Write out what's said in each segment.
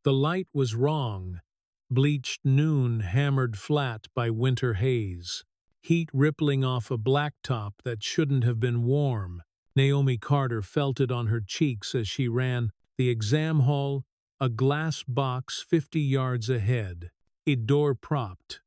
The light was wrong. Bleached noon hammered flat by winter haze. Heat rippling off a blacktop that shouldn't have been warm. Naomi Carter felt it on her cheeks as she ran. The exam hall, a glass box 50 yards ahead. A door propped.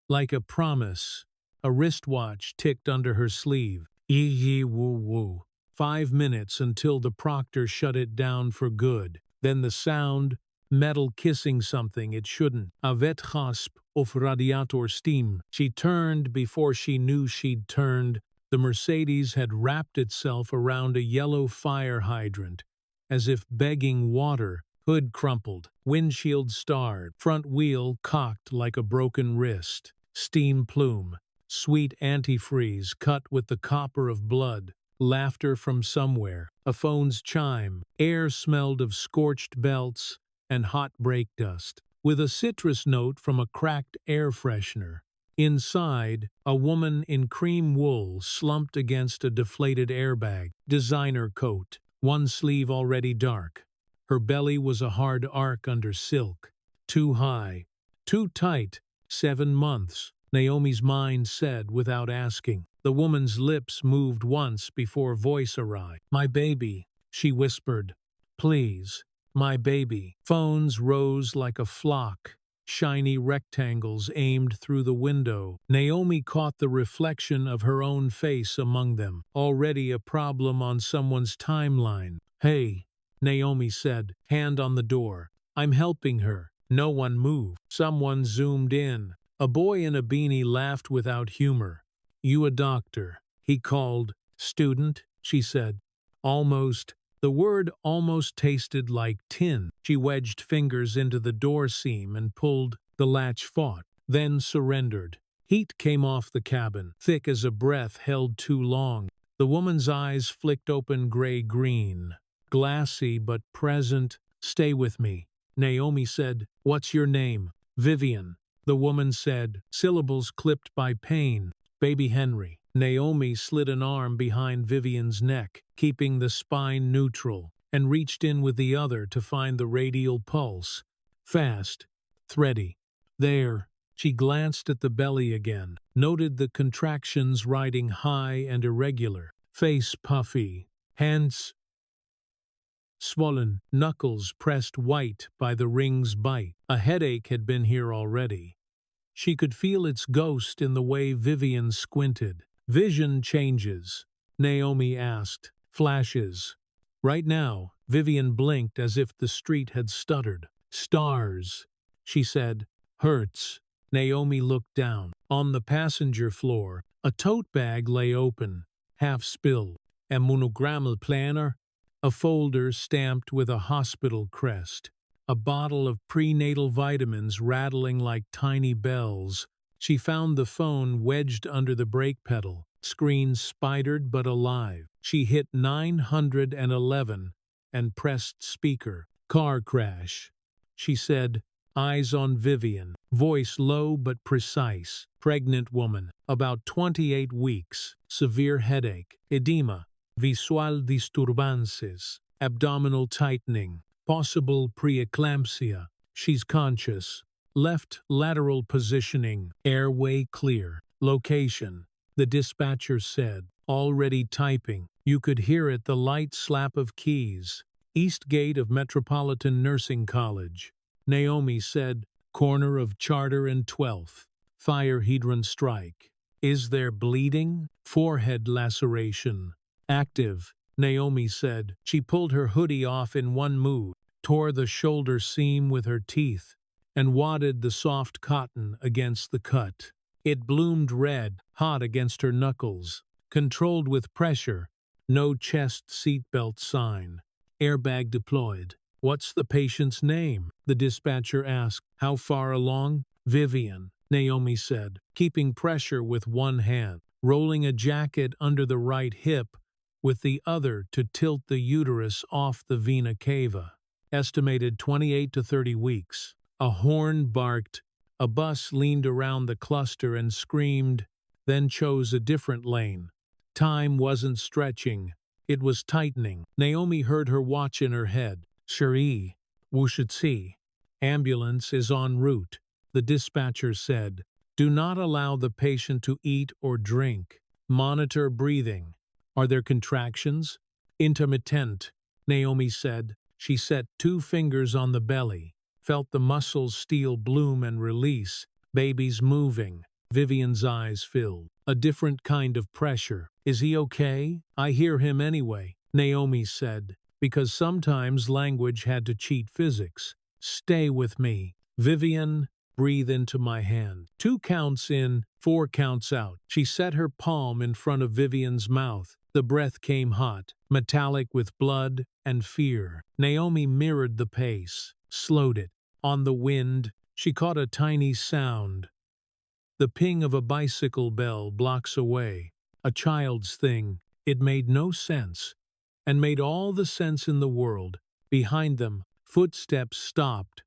Like a promise, a wristwatch ticked under her sleeve. Yee woo woo. 5 minutes until the proctor shut it down for good. Then the sound, metal kissing something it shouldn't. A wetgasp of radiator steam. She turned before she knew she'd turned. The Mercedes had wrapped itself around a yellow fire hydrant, as if begging water. Hood crumpled, windshield starred, front wheel cocked like a broken wrist. Steam plume, sweet antifreeze cut with the copper of blood. Laughter from somewhere, a phone's chime. Air smelled of scorched belts and hot brake dust, with a citrus note from a cracked air freshener. Inside, a woman in cream wool slumped against a deflated airbag. Designer coat, one sleeve already dark. Her belly was a hard arc under silk. Too high, too tight. 7 months, Naomi's mind said without asking. The woman's lips moved once before voice arrived. "My baby," she whispered. "Please, my baby." Phones rose like a flock, shiny rectangles aimed through the window. Naomi caught the reflection of her own face among them, already a problem on someone's timeline. "Hey," Naomi said, hand on the door. "I'm helping her." No one moved. Someone zoomed in. A boy in a beanie laughed without humor. "You a doctor?" he called. "Student," she said. "Almost." The word almost tasted like tin. She wedged fingers into the door seam and pulled. The latch fought, then surrendered. Heat came off the cabin, thick as a breath held too long. The woman's eyes flicked open gray-green. Glassy but present. "Stay with me," Naomi said. "What's your name?" "Vivian." The woman said, syllables clipped by pain. "Baby Henry." Naomi slid an arm behind Vivian's neck, keeping the spine neutral, and reached in with the other to find the radial pulse. Fast, thready. "There." She glanced at the belly again, noted the contractions riding high and irregular. Face puffy, hands swollen, knuckles pressed white by the ring's bite. A headache had been here already. She could feel its ghost in the way Vivian squinted. "Vision changes?" Naomi asked. "Flashes." Right now, Vivian blinked as if the street had stuttered. "Stars," she said. "Hurts." Naomi looked down. On the passenger floor, a tote bag lay open, half spilled. A monogrammal planner, a folder stamped with a hospital crest, a bottle of prenatal vitamins rattling like tiny bells. She found the phone wedged under the brake pedal, screen spidered but alive. She hit 911 and pressed speaker. "Car crash," she said, eyes on Vivian, voice low but precise. "Pregnant woman, about 28 weeks, severe headache, edema, visual disturbances, abdominal tightening, possible preeclampsia. She's conscious. Left lateral positioning, airway clear. Location," the dispatcher said, already typing. You could hear it, the light slap of keys. "East gate of Metropolitan Nursing College." Naomi said, "Corner of Charter and 12th. Fire hydrant strike." "Is there bleeding?" "Forehead laceration." "Active," Naomi said. She pulled her hoodie off in one move, tore the shoulder seam with her teeth, and wadded the soft cotton against the cut. It bloomed red, hot against her knuckles. Controlled with pressure. No chest seatbelt sign. Airbag deployed. "What's the patient's name?" the dispatcher asked. "How far along?" "Vivian," Naomi said, keeping pressure with one hand, rolling a jacket under the right hip with the other to tilt the uterus off the vena cava. Estimated 28 to 30 weeks. A horn barked. A bus leaned around the cluster and screamed, then chose a different lane. Time wasn't stretching. It was tightening. Naomi heard her watch in her head. "Cherie, Wushitsi. Ambulance is en route, the dispatcher said. Do not allow the patient to eat or drink. Monitor breathing. Are there contractions? Intermittent, Naomi said. She set 2 fingers on the belly, felt the muscles steel bloom and release. Baby's moving. Vivian's eyes filled. A different kind of pressure. Is he okay? I hear him anyway, Naomi said, because sometimes language had to cheat physics. Stay with me. Vivian, breathe into my hand. 2 counts in, 4 counts out. She set her palm in front of Vivian's mouth. The breath came hot, metallic with blood and fear. Naomi mirrored the pace, slowed it. On the wind, she caught a tiny sound. The ping of a bicycle bell blocks away. A child's thing. It made no sense, and made all the sense in the world. Behind them, footsteps stopped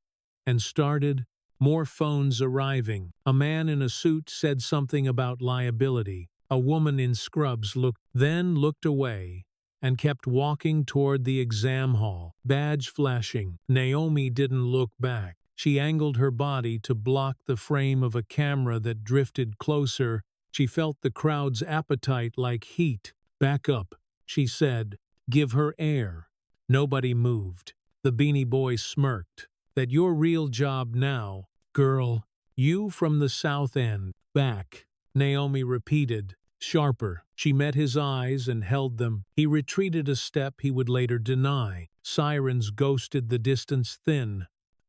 and started. More phones arriving. A man in a suit said something about liability. A woman in scrubs looked away and kept walking toward the exam hall, badge flashing. Naomi didn't look back. She angled her body to block the frame of a camera that drifted closer. She felt the crowd's appetite like heat. Back up, she said. Give her air. Nobody moved. The beanie boy smirked. That your real job now, girl. You from the South End. Back, Naomi repeated, sharper. She met his eyes and held them. He retreated a step he would later deny. Sirens ghosted the distance thin.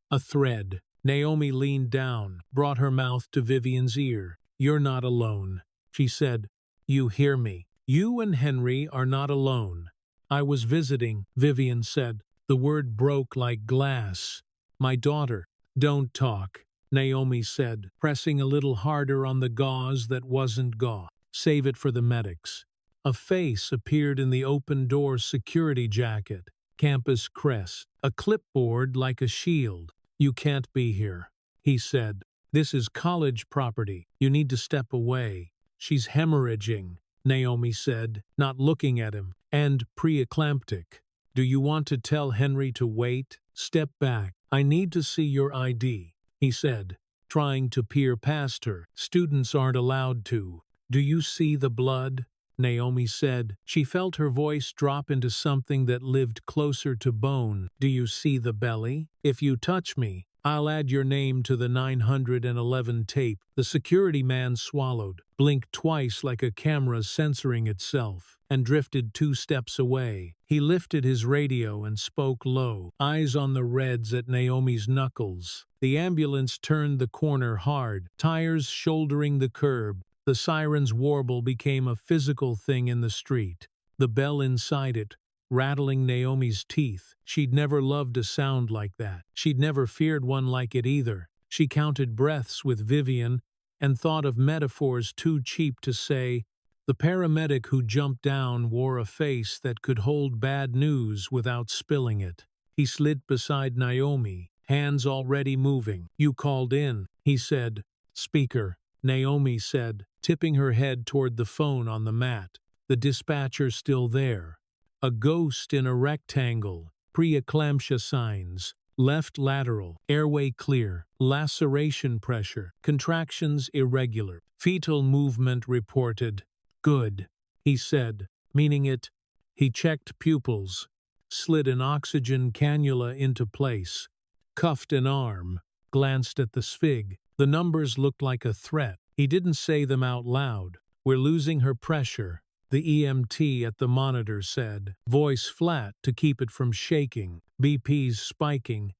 A thread. Naomi leaned down, brought her mouth to Vivian's ear. You're not alone, she said. You hear me. You and Henry are not alone. I was visiting, Vivian said. The word broke like glass. My daughter. Don't talk, Naomi said, pressing a little harder on the gauze that wasn't gauze. Save it for the medics. A face appeared in the open door security jacket. Campus crest. A clipboard like a shield. You can't be here, he said. This is college property. You need to step away. She's hemorrhaging, Naomi said, not looking at him, and preeclamptic. Do you want to tell Henry to wait? Step back. I need to see your ID, he said, trying to peer past her. Students aren't allowed to. Do you see the blood? Naomi said. She felt her voice drop into something that lived closer to bone. Do you see the belly? If you touch me, I'll add your name to the 911 tape. The security man swallowed, blinked twice like a camera censoring itself, and drifted 2 steps away. He lifted his radio and spoke low, eyes on the reds at Naomi's knuckles. The ambulance turned the corner hard, tires shouldering the curb. The siren's warble became a physical thing in the street. The bell inside it, rattling Naomi's teeth. She'd never loved a sound like that. She'd never feared one like it either. She counted breaths with Vivian and thought of metaphors too cheap to say. The paramedic who jumped down wore a face that could hold bad news without spilling it. He slid beside Naomi, hands already moving. You called in, he said. Speaker, Naomi said, tipping her head toward the phone on the mat. The dispatcher still there. A ghost in a rectangle. Preeclampsia signs. Left lateral. Airway clear. Laceration pressure. Contractions irregular. Fetal movement reported. Good, he said, meaning it. He checked pupils. Slid an oxygen cannula into place. Cuffed an arm. Glanced at the SFIG. The numbers looked like a threat. He didn't say them out loud. We're losing her pressure, the EMT at the monitor said, voice flat to keep it from shaking, BP's spiking,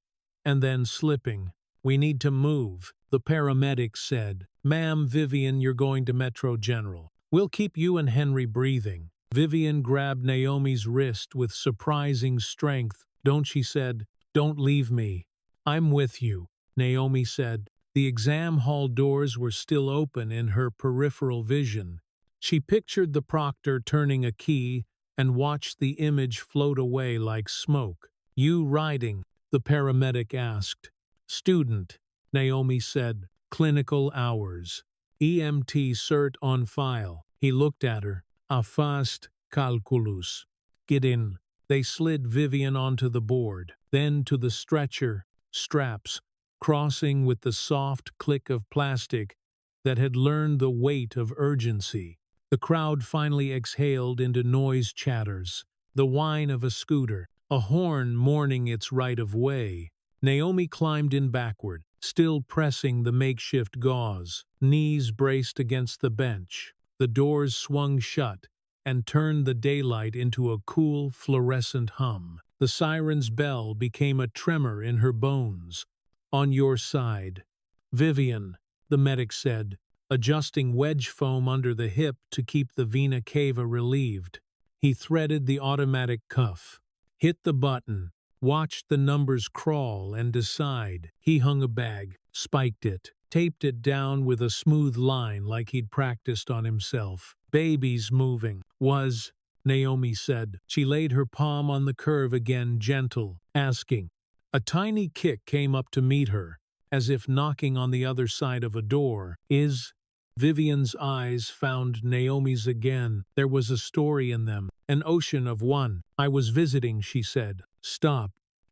and then slipping. We need to move, the paramedic said. Ma'am, Vivian, you're going to Metro General. We'll keep you and Henry breathing. Vivian grabbed Naomi's wrist with surprising strength. Don't, she said. Don't leave me. I'm with you, Naomi said. The exam hall doors were still open in her peripheral vision. She pictured the proctor turning a key and watched the image float away like smoke. You riding? The paramedic asked. Student, Naomi said. Clinical hours. EMT cert on file. He looked at her. A fast calculus. Get in. They slid Vivian onto the board. then to the stretcher, straps, crossing with the soft click of plastic that had learned the weight of urgency. The crowd finally exhaled into noise chatters, the whine of a scooter, a horn mourning its right of way. Naomi climbed in backward, still pressing the makeshift gauze, knees braced against the bench. The doors swung shut and turned the daylight into a cool, fluorescent hum. The siren's bell became a tremor in her bones. "On your side, Vivian," the medic said, adjusting wedge foam under the hip to keep the vena cava relieved. He threaded the automatic cuff, hit the button, watched the numbers crawl and decide. He hung a bag, spiked it, taped it down with a smooth line like he'd practiced on himself. "Baby's moving," Naomi said. She laid her palm on the curve again, gentle, asking. A tiny kick came up to meet her, as if knocking on the other side of a door. Vivian's eyes found Naomi's again. There was a story in them, an ocean of one. "I was visiting," she said. "Stop.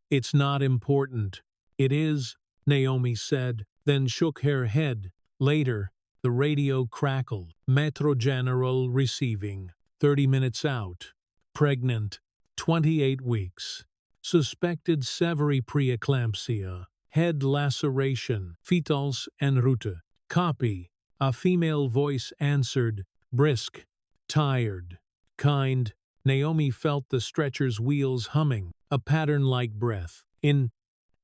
It's not important." "It is," Naomi said, then shook her head. Later, the radio crackled. "Metro General receiving. 30 minutes out. Pregnant. 28 weeks. Suspected severe preeclampsia. Head laceration. Fetals en route. Copy." A female voice answered, brisk, tired, kind. Naomi felt the stretcher's wheels humming, a pattern like breath. In,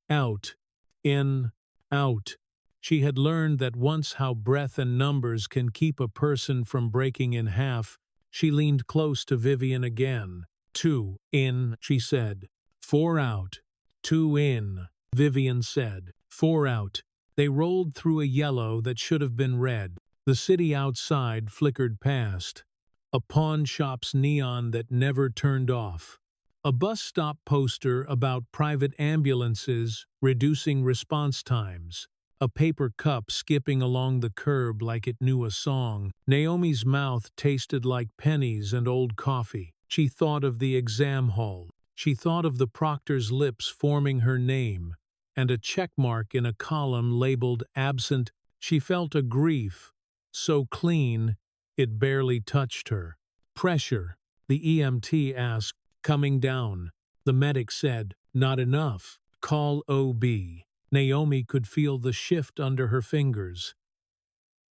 out, in, out. She had learned that once how breath and numbers can keep a person from breaking in half. She leaned close to Vivian again. 2 in, she said. 4 out. 2 in, Vivian said. 4 out. They rolled through a yellow that should have been red. The city outside flickered past. A pawn shop's neon that never turned off. A bus stop poster about private ambulances reducing response times. A paper cup skipping along the curb like it knew a song. Naomi's mouth tasted like pennies and old coffee. She thought of the exam hall. She thought of the proctor's lips forming her name, and a checkmark in a column labeled absent. She felt a grief, so clean it barely touched her. "Pressure," the EMT asked, coming down. The medic said, "Not enough. Call OB." Naomi could feel the shift under her fingers.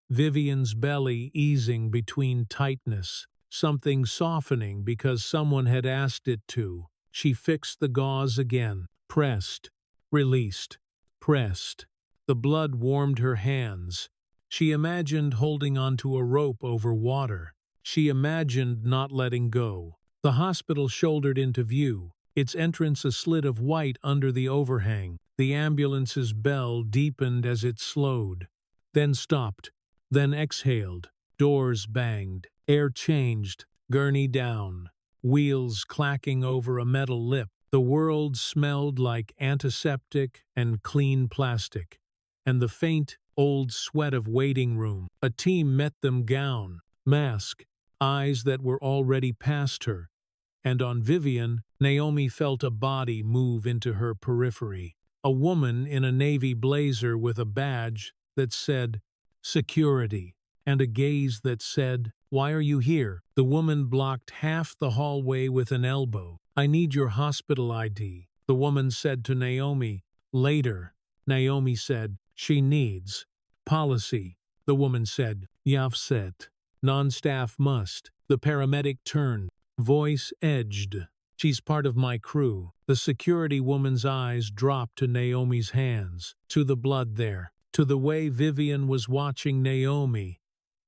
Vivian's belly easing between tightness, something softening because someone had asked it to. She fixed the gauze again, pressed, released, pressed. The blood warmed her hands. She imagined holding onto a rope over water. She imagined not letting go. The hospital shouldered into view, its entrance a slit of white under the overhang. The ambulance's bell deepened as it slowed, then stopped, then exhaled. Doors banged, air changed, gurney down, wheels clacking over a metal lip. The world smelled like antiseptic and clean plastic, and the faint, old sweat of waiting room. A team met them, gown, mask, eyes that were already past her, and on Vivian, Naomi felt a body move into her periphery. A woman in a navy blazer with a badge that said, "Security," and a gaze that said, "Why are you here?" The woman blocked half the hallway with an elbow. "I need your hospital ID," the woman said to Naomi. "Later," Naomi said. "She needs." "Policy," the woman said. "Yavset. Non-staff must." The paramedic turned, voice edged. "She's part of my crew." The security woman's eyes dropped to Naomi's hands, to the blood there, to the way Vivian was watching Naomi,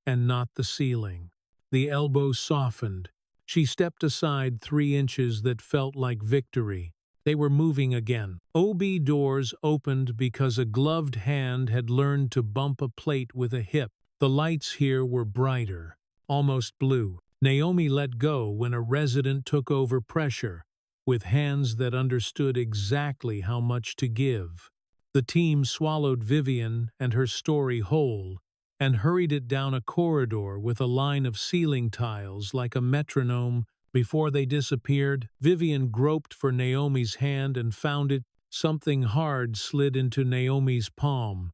and not the ceiling. The elbow softened. She stepped aside 3 inches that felt like victory. They were moving again. OB doors opened because a gloved hand had learned to bump a plate with a hip. The lights here were brighter, almost blue. Naomi let go when a resident took over pressure, with hands that understood exactly how much to give. The team swallowed Vivian and her story whole, and hurried it down a corridor with a line of ceiling tiles like a metronome Before they disappeared, Vivian groped for Naomi's hand and found it. Something hard slid into Naomi's palm.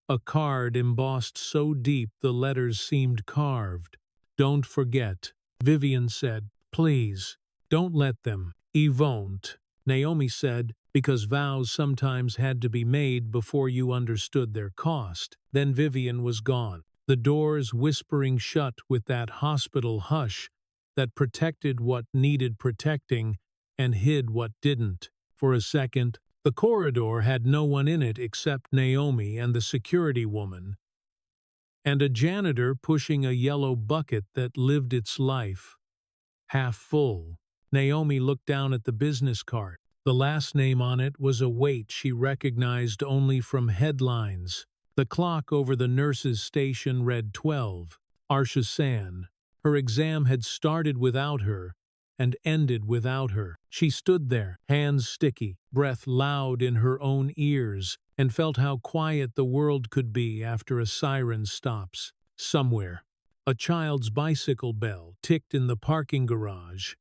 A card embossed so deep the letters seemed carved. "Don't forget," Vivian said. "Please, don't let them." "I won't," Naomi said, "because vows sometimes had to be made before you understood their cost." Then Vivian was gone, the doors whispering shut with that hospital hush that protected what needed protecting and hid what didn't. For a second, the corridor had no one in it except Naomi and the security woman, and a janitor pushing a yellow bucket that lived its life. Half full. Naomi looked down at the business card. The last name on it was a weight she recognized only from headlines. The clock over the nurse's station read 12. Arsha San. Her exam had started without her and ended without her. She stood there, hands sticky, breath loud in her own ears, and felt how quiet the world could be after a siren stops. Somewhere, a child's bicycle bell ticked in the parking garage.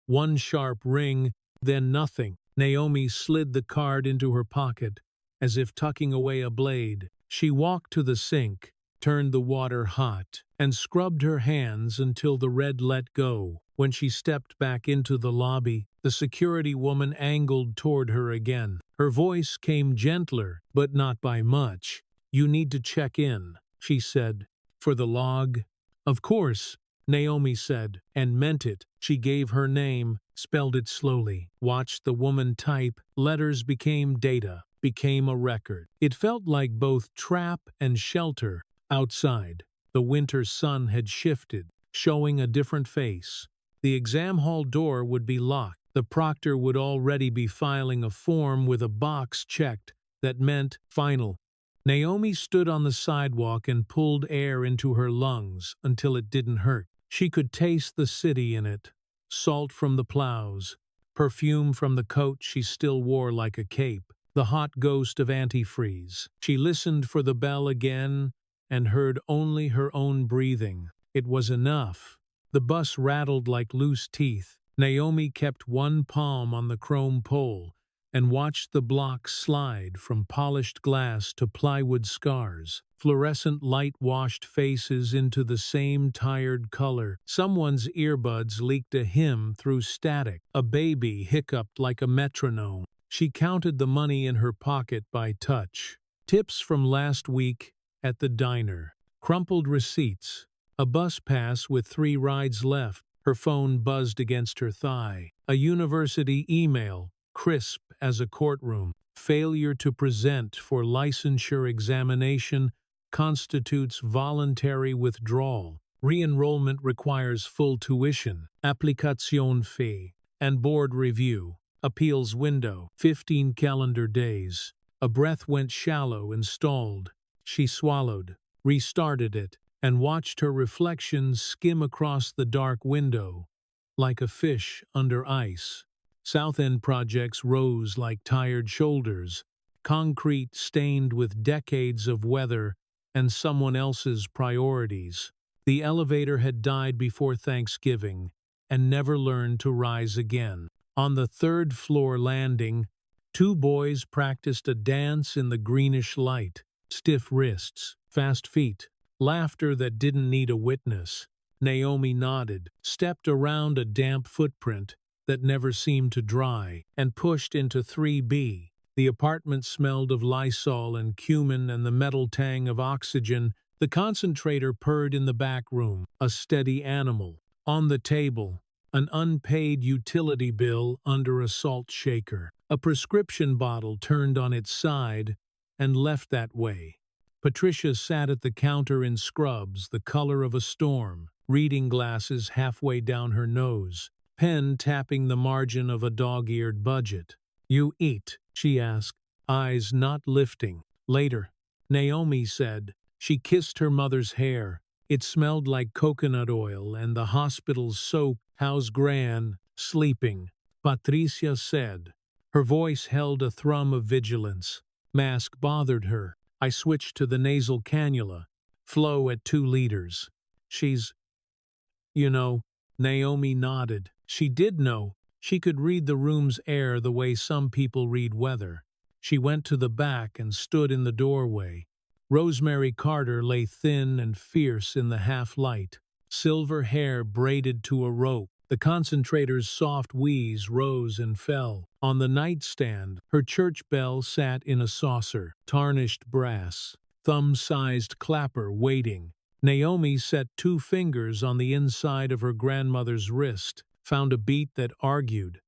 One sharp ring, then nothing. Naomi slid the card into her pocket, as if tucking away a blade. She walked to the sink, turned the water hot, and scrubbed her hands until the red let go. When she stepped back into the lobby, the security woman angled toward her again. Her voice came gentler, but not by much. "You need to check in," she said. "For the log?" "Of course," Naomi said, and meant it. She gave her name, spelled it slowly, watched the woman type. Letters became data, became a record. It felt like both trap and shelter. Outside, the winter sun had shifted, showing a different face. The exam hall door would be locked. The proctor would already be filing a form with a box checked that meant final. Naomi stood on the sidewalk and pulled air into her lungs until it didn't hurt. She could taste the city in it, salt from the plows, perfume from the coat she still wore like a cape, the hot ghost of antifreeze. She listened for the bell again and heard only her own breathing. It was enough. The bus rattled like loose teeth. Naomi kept one palm on the chrome pole and watched the blocks slide from polished glass to plywood scars, fluorescent light-washed faces into the same tired color. Someone's earbuds leaked a hymn through static. A baby hiccuped like a metronome. She counted the money in her pocket by touch. Tips from last week at the diner. Crumpled receipts. A bus pass with 3 rides left. Her phone buzzed against her thigh. A university email, crisp as a courtroom. Failure to present for licensure examination constitutes voluntary withdrawal. Re-enrollment requires full tuition, application fee, and board review. Appeals window, 15 calendar days. A breath went shallow and stalled. She swallowed, restarted it, and watched her reflection skim across the dark window, like a fish under ice. South End projects rose like tired shoulders, concrete stained with decades of weather and someone else's priorities. The elevator had died before Thanksgiving and never learned to rise again. On the 3rd floor landing, 2 boys practiced a dance in the greenish light. Stiff wrists, fast feet, laughter that didn't need a witness. Naomi nodded, stepped around a damp footprint that never seemed to dry, and pushed into 3B. The apartment smelled of Lysol and cumin and the metal tang of oxygen. The concentrator purred in the back room, a steady animal. On the table, an unpaid utility bill under a salt shaker. A prescription bottle turned on its side and left that way. Patricia sat at the counter in scrubs, the color of a storm, reading glasses halfway down her nose, pen tapping the margin of a dog-eared budget. "You eat?" she asked, eyes not lifting. "Later," Naomi said. She kissed her mother's hair. It smelled like coconut oil and the hospital's soap. "How's Gran?" "Sleeping," Patricia said. Her voice held a thrum of vigilance. Mask bothered her. "I switched to the nasal cannula. Flow at 2 liters. She's..." "You know," Naomi nodded. She did know she could read the room's air the way some people read weather. She went to the back and stood in the doorway. Rosemary Carter lay thin and fierce in the half-light, silver hair braided to a rope. The concentrator's soft wheeze rose and fell. On the nightstand, her church bell sat in a saucer, tarnished brass, thumb-sized clapper waiting. Naomi set 2 fingers on the inside of her grandmother's wrist, found a beat that argued,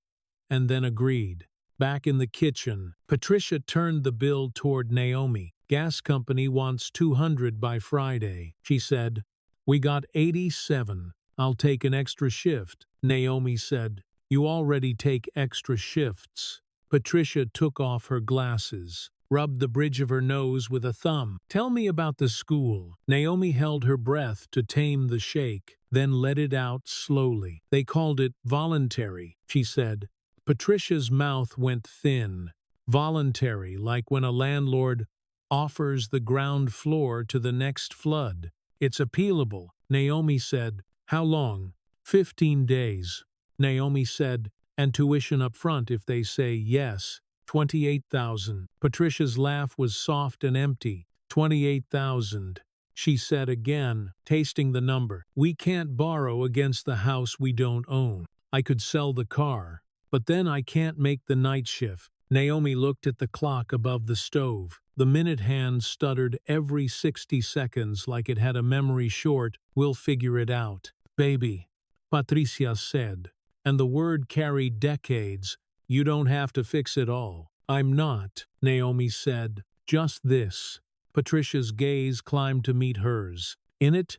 and then agreed. Back in the kitchen, Patricia turned the bill toward Naomi. Gas company wants 200 by Friday, she said. We got 87. I'll take an extra shift. Naomi said, you already take extra shifts. Patricia took off her glasses, rubbed the bridge of her nose with a thumb. Tell me about the school. Naomi held her breath to tame the shake, then let it out slowly. They called it voluntary, she said. Patricia's mouth went thin. Voluntary, like when a landlord offers the ground floor to the next flood. It's appealable, Naomi said. How long? 15 days. Naomi said, and tuition up front if they say yes. 28,000. Patricia's laugh was soft and empty. 28,000. She said again, tasting the number. We can't borrow against the house we don't own. I could sell the car, but then I can't make the night shift. Naomi looked at the clock above the stove. The minute hand stuttered every 60 seconds like it had a memory short. We'll figure it out. Baby, Patricia said, and the word carried decades. You don't have to fix it all. I'm not, Naomi said. Just this. Patricia's gaze climbed to meet hers. In it,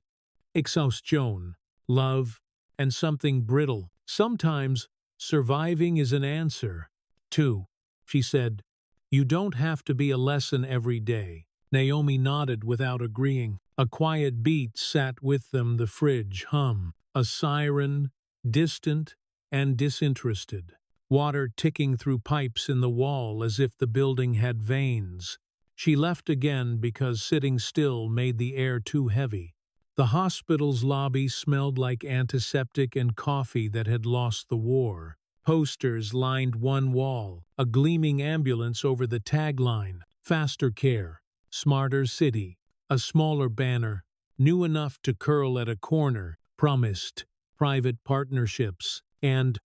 exhaustion, love, and something brittle. Sometimes, surviving is an answer. 2. She said, you don't have to be a lesson every day. Naomi nodded without agreeing. A quiet beat sat with them, the fridge hum. A siren, distant and disinterested. Water ticking through pipes in the wall as if the building had veins. She left again because sitting still made the air too heavy. The hospital's lobby smelled like antiseptic and coffee that had lost the war. Posters lined one wall, a gleaming ambulance over the tagline, faster care, smarter city, a smaller banner, new enough to curl at a corner, promised private partnerships, and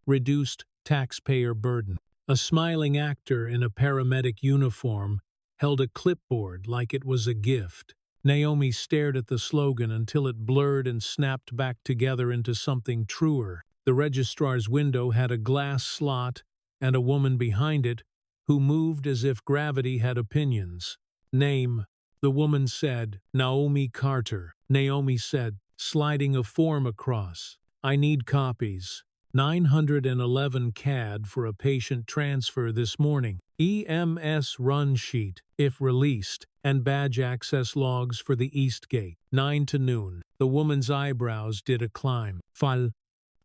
reduced taxpayer burden. A smiling actor in a paramedic uniform held a clipboard like it was a gift. Naomi stared at the slogan until it blurred and snapped back together into something truer. The registrar's window had a glass slot and a woman behind it who moved as if gravity had opinions. Name, the woman said. Naomi Carter. Naomi said, sliding a form across. I need copies. 911 CAD for a patient transfer this morning. EMS run sheet, if released, and badge access logs for the East Gate. 9 to noon. The woman's eyebrows did a climb. Fal.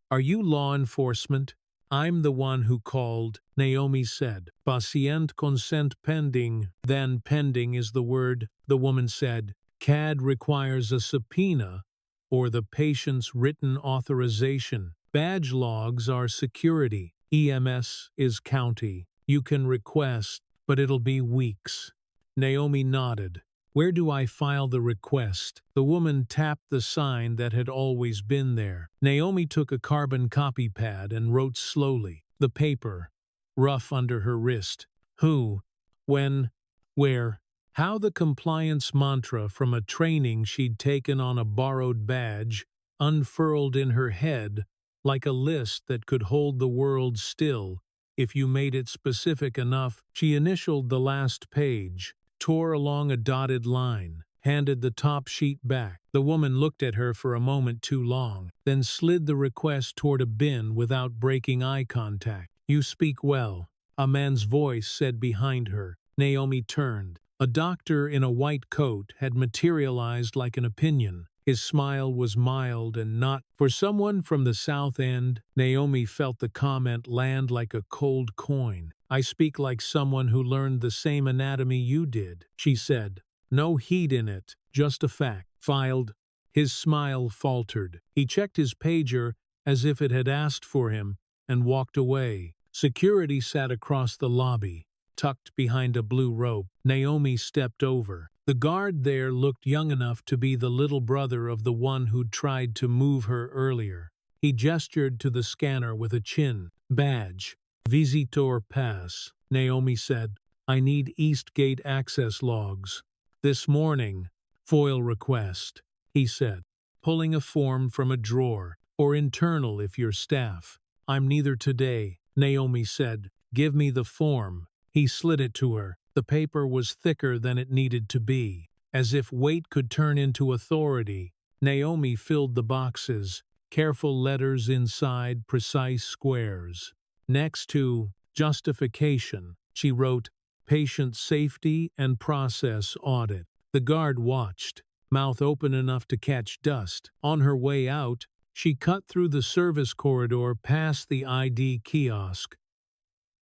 Are you law enforcement? I'm the one who called, Naomi said. Patient consent pending. Then pending is the word, the woman said. CAD requires a subpoena or the patient's written authorization. Badge logs are security. EMS is county. You can request, but it'll be weeks. Naomi nodded. Where do I file the request? The woman tapped the sign that had always been there. Naomi took a carbon copy pad and wrote slowly. The paper, rough under her wrist. Who, when, where, how. The compliance mantra from a training she'd taken on a borrowed badge unfurled in her head like a list that could hold the world still if you made it specific enough. She initialed the last page, tore along a dotted line, handed the top sheet back. The woman looked at her for a moment too long, then slid the request toward a bin without breaking eye contact. You speak well, a man's voice said behind her. Naomi turned. A doctor in a white coat had materialized like an opinion. His smile was mild and not. For someone from the South End, Naomi felt the comment land like a cold coin. I speak like someone who learned the same anatomy you did, she said. No heat in it, just a fact. Filed. His smile faltered. He checked his pager as if it had asked for him, and walked away. Security sat across the lobby, tucked behind a blue rope. Naomi stepped over. The guard there looked young enough to be the little brother of the one who'd tried to move her earlier. He gestured to the scanner with a chin. Badge. Visitor pass. Naomi said, I need Eastgate access logs. This morning. FOIL request, he said, pulling a form from a drawer. Or internal if you're staff. I'm neither today, Naomi said. Give me the form. He slid it to her. The paper was thicker than it needed to be. As if weight could turn into authority, Naomi filled the boxes, careful letters inside precise squares. Next to justification, she wrote, patient safety and process audit. The guard watched, mouth open enough to catch dust. On her way out, she cut through the service corridor past the ID kiosk,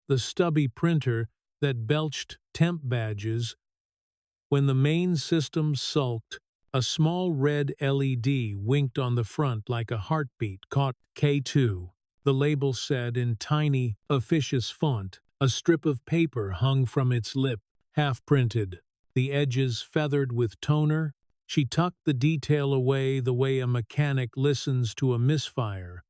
the stubby printer that belched temp badges. When the main system sulked, a small red LED winked on the front like a heartbeat. Caught K2. The label said in tiny, officious font. A strip of paper hung from its lip, half-printed, the edges feathered with toner. She tucked the detail away the way a mechanic listens to a misfire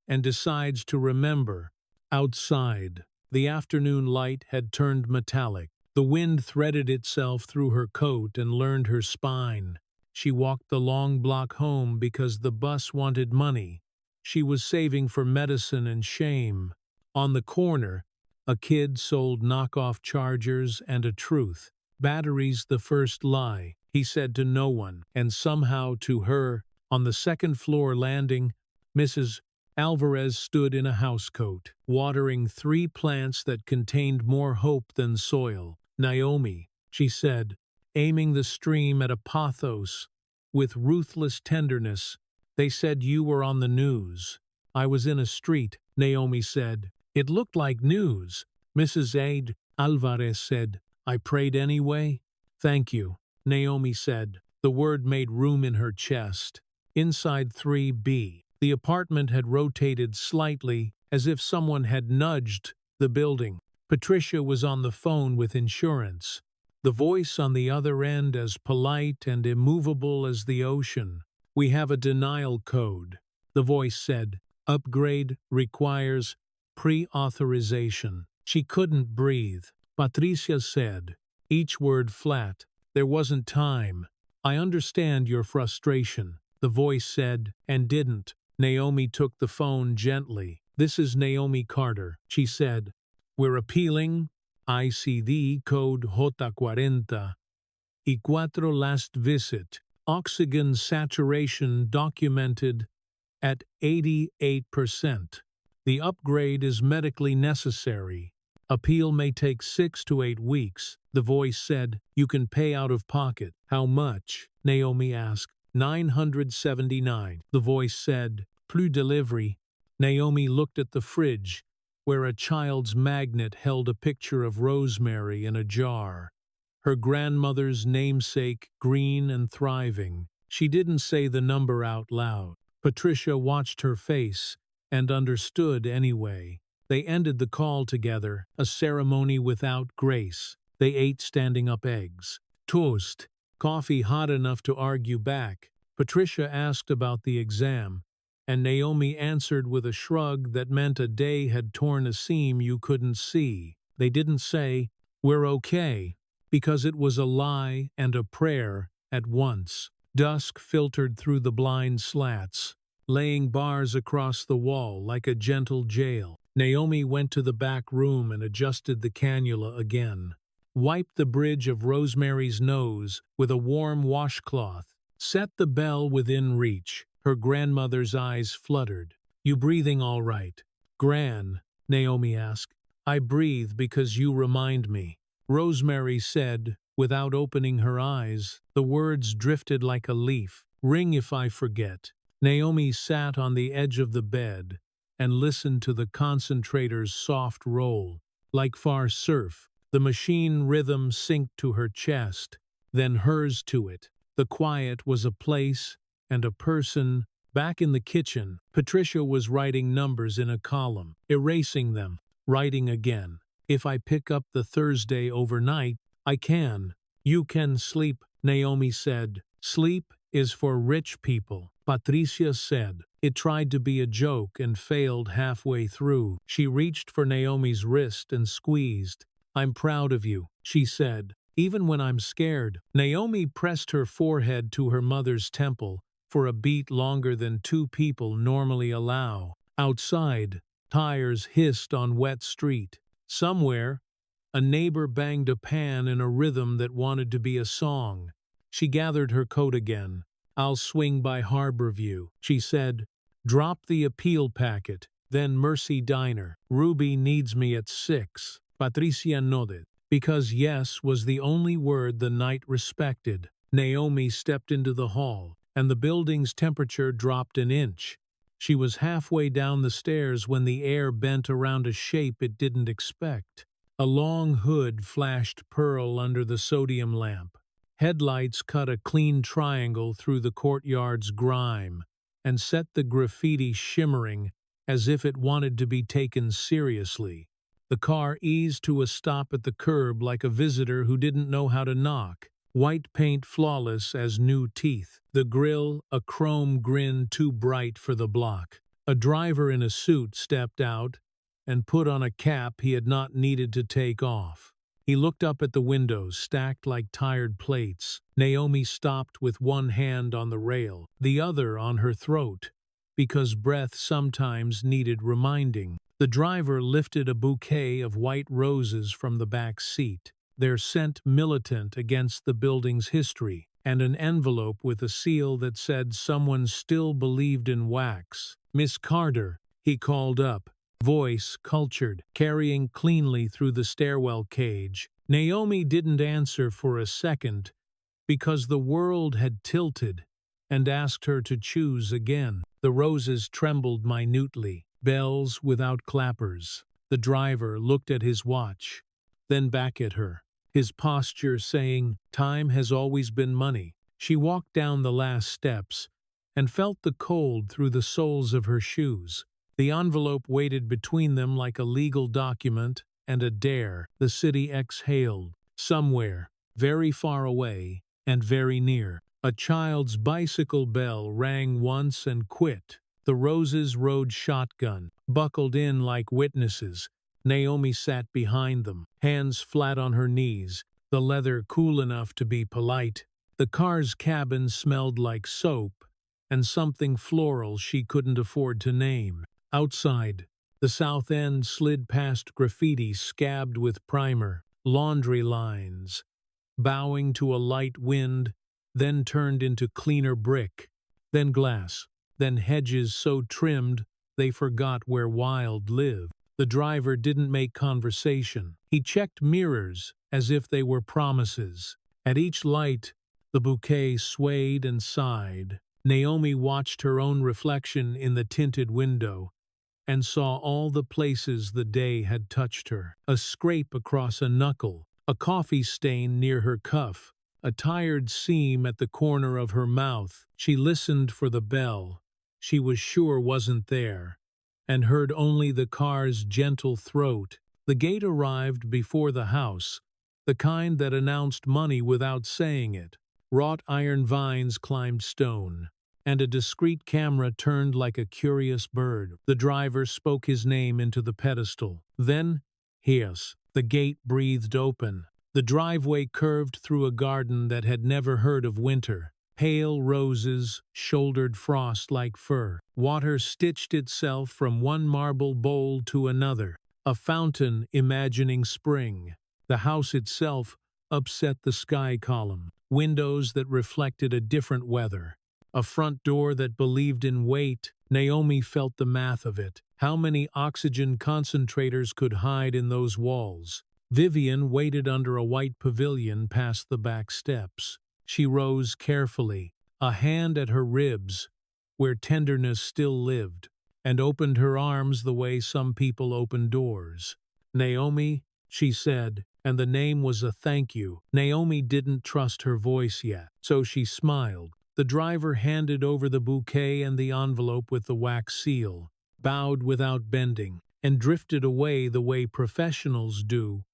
and decides to remember. Outside, the afternoon light had turned metallic. The wind threaded itself through her coat and learned her spine. She walked the long block home because the bus wanted money. She was saving for medicine and shame. On the corner, a kid sold knockoff chargers and a truth. Batteries the first lie, he said to no one, and somehow to her. On the second floor landing, Mrs. Alvarez stood in a housecoat, watering 3 plants that contained more hope than soil. Naomi, she said, aiming the stream at a pothos with ruthless tenderness. They said you were on the news. I was in a street, Naomi said. It looked like news. Mrs. Aide Alvarez said, I prayed anyway. Thank you, Naomi said. The word made room in her chest. Inside 3B, the apartment had rotated slightly, as if someone had nudged the building. Patricia was on the phone with insurance, the voice on the other end as polite and immovable as the ocean. We have a denial code, the voice said. Upgrade requires pre-authorization. She couldn't breathe. Patricia said, each word flat. There wasn't time. I understand your frustration, the voice said, and didn't. Naomi took the phone gently. This is Naomi Carter, she said. We're appealing ICD code J40 y 4 last visit. Oxygen saturation documented at 88%. The upgrade is medically necessary. Appeal may take 6 to 8 weeks, the voice said. You can pay out of pocket. How much? Naomi asked. $979, the voice said. Plus delivery. Naomi looked at the fridge, where a child's magnet held a picture of rosemary in a jar. Her grandmother's namesake, green and thriving. She didn't say the number out loud. Patricia watched her face and understood anyway. They ended the call together, a ceremony without grace. They ate standing-up eggs. Toast. Coffee hot enough to argue back. Patricia asked about the exam, and Naomi answered with a shrug that meant a day had torn a seam you couldn't see. They didn't say, we're okay, because it was a lie and a prayer at once. Dusk filtered through the blind slats, laying bars across the wall like a gentle jail. Naomi went to the back room and adjusted the cannula again. Wiped the bridge of Rosemary's nose with a warm washcloth. Set the bell within reach. Her grandmother's eyes fluttered. You breathing all right? Gran, Naomi asked. I breathe because you remind me. Rosemary said, without opening her eyes. The words drifted like a leaf. Ring if I forget. Naomi sat on the edge of the bed and listened to the concentrator's soft roll. Like far surf, the machine rhythm synced to her chest, then hers to it. The quiet was a place and a person Back in the kitchen, Patricia was writing numbers in a column, erasing them, writing again. If I pick up the Thursday overnight, I can. You can sleep, Naomi said. Sleep is for rich people, Patricia said. It tried to be a joke and failed halfway through. She reached for Naomi's wrist and squeezed. I'm proud of you, she said, even when I'm scared. Naomi pressed her forehead to her mother's temple for a beat longer than two people normally allow. Outside, tires hissed on wet street. Somewhere, a neighbor banged a pan in a rhythm that wanted to be a song. She gathered her coat again. I'll swing by Harborview, she said. Drop the appeal packet, then Mercy Diner. Ruby needs me at 6. Patricia nodded, because yes was the only word the night respected. Naomi stepped into the hall, and the building's temperature dropped an inch. She was halfway down the stairs when the air bent around a shape it didn't expect. A long hood flashed pearl under the sodium lamp. Headlights cut a clean triangle through the courtyard's grime and set the graffiti shimmering as if it wanted to be taken seriously. The car eased to a stop at the curb like a visitor who didn't know how to knock. White paint flawless as new teeth. The grille, a chrome grin too bright for the block. A driver in a suit stepped out and put on a cap he had not needed to take off. He looked up at the windows, stacked like tired plates. Naomi stopped with one hand on the rail, the other on her throat, because breath sometimes needed reminding. The driver lifted a bouquet of white roses from the back seat, their scent militant against the building's history, and an envelope with a seal that said someone still believed in wax. Miss Carter, he called up, voice cultured, carrying cleanly through the stairwell cage. Naomi didn't answer for a second, because the world had tilted and asked her to choose again. The roses trembled minutely, bells without clappers. The driver looked at his watch, then back at her, his posture saying, time has always been money. She walked down the last steps and felt the cold through the soles of her shoes. The envelope waited between them like a legal document and a dare. The city exhaled. Somewhere, very far away and very near, a child's bicycle bell rang once and quit. The roses rode shotgun, buckled in like witnesses. Naomi sat behind them, hands flat on her knees, the leather cool enough to be polite. The car's cabin smelled like soap and something floral she couldn't afford to name. Outside, the south end slid past graffiti scabbed with primer, laundry lines, bowing to a light wind, then turned into cleaner brick, then glass, then hedges so trimmed they forgot where wild lived. The driver didn't make conversation. He checked mirrors as if they were promises. At each light, the bouquet swayed and sighed. Naomi watched her own reflection in the tinted window and saw all the places the day had touched her. A scrape across a knuckle, a coffee stain near her cuff, a tired seam at the corner of her mouth. She listened for the bell she was sure wasn't there, and heard only the car's gentle throat. The gate arrived before the house, the kind that announced money without saying it. Wrought iron vines climbed stone, and a discreet camera turned like a curious bird. The driver spoke his name into the pedestal. Then, "Here's." The gate breathed open. The driveway curved through a garden that had never heard of winter. Pale roses shouldered frost like fur. Water stitched itself from one marble bowl to another. A fountain imagining spring. The house itself upset the sky column. Windows that reflected a different weather. A front door that believed in weight. Naomi felt the math of it. How many oxygen concentrators could hide in those walls? Vivian waited under a white pavilion past the back steps. She rose carefully, a hand at her ribs, where tenderness still lived, and opened her arms the way some people open doors. "Naomi," she said, and the name was a thank you. Naomi didn't trust her voice yet, so she smiled. The driver handed over the bouquet and the envelope with the wax seal, bowed without bending, and drifted away the way professionals do.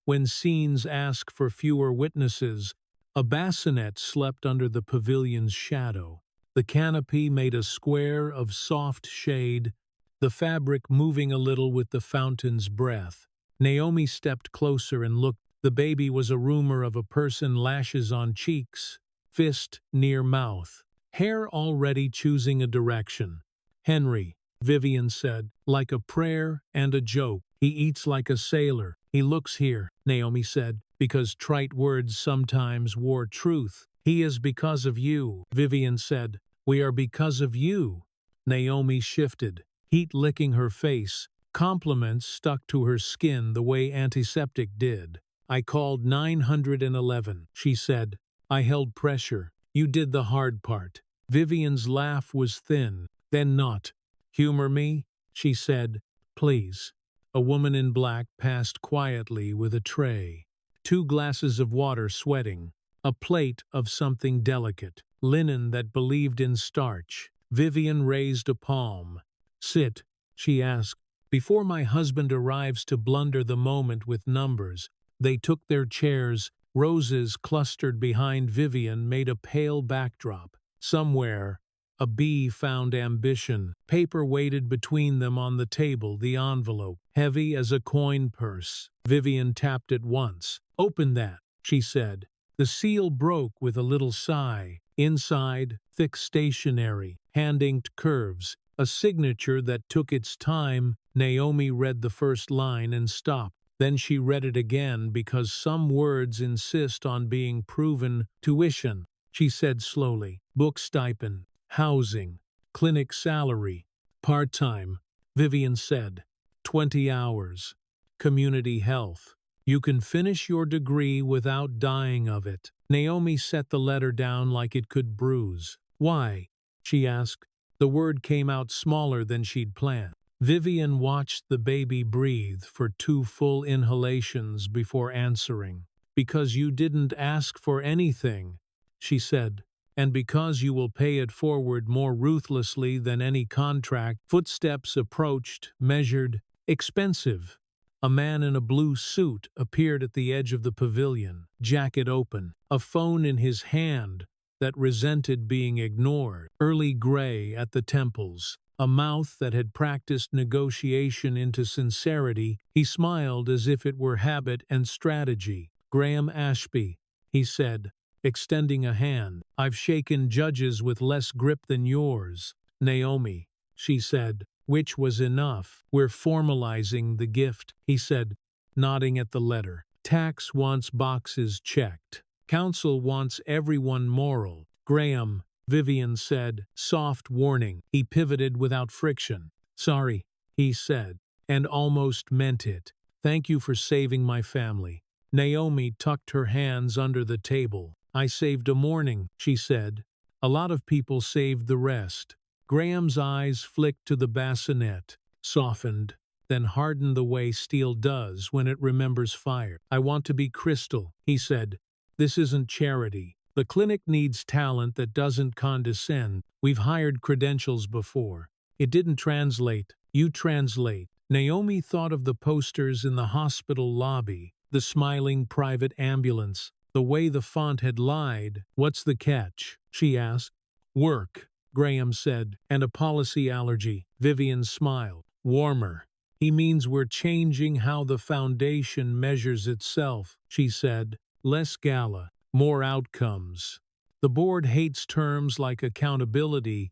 When scenes ask for fewer witnesses, a bassinet slept under the pavilion's shadow. The canopy made a square of soft shade, the fabric moving a little with the fountain's breath. Naomi stepped closer and looked. The baby was a rumor of a person, lashes on cheeks, fist near mouth, hair already choosing a direction. Henry, Vivian said, like a prayer and a joke. He eats like a sailor. He looks here, Naomi said, because trite words sometimes wore truth. He is because of you, Vivian said. We are because of you. Naomi shifted, heat licking her face. Compliments stuck to her skin the way antiseptic did. I called 911, she said. I held pressure. You did the hard part. Vivian's laugh was thin, then not. Humor me, she said. Please. A woman in black passed quietly with a tray. 2 glasses of water sweating. A plate of something delicate. Linen that believed in starch. Vivian raised a palm. Sit, she asked. Before my husband arrives to blunder the moment with numbers. They took their chairs. Roses clustered behind Vivian made a pale backdrop. Somewhere, a bee found ambition. Paper waited between them on the table, the envelope, heavy as a coin purse. Vivian tapped it once. Open that, she said. The seal broke with a little sigh. Inside, thick stationery, hand-inked curves, a signature that took its time. Naomi read the first line and stopped. Then she read it again because some words insist on being proven. Tuition, she said slowly. Book stipend. Housing. Clinic salary. Part-time, Vivian said. 20 hours. Community health. You can finish your degree without dying of it. Naomi set the letter down like it could bruise. Why? She asked. The word came out smaller than she'd planned. Vivian watched the baby breathe for 2 full inhalations before answering. Because you didn't ask for anything, she said, and because you will pay it forward more ruthlessly than any contract. Footsteps approached, measured, expensive. A man in a blue suit appeared at the edge of the pavilion, jacket open, a phone in his hand that resented being ignored, early gray at the temples. A mouth that had practiced negotiation into sincerity. He smiled as if it were habit and strategy. Graham Ashby, he said, extending a hand. I've shaken judges with less grip than yours. Naomi, she said, which was enough. We're formalizing the gift, he said, nodding at the letter. Tax wants boxes checked. Council wants everyone moral. Graham, Vivian said, soft warning. He pivoted without friction. Sorry, he said, and almost meant it. Thank you for saving my family. Naomi tucked her hands under the table. I saved a morning, she said. A lot of people saved the rest. Graham's eyes flicked to the bassinet, softened, then hardened the way steel does when it remembers fire. I want to be crystal, he said. This isn't charity. The clinic needs talent that doesn't condescend. We've hired credentials before. It didn't translate. You translate. Naomi thought of the posters in the hospital lobby, the smiling private ambulance, the way the font had lied. What's the catch? She asked. Work, Graham said, and a policy allergy. Vivian smiled. Warmer. He means we're changing how the foundation measures itself, she said. Less gala. More outcomes. The board hates terms like accountability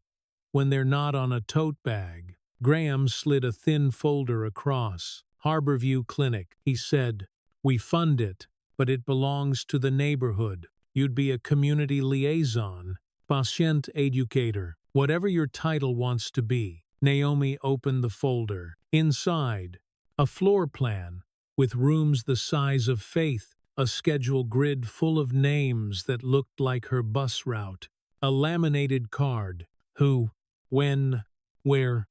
when they're not on a tote bag. Graham slid a thin folder across. Harborview Clinic, he said. We fund it, but it belongs to the neighborhood. You'd be a community liaison, patient educator, whatever your title wants to be. Naomi opened the folder. Inside, a floor plan with rooms the size of Faith. A schedule grid full of names that looked like her bus route. A laminated card. Who, when, where,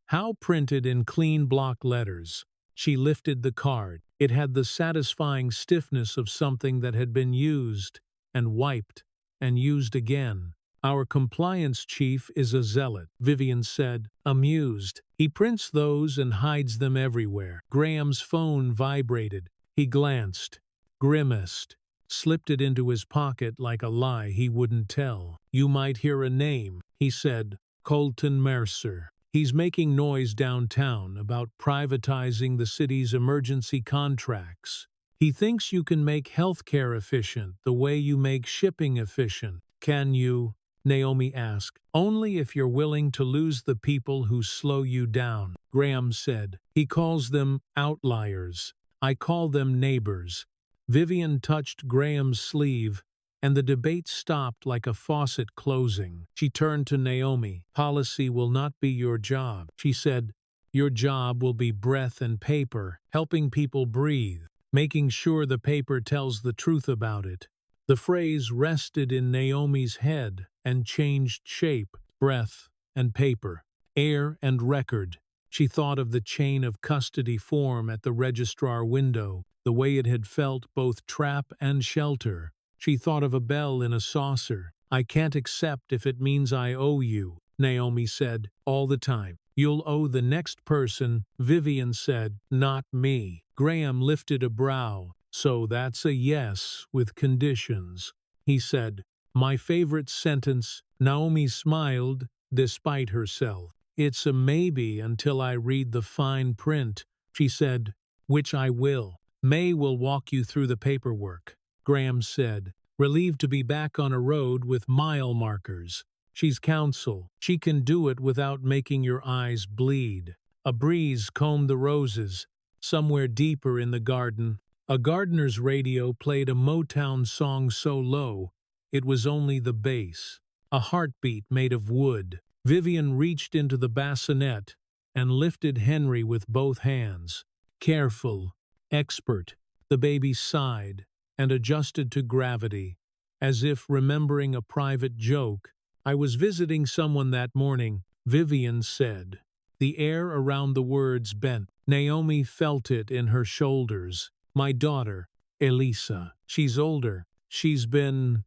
how printed in clean block letters. She lifted the card. It had the satisfying stiffness of something that had been used and wiped and used again. Our compliance chief is a zealot, Vivian said, amused. He prints those and hides them everywhere. Graham's phone vibrated. He glanced, grimaced, slipped it into his pocket like a lie he wouldn't tell. You might hear a name, he said, Colton Mercer. He's making noise downtown about privatizing the city's emergency contracts. He thinks you can make healthcare efficient the way you make shipping efficient. Can you? Naomi asked. Only if you're willing to lose the people who slow you down, Graham said. He calls them outliers. I call them neighbors. Vivian touched Graham's sleeve, and the debate stopped like a faucet closing. She turned to Naomi. Policy will not be your job, she said. Your job will be breath and paper, helping people breathe, making sure the paper tells the truth about it. The phrase rested in Naomi's head and changed shape, breath and paper, air and record. She thought of the chain of custody form at the registrar window, the way it had felt both trap and shelter. She thought of a bell in a saucer. I can't accept if it means I owe you, Naomi said, all the time. You'll owe the next person, Vivian said, not me. Graham lifted a brow. So that's a yes, with conditions, he said. My favorite sentence. Naomi smiled, despite herself. It's a maybe until I read the fine print, she said, which I will. May will walk you through the paperwork, Graham said, relieved to be back on a road with mile markers. She's counsel. She can do it without making your eyes bleed. A breeze combed the roses. Somewhere deeper in the garden, a gardener's radio played a Motown song so low, it was only the bass, a heartbeat made of wood. Vivian reached into the bassinet and lifted Henry with both hands. Careful, expert, the baby sighed and adjusted to gravity, as if remembering a private joke. I was visiting someone that morning, Vivian said. The air around the words bent. Naomi felt it in her shoulders. My daughter, Elisa. She's older. She's been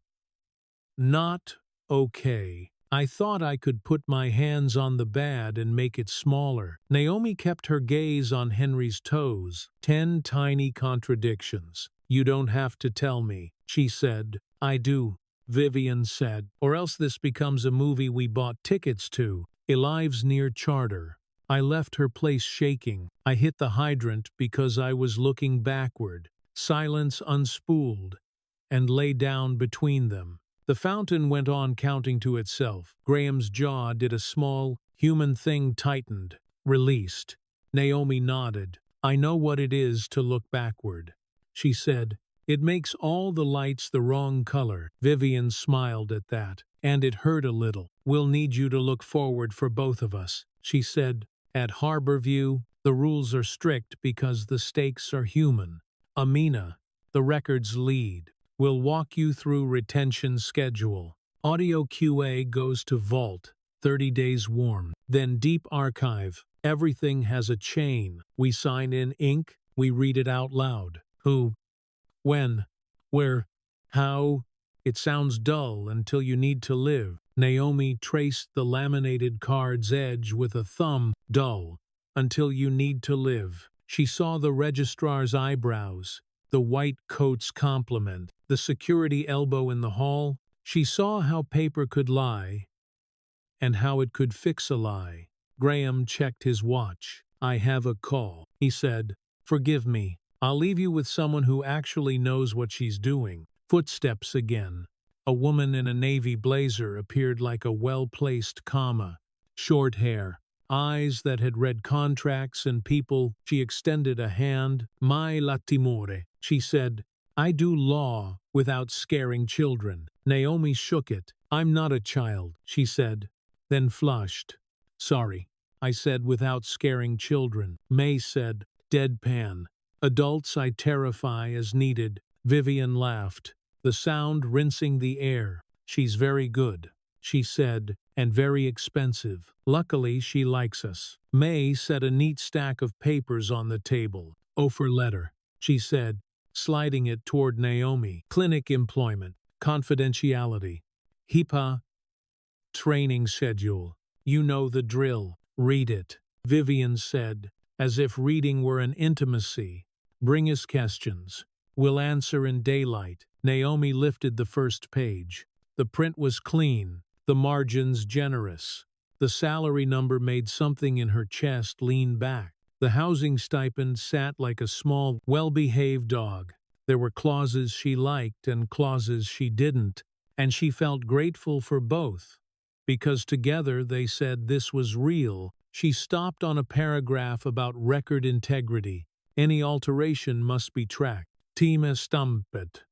not okay. I thought I could put my hands on the bad and make it smaller. Naomi kept her gaze on Henry's toes. 10 tiny contradictions. You don't have to tell me, she said. I do, Vivian said, or else this becomes a movie we bought tickets to. Elive's near Charter. I left her place shaking. I hit the hydrant because I was looking backward. Silence unspooled and lay down between them. The fountain went on counting to itself. Graham's jaw did a small, human thing tightened, released. Naomi nodded. I know what it is to look backward, she said. It makes all the lights the wrong color. Vivian smiled at that, and it hurt a little. We'll need you to look forward for both of us, she said. At Harborview, the rules are strict because the stakes are human. Amina, the records lead, will walk you through retention schedule. Audio QA goes to vault, 30 days warm. Then deep archive. Everything has a chain. We sign in ink, we read it out loud. Who, when, where, how. It sounds dull until you need to live. Naomi traced the laminated card's edge with a thumb. Dull, until you need to live. She saw the registrar's eyebrows, the white coat's compliment, the security elbow in the hall. She saw how paper could lie, and how it could fix a lie. Graham checked his watch. I have a call, he said. Forgive me. I'll leave you with someone who actually knows what she's doing. Footsteps again. A woman in a navy blazer appeared like a well-placed comma. Short hair, eyes that had read contracts and people. She extended a hand. My latimore, she said. I do law without scaring children. Naomi shook it. I'm not a child, she said, then flushed. Sorry, I said without scaring children. May said, deadpan. Adults I terrify as needed. Vivian laughed, the sound rinsing the air. She's very good, she said, and very expensive. Luckily, she likes us. May set a neat stack of papers on the table. Offer letter, she said, sliding it toward Naomi. Clinic employment, confidentiality. HIPAA, training schedule. You know the drill. Read it. Vivian said, as if reading were an intimacy. Bring us questions. We'll answer in daylight. Naomi lifted the first page. The print was clean, the margins generous. The salary number made something in her chest lean back. The housing stipend sat like a small, well-behaved dog. There were clauses she liked and clauses she didn't, and she felt grateful for both. Because together they said this was real, she stopped on a paragraph about record integrity. Any alteration must be tracked, team estamped,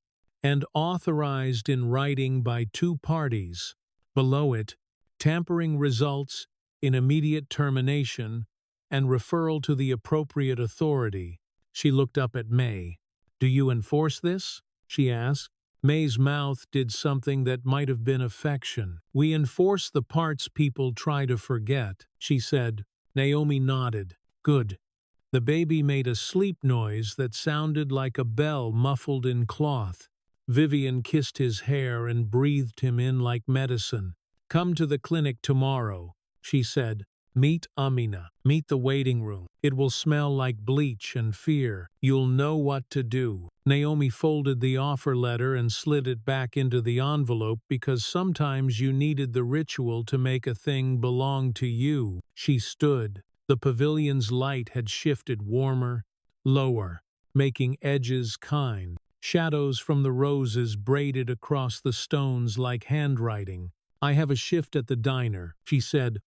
and authorized in writing by two parties. Below it, tampering results in immediate termination and referral to the appropriate authority. She looked up at May. Do you enforce this? She asked. May's mouth did something that might have been affection. We enforce the parts people try to forget, she said. Naomi nodded. Good. The baby made a sleep noise that sounded like a bell muffled in cloth. Vivian kissed his hair and breathed him in like medicine. Come to the clinic tomorrow, she said. Meet Amina. Meet the waiting room. It will smell like bleach and fear. You'll know what to do. Naomi folded the offer letter and slid it back into the envelope because sometimes you needed the ritual to make a thing belong to you. She stood. The pavilion's light had shifted warmer, lower, making edges kind. Shadows from the roses braided across the stones like handwriting. I have a shift at the diner, she said.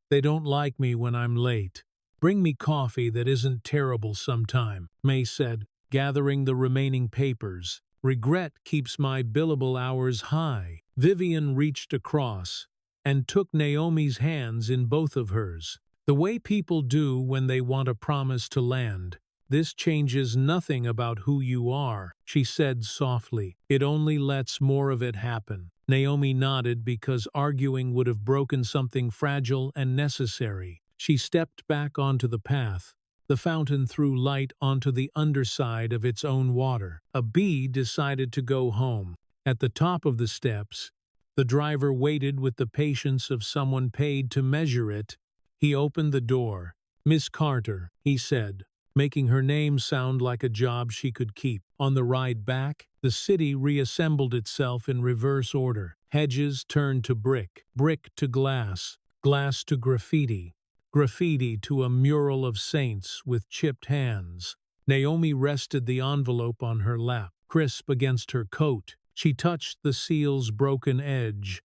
They don't like me when I'm late. Bring me coffee that isn't terrible sometime, May said, gathering the remaining papers. Regret keeps my billable hours high. Vivian reached across and took Naomi's hands in both of hers. The way people do when they want a promise to land. This changes nothing about who you are, she said softly. It only lets more of it happen. Naomi nodded because arguing would have broken something fragile and necessary. She stepped back onto the path. The fountain threw light onto the underside of its own water. A bee decided to go home. At the top of the steps, the driver waited with the patience of someone paid to measure it. He opened the door. Miss Carter, he said, making her name sound like a job she could keep. On the ride back, the city reassembled itself in reverse order. Hedges turned to brick, brick to glass, glass to graffiti, graffiti to a mural of saints with chipped hands. Naomi rested the envelope on her lap, crisp against her coat. She touched the seal's broken edge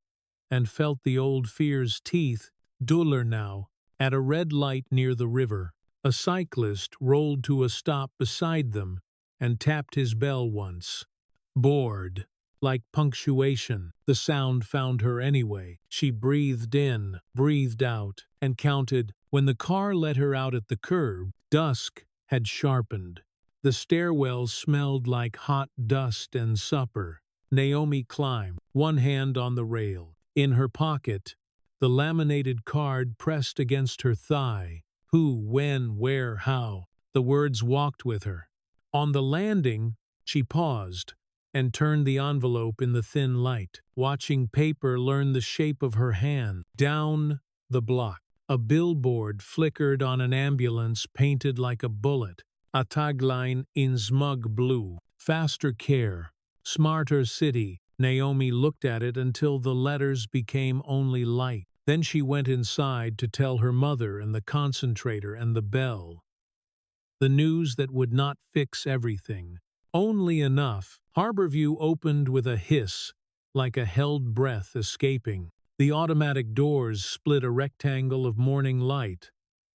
and felt the old fear's teeth, duller now. At a red light near the river, a cyclist rolled to a stop beside them and tapped his bell once. Bored, like punctuation, the sound found her anyway. She breathed in, breathed out, and counted. When the car let her out at the curb, dusk had sharpened. The stairwell smelled like hot dust and supper. Naomi climbed, one hand on the rail. In her pocket, the laminated card pressed against her thigh. Who, when, where, how. The words walked with her. On the landing, she paused and turned the envelope in the thin light, watching paper learn the shape of her hand. Down the block, a billboard flickered on an ambulance painted like a bullet. A tagline in smug blue. Faster care. Smarter city. Naomi looked at it until the letters became only light. Then she went inside to tell her mother and the concentrator and the bell. The news that would not fix everything. Only enough. Harborview opened with a hiss, like a held breath escaping. The automatic doors split a rectangle of morning light,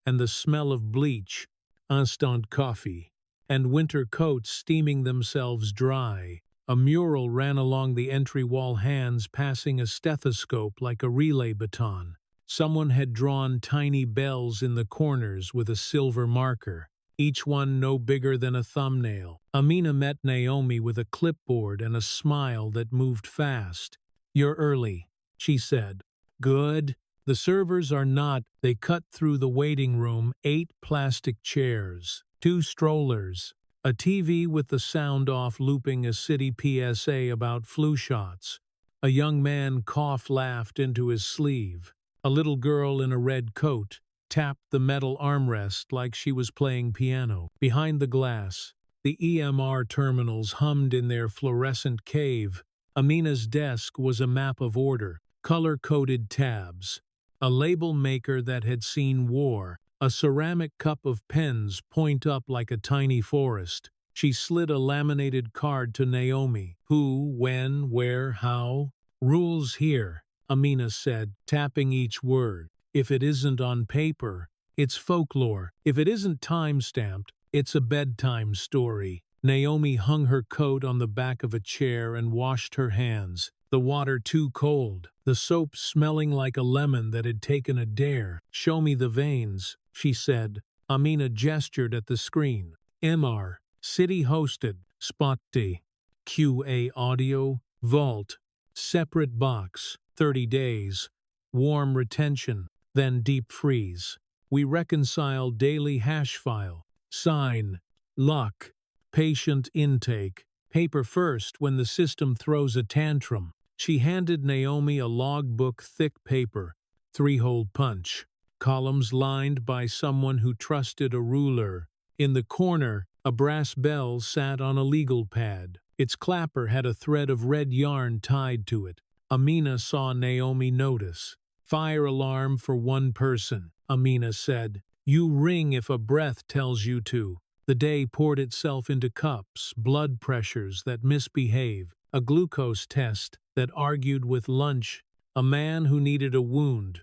and the smell of bleach, instant coffee, and winter coats steaming themselves dry. A mural ran along the entry wall, hands passing a stethoscope like a relay baton. Someone had drawn tiny bells in the corners with a silver marker, each one no bigger than a thumbnail. Amina met Naomi with a clipboard and a smile that moved fast. You're early, she said. Good. The servers are not. They cut through the waiting room, 8 plastic chairs, 2 strollers, a TV with the sound off looping a city PSA about flu shots. A young man laughed into his sleeve. A little girl in a red coat tapped the metal armrest like she was playing piano. Behind the glass, the EMR terminals hummed in their fluorescent cave. Amina's desk was a map of order, color-coded tabs, a label maker that had seen war, a ceramic cup of pens point up like a tiny forest. She slid a laminated card to Naomi. Who, when, where, how? Rules here, Amina said, tapping each word. If it isn't on paper, it's folklore. If it isn't time-stamped, it's a bedtime story. Naomi hung her coat on the back of a chair and washed her hands. The water too cold, the soap smelling like a lemon that had taken a dare. Show me the veins, she said. Amina gestured at the screen. MR, city hosted, Spot D, QA audio, vault, separate box, 30 days, warm retention, then deep freeze. We reconcile daily hash file, sign, lock, patient intake, paper first when the system throws a tantrum. She handed Naomi a logbook thick paper, 3-hole punch, columns lined by someone who trusted a ruler. In the corner, a brass bell sat on a legal pad. Its clapper had a thread of red yarn tied to it. Amina saw Naomi notice. Fire alarm for one person, Amina said. You ring if a breath tells you to. The day poured itself into cups, blood pressures that misbehave, a glucose test that argued with lunch, a man who needed a wound,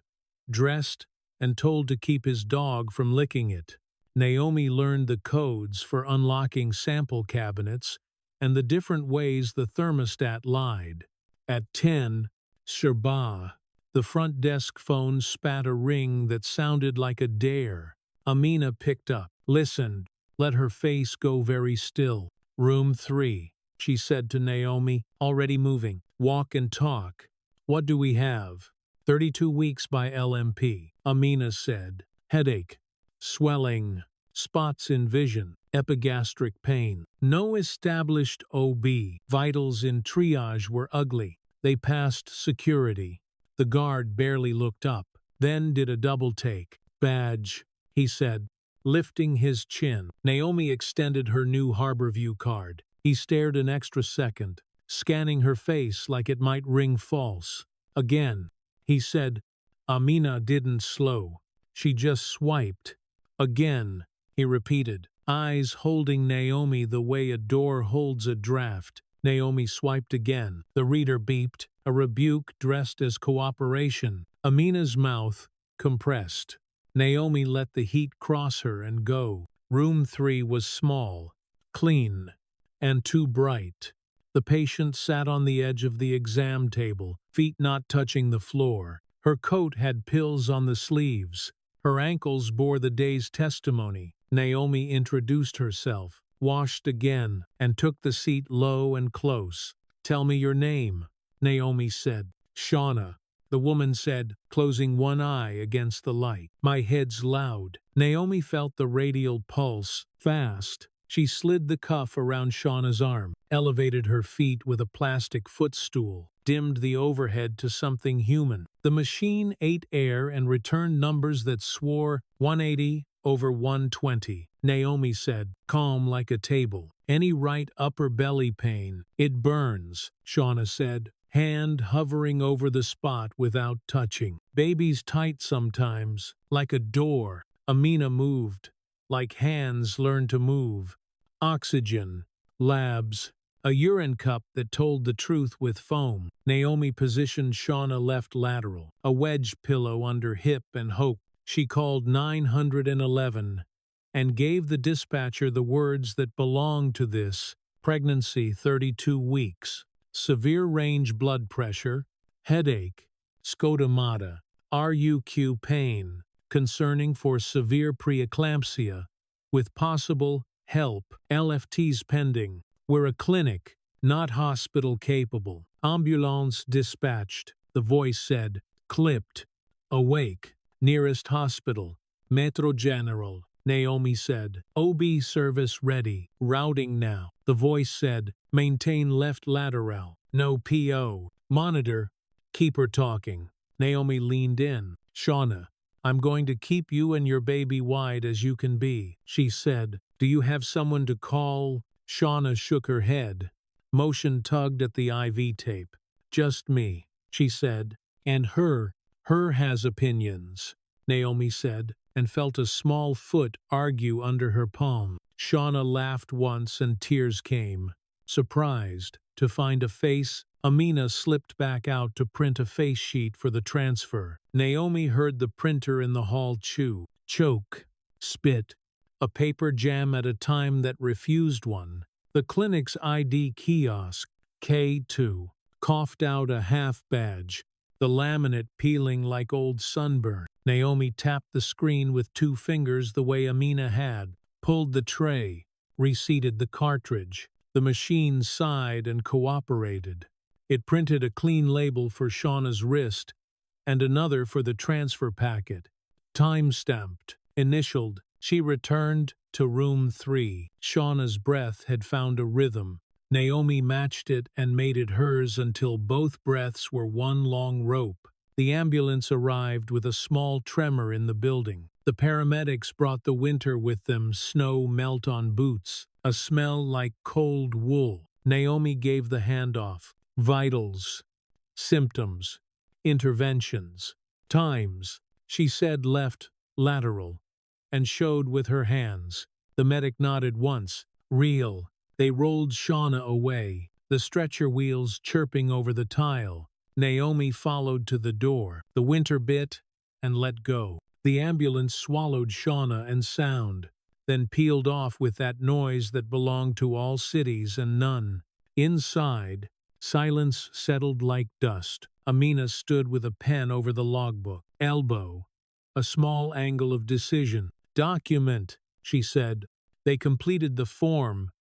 dressed and told to keep his dog from licking it. Naomi learned the codes for unlocking sample cabinets and the different ways the thermostat lied. At 10, Sherbah, the front desk phone spat a ring that sounded like a dare. Amina picked up, listened, let her face go very still. Room 3, she said to Naomi, already moving. Walk and talk. What do we have? 32 weeks by LMP, Amina said. Headache, swelling, spots in vision, epigastric pain. No established OB. Vitals in triage were ugly. They passed security. The guard barely looked up, then did a double take. Badge, he said, lifting his chin. Naomi extended her new Harborview card. He stared an extra second, scanning her face like it might ring false. Again, he said. Amina didn't slow. She just swiped. Again, he repeated, eyes holding Naomi the way a door holds a draft. Naomi swiped again. The reader beeped, a rebuke dressed as cooperation. Amina's mouth compressed. Naomi let the heat cross her and go. Room 3 was small, clean, and too bright. The patient sat on the edge of the exam table, feet not touching the floor. Her coat had pills on the sleeves. Her ankles bore the day's testimony. Naomi introduced herself, washed again, and took the seat low and close. Tell me your name, Naomi said. Shauna, the woman said, closing one eye against the light. My head's loud. Naomi felt the radial pulse, fast. She slid the cuff around Shauna's arm, elevated her feet with a plastic footstool, dimmed the overhead to something human. The machine ate air and returned numbers that swore 180 over 120. Naomi said, calm like a table. Any right upper belly pain? It burns, Shauna said, hand hovering over the spot without touching. Baby's tight sometimes, like a door. Amina moved, like hands learn to move. Oxygen, labs, a urine cup that told the truth with foam. Naomi positioned Shauna left lateral, a wedge pillow under hip and hope. She called 911 and gave the dispatcher the words that belonged to this. Pregnancy 32 weeks, severe range blood pressure, headache, scotomata, RUQ pain, concerning for severe preeclampsia, with possible help, LFTs pending. We're a clinic, not hospital capable. Ambulance dispatched, the voice said, clipped. Awake, nearest hospital, Metro General, Naomi said. OB service ready, routing now. The voice said, maintain left lateral, no PO. Monitor, keep her talking. Naomi leaned in. Shauna, I'm going to keep you and your baby wide as you can be, she said. Do you have someone to call? Shauna shook her head. Motion tugged at the IV tape. Just me, she said. And her has opinions, Naomi said, and felt a small foot argue under her palm. Shauna laughed once and tears came. Surprised to find a face, Amina slipped back out to print a face sheet for the transfer. Naomi heard the printer in the hall chew, choke, spit, a paper jam at a time that refused one. The clinic's ID kiosk, K2, coughed out a half badge, the laminate peeling like old sunburn. Naomi tapped the screen with 2 fingers the way Amina had, pulled the tray, reseated the cartridge. The machine sighed and cooperated. It printed a clean label for Shauna's wrist and another for the transfer packet. Time-stamped, initialed, she returned to room 3. Shauna's breath had found a rhythm. Naomi matched it and made it hers until both breaths were one long rope. The ambulance arrived with a small tremor in the building. The paramedics brought the winter with them, snow melt on boots, a smell like cold wool. Naomi gave the handoff. Vitals, symptoms, interventions, times, she said left, lateral, and showed with her hands. The medic nodded once. Real. They rolled Shauna away, the stretcher wheels chirping over the tile. Naomi followed to the door. The winter bit and let go. The ambulance swallowed Shauna and sound, then peeled off with that noise that belonged to all cities and none. Inside, silence settled like dust. Amina stood with a pen over the logbook. Elbow, a small angle of decision. Document, she said. They completed the form.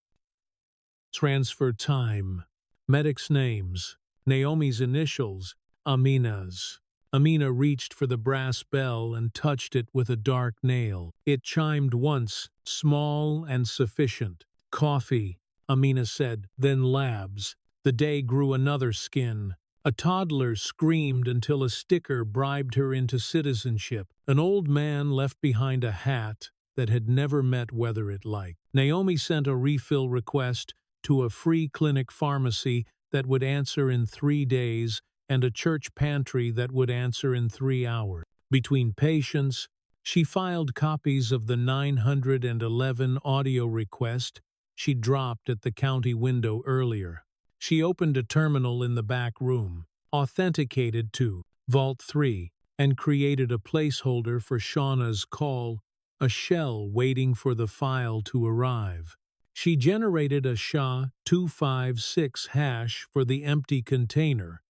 Transfer time. Medics' names. Naomi's initials. Amina's. Amina reached for the brass bell and touched it with a dark nail. It chimed once, small and sufficient. Coffee, Amina said, then labs. The day grew another skin. A toddler screamed until a sticker bribed her into citizenship. An old man left behind a hat that had never met weather it like. Naomi sent a refill request to a free clinic pharmacy that would answer in 3 days and a church pantry that would answer in 3 hours. Between patients, she filed copies of the 911 audio request she dropped at the county window earlier. She opened a terminal in the back room, authenticated to Vault 3, and created a placeholder for Shauna's call, a shell waiting for the file to arrive. She generated a SHA-256 hash for the empty container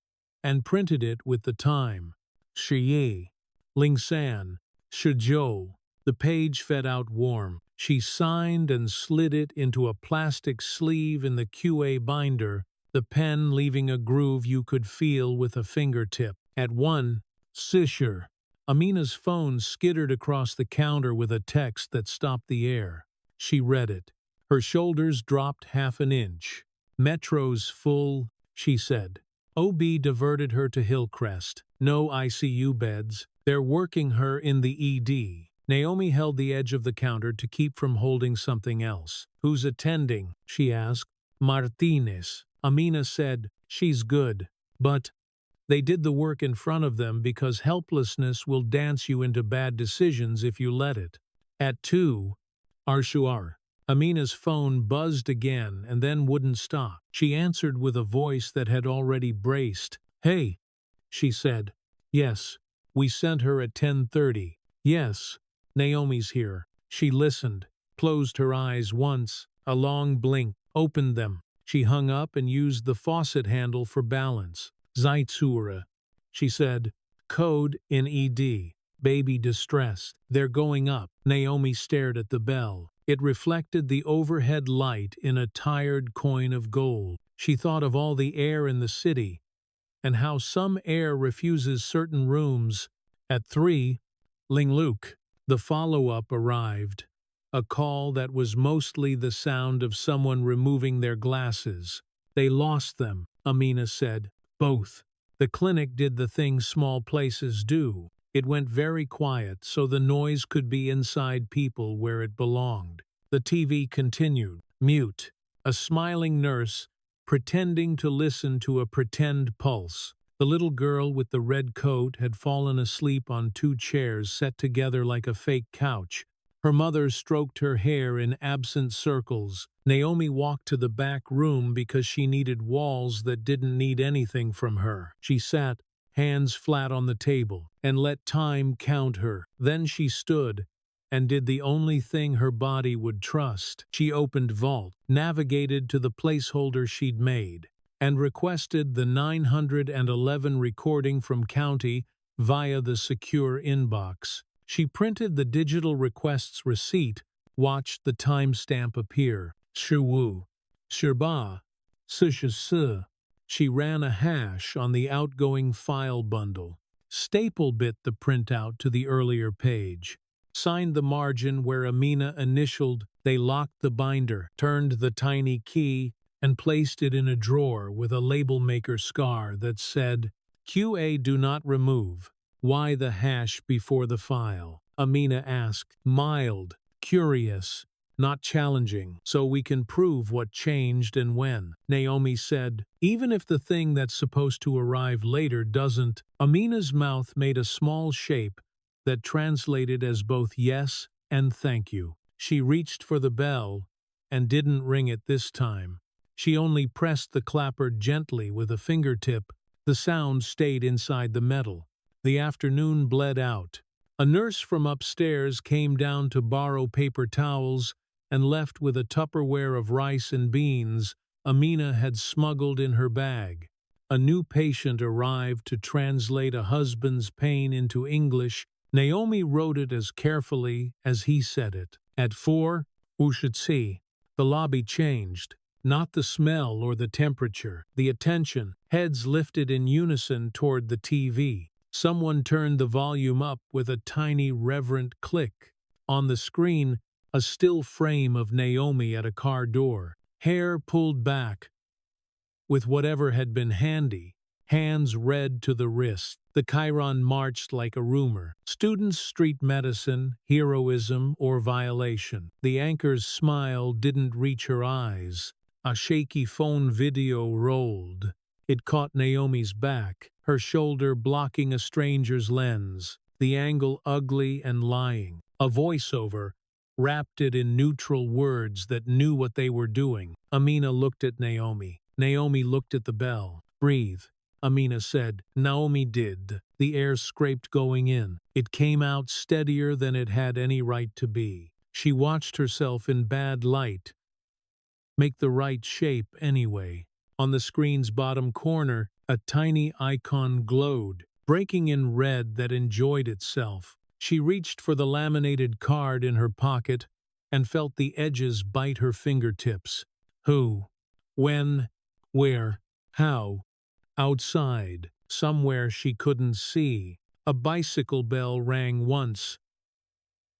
and printed it with the time. Shiyi, Lingsan, Shizhou. The page fed out warm. She signed and slid it into a plastic sleeve in the QA binder, the pen leaving a groove you could feel with a fingertip. At 1, Sisher. Amina's phone skittered across the counter with a text that stopped the air. She read it. Her shoulders dropped half an inch. Metro's full, she said. OB diverted her to Hillcrest. No ICU beds. They're working her in the ED. Naomi held the edge of the counter to keep from holding something else. Who's attending? She asked. Martinez. Amina said, she's good. But they did the work in front of them because helplessness will dance you into bad decisions if you let it. At 2, Arshuar. Amina's phone buzzed again and then wouldn't stop. She answered with a voice that had already braced. Hey, she said. Yes, we sent her at 10:30. Yes, Naomi's here. She listened, closed her eyes once, a long blink, opened them. She hung up and used the faucet handle for balance. Zaitsura, she said. Code in ED. Baby distressed. They're going up. Naomi stared at the bell. It reflected the overhead light in a tired coin of gold. She thought of all the air in the city, and how some air refuses certain rooms. At 3, Luke. The follow-up arrived. A call that was mostly the sound of someone removing their glasses. They lost them, Amina said. Both. The clinic did the thing small places do. It went very quiet so the noise could be inside people where it belonged. The TV continued, mute, a smiling nurse pretending to listen to a pretend pulse. The little girl with the red coat had fallen asleep on two chairs set together like a fake couch. Her mother stroked her hair in absent circles. Naomi walked to the back room because she needed walls that didn't need anything from her. She sat, hands flat on the table, and let time count her. Then she stood and did the only thing her body would trust. She opened Vault, navigated to the placeholder she'd made, and requested the 911 recording from County via the secure inbox. She printed the digital request's receipt, watched the timestamp appear. Shiwu, Shirba, Sishisu. She ran a hash on the outgoing file bundle. Staple bit the printout to the earlier page. Signed the margin where Amina initialed. They locked the binder, turned the tiny key, and placed it in a drawer with a label maker scar that said, QA do not remove. Why the hash before the file? Amina asked, mild, curious, not challenging, so we can prove what changed and when. Naomi said, even if the thing that's supposed to arrive later doesn't. Amina's mouth made a small shape that translated as both yes and thank you. She reached for the bell and didn't ring it this time. She only pressed the clapper gently with a fingertip. The sound stayed inside the metal. The afternoon bled out. A nurse from upstairs came down to borrow paper towels and left with a Tupperware of rice and beans Amina had smuggled in her bag. A new patient arrived to translate a husband's pain into English. Naomi wrote it as carefully as he said it. At 4, you should see. The lobby changed. Not the smell or the temperature, the attention. Heads lifted in unison toward the TV. Someone turned the volume up with a tiny, reverent click. On the screen, a still frame of Naomi at a car door, hair pulled back, with whatever had been handy, hands red to the wrist. The chyron marched like a rumor. Students' street medicine, heroism, or violation. The anchor's smile didn't reach her eyes. A shaky phone video rolled. It caught Naomi's back, her shoulder blocking a stranger's lens, the angle ugly and lying. A voiceover wrapped it in neutral words that knew what they were doing. Amina looked at Naomi. Naomi looked at the bell. Breathe, Amina said. Naomi did. The air scraped going in. It came out steadier than it had any right to be. She watched herself in bad light make the right shape anyway. On the screen's bottom corner, a tiny icon glowed, breaking in red that enjoyed itself. She reached for the laminated card in her pocket and felt the edges bite her fingertips. Who? When? Where? How? Outside, somewhere she couldn't see. A bicycle bell rang once,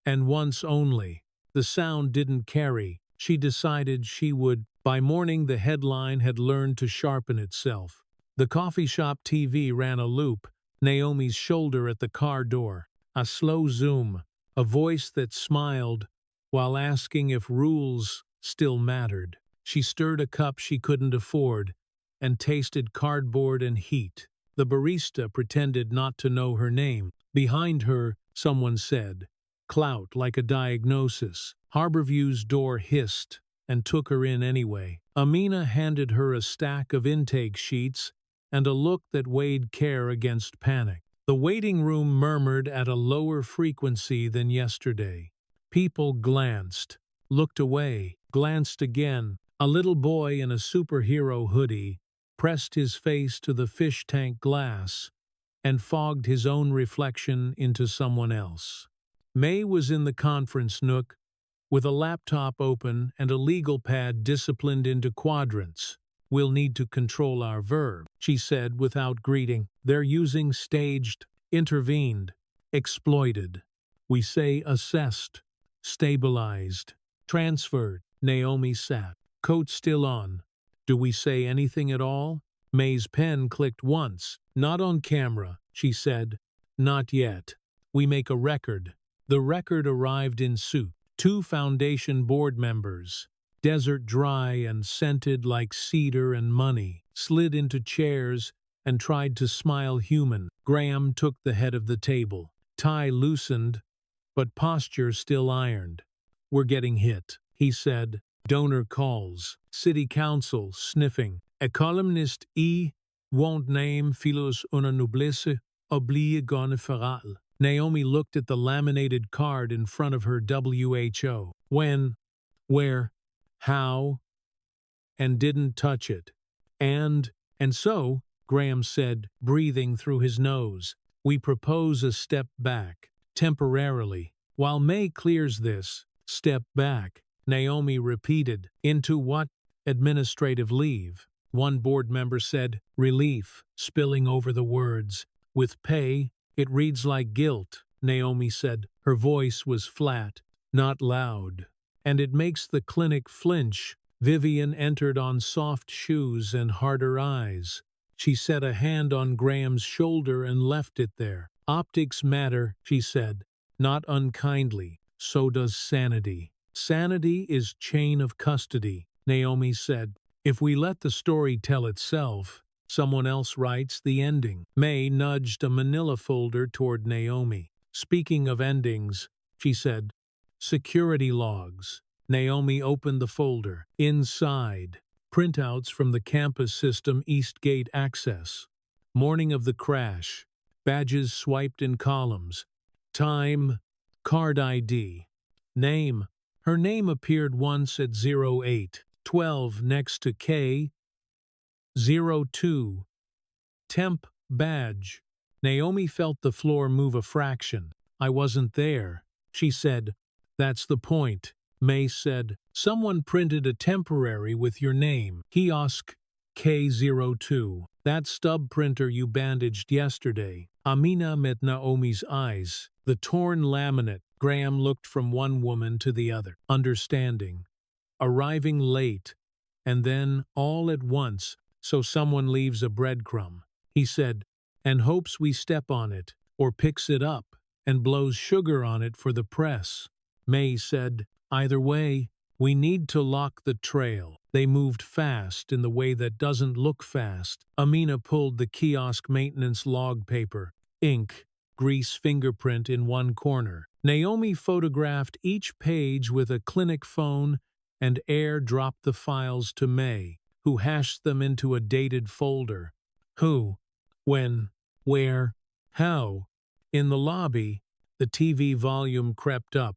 and once only. The sound didn't carry. She decided she would. By morning, the headline had learned to sharpen itself. The coffee shop TV ran a loop, Naomi's shoulder at the car door. A slow zoom, a voice that smiled while asking if rules still mattered. She stirred a cup she couldn't afford and tasted cardboard and heat. The barista pretended not to know her name. Behind her, someone said, clout like a diagnosis. Harborview's door hissed and took her in anyway. Amina handed her a stack of intake sheets and a look that weighed care against panic. The waiting room murmured at a lower frequency than yesterday. People glanced, looked away, glanced again. A little boy in a superhero hoodie pressed his face to the fish tank glass and fogged his own reflection into someone else. May was in the conference nook, with a laptop open and a legal pad disciplined into quadrants. We'll need to control our verb, she said without greeting. They're using staged, intervened, exploited. We say assessed, stabilized, transferred. Naomi sat, coat still on. Do we say anything at all? May's pen clicked once, Not on camera, she said. Not yet. We make a record. The record arrived in suit. 2 foundation board members, desert dry and scented like cedar and money, slid into chairs and tried to smile human. Graham took the head of the table. Tie loosened, but posture still ironed. We're getting hit, he said. Donor calls. City council sniffing. A columnist won't name philos una noblesse oblige gone feral. Naomi looked at the laminated card in front of her. WHO. When, where, how, and didn't touch it. And so, Graham said, breathing through his nose, we propose a step back, temporarily. While May clears this, step back, Naomi repeated. Into what? Administrative leave. One board member said, relief, spilling over the words. With pay, it reads like guilt, Naomi said. Her voice was flat, not loud. And it makes the clinic flinch. Vivian entered on soft shoes and harder eyes. She set a hand on Graham's shoulder and left it there. Optics matter, she said, not unkindly. So does sanity. Sanity is chain of custody, Naomi said. If we let the story tell itself, someone else writes the ending. May nudged a manila folder toward Naomi. Speaking of endings, she said, security logs. Naomi opened the folder. Inside, printouts from the campus system Eastgate access. Morning of the crash. Badges swiped in columns. Time, card ID. Name. Her name appeared once at 08:12 next to K. 02. Temp badge. Naomi felt the floor move a fraction. I wasn't there, she said. That's the point, May said. Someone printed a temporary with your name. Kiosk K02. That stub printer you bandaged yesterday. Amina met Naomi's eyes. The torn laminate. Graham looked from one woman to the other, understanding. Arriving late, and then, all at once, so someone leaves a breadcrumb, he said, and hopes we step on it, or picks it up, and blows sugar on it for the press. May said, either way, we need to lock the trail. They moved fast in the way that doesn't look fast. Amina pulled the kiosk maintenance log paper, ink, grease fingerprint in one corner. Naomi photographed each page with a clinic phone and air-dropped the files to May, who hashed them into a dated folder. Who, when, where, how. In the lobby, the TV volume crept up.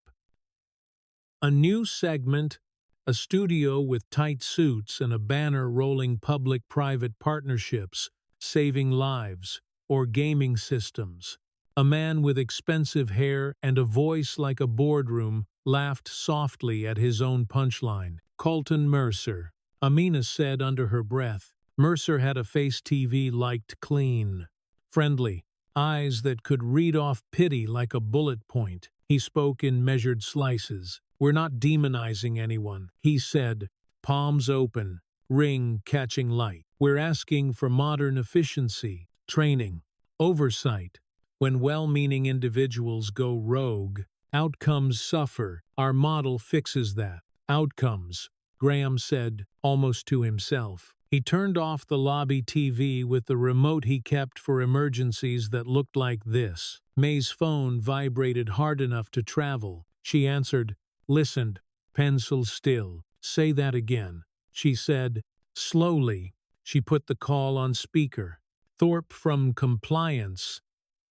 A new segment, a studio with tight suits and a banner rolling public-private partnerships, saving lives, or gaming systems. A man with expensive hair and a voice like a boardroom laughed softly at his own punchline. Colton Mercer, Amina said under her breath. Mercer had a face TV liked clean, friendly, eyes that could read off pity like a bullet point. He spoke in measured slices. We're not demonizing anyone, he said, palms open, ring catching light. We're asking for modern efficiency, training, oversight. When well-meaning individuals go rogue, outcomes suffer. Our model fixes that. Outcomes, Graham said, almost to himself. He turned off the lobby TV with the remote he kept for emergencies that looked like this. May's phone vibrated hard enough to travel. She answered, listened, pencil still. Say that again, she said. Slowly, she put the call on speaker. Thorpe from compliance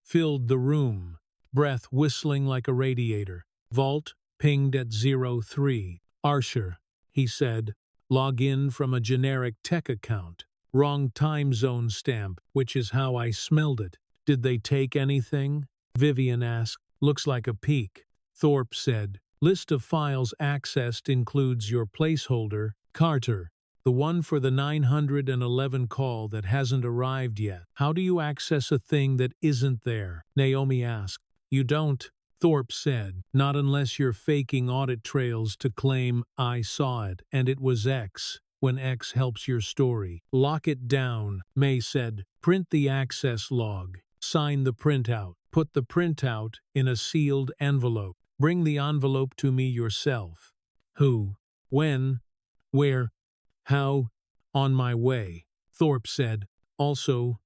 filled the room, breath whistling like a radiator. Vault pinged at 03. Archer, he said. Log in from a generic tech account. Wrong time zone stamp, which is how I smelled it. Did they take anything? Vivian asked. Looks like a peek. Thorpe said. List of files accessed includes your placeholder, Carter, the one for the 911 call that hasn't arrived yet. How do you access a thing that isn't there? Naomi asked. You don't, Thorpe said, not unless you're faking audit trails to claim I saw it and it was X. when X helps your story. Lock it down, May said. Print the access log. Sign the printout. Put the printout in a sealed envelope. Bring the envelope to me yourself. Who? When? Where? How? On my way, Thorpe said. Also,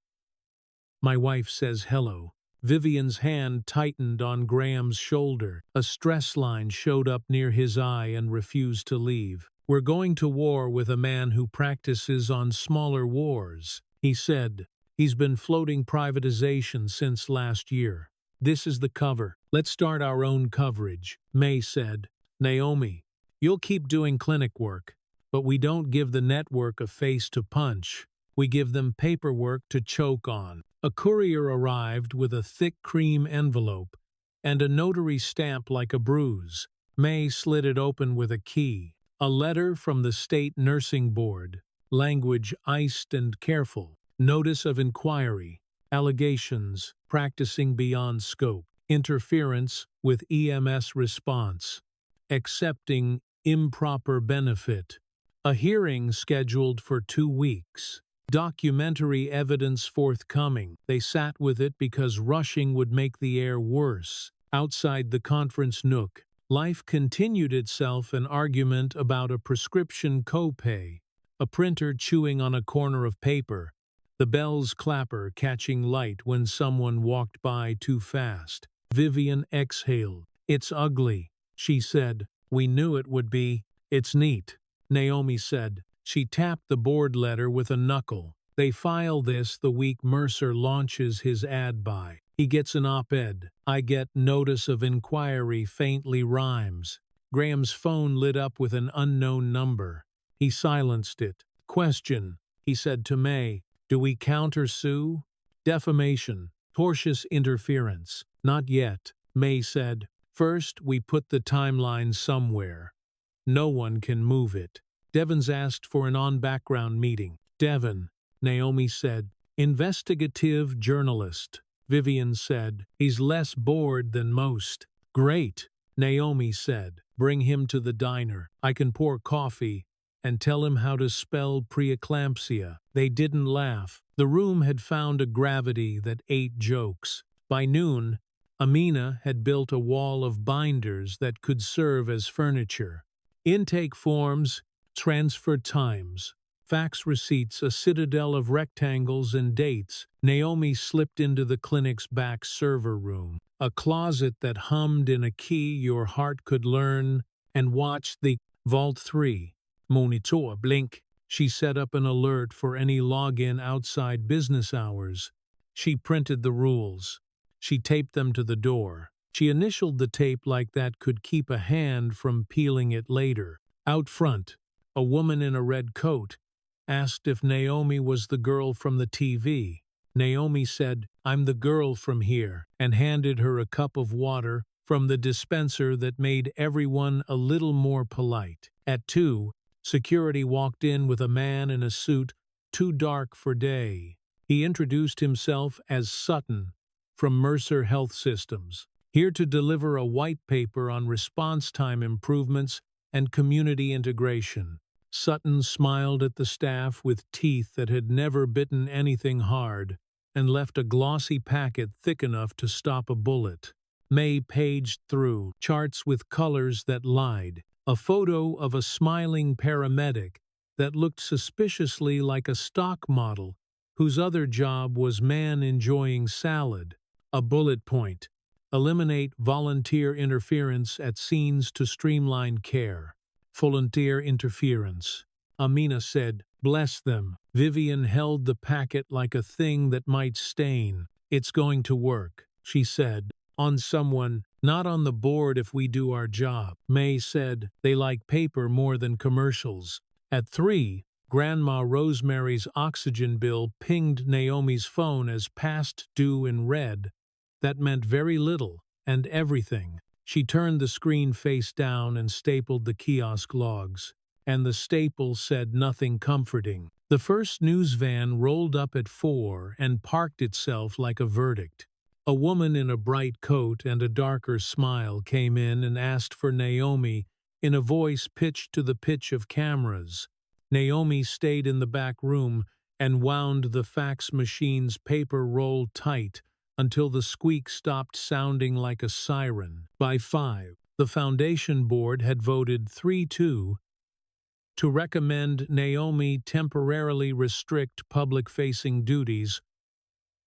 my wife says hello. Vivian's hand tightened on Graham's shoulder. A stress line showed up near his eye and refused to leave. We're going to war with a man who practices on smaller wars, he said. He's been floating privatization since last year. This is the cover. Let's start our own coverage, May said. Naomi, you'll keep doing clinic work, but we don't give the network a face to punch. We give them paperwork to choke on. A courier arrived with a thick cream envelope and a notary stamp like a bruise. May slid it open with a key. A letter from the state nursing board. Language iced and careful. Notice of inquiry. Allegations. Practicing beyond scope. Interference with EMS response. Accepting improper benefit. A hearing scheduled for 2 weeks. Documentary evidence forthcoming. They sat with it because rushing would make the air worse. Outside the conference nook, life continued itself, an argument about a prescription copay, a printer chewing on a corner of paper, the bell's clapper catching light when someone walked by too fast. Vivian exhaled. It's ugly, she said. We knew it would be. It's neat, Naomi said. She tapped the board letter with a knuckle. They file this the week Mercer launches his ad buy. He gets an op-ed. I get notice of inquiry faintly rhymes. Graham's phone lit up with an unknown number. He silenced it. Question, he said to May. Do we countersue? Defamation. Tortious interference. Not yet, May said. First, we put the timeline somewhere. No one can move it. Devon's asked for an on-background meeting. Devon, Naomi said. Investigative journalist. Vivian said. He's less bored than most. Great, Naomi said. Bring him to the diner. I can pour coffee and tell him how to spell preeclampsia. They didn't laugh. The room had found a gravity that ate jokes. By noon, Amina had built a wall of binders that could serve as furniture. Intake forms, transfer times, fax receipts, a citadel of rectangles and dates. Naomi slipped into the clinic's back server room, a closet that hummed in a key your heart could learn, and watched the Vault 3 monitor blink. She set up an alert for any login outside business hours. She printed the rules. She taped them to the door. She initialed the tape like that could keep a hand from peeling it later. Out front, a woman in a red coat asked if Naomi was the girl from the TV. Naomi said, I'm the girl from here, and handed her a cup of water from the dispenser that made everyone a little more polite. At 2, security walked in with a man in a suit too dark for day. He introduced himself as Sutton from Mercer Health Systems, here to deliver a white paper on response time improvements and community integration. Sutton smiled at the staff with teeth that had never bitten anything hard, and left a glossy packet thick enough to stop a bullet. May paged through charts with colors that lied, a photo of a smiling paramedic that looked suspiciously like a stock model whose other job was man enjoying salad, a bullet point. Eliminate volunteer interference at scenes to streamline care. Volunteer interference. Amina said, bless them. Vivian held the packet like a thing that might stain. It's going to work, she said. On someone, not on the board if we do our job. May said, they like paper more than commercials. At 3, Grandma Rosemary's oxygen bill pinged Naomi's phone as past due in red. That meant very little and everything. She turned the screen face down and stapled the kiosk logs, and the staple said nothing comforting. The first news van rolled up at 4 and parked itself like a verdict. A woman in a bright coat and a darker smile came in and asked for Naomi in a voice pitched to the pitch of cameras. Naomi stayed in the back room and wound the fax machine's paper roll tight until the squeak stopped sounding like a siren. By 5, the foundation board had voted 3-2 to recommend Naomi temporarily restrict public-facing duties.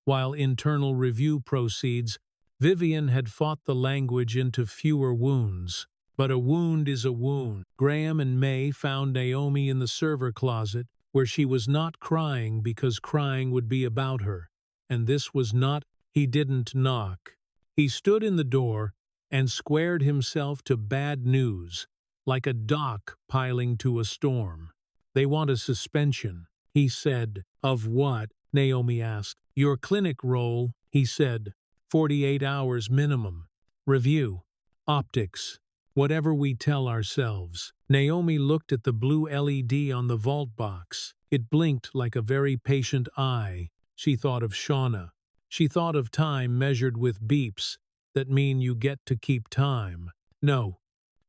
While internal review proceeds, Vivian had fought the language into fewer wounds. But a wound is a wound. Graham and May found Naomi in the server closet, where she was not crying because crying would be about her. And this was not. He didn't knock. He stood in the door and squared himself to bad news, like a dock piling to a storm. They want a suspension, he said. Of what? Naomi asked. Your clinic role, he said. 48 hours minimum. Review. Optics. Whatever we tell ourselves. Naomi looked at the blue LED on the vault box. It blinked like a very patient eye. She thought of Shauna. She thought of time measured with beeps that mean you get to keep time. No,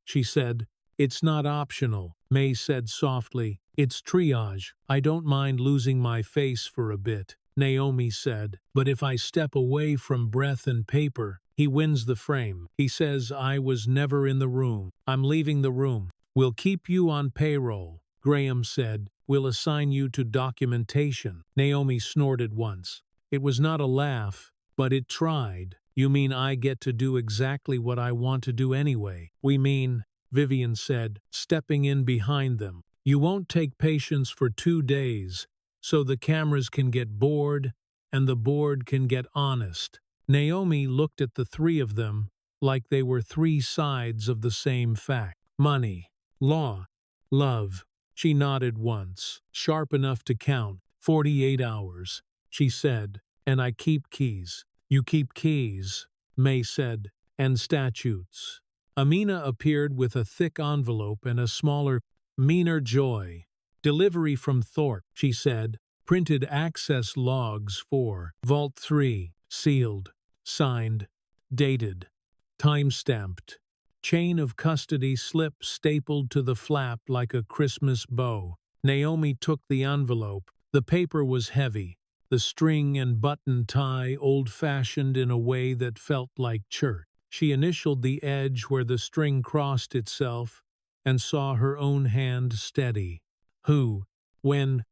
she said. It's not optional, May said softly. It's triage. I don't mind losing my face for a bit, Naomi said. But if I step away from breath and paper, he wins the frame. He says I was never in the room. I'm leaving the room. We'll keep you on payroll, Graham said. We'll assign you to documentation. Naomi snorted once. It was not a laugh, but it tried. You mean I get to do exactly what I want to do anyway? We mean, Vivian said, stepping in behind them. You won't take patients for 2 days, so the cameras can get bored and the board can get honest. Naomi looked at the three of them like they were 3 sides of the same fact. Money, law, love. She nodded once, sharp enough to count. 48 hours, she said, and I keep keys. You keep keys, May said, and statutes. Amina appeared with a thick envelope and a smaller, meaner joy. Delivery from Thorpe, she said. Printed access logs for Vault 3, sealed, signed, dated, time-stamped. Chain of custody slip stapled to the flap like a Christmas bow. Naomi took the envelope. The paper was heavy, the string and button tie old-fashioned in a way that felt like church. She initialed the edge where the string crossed itself and saw her own hand steady. Who? When?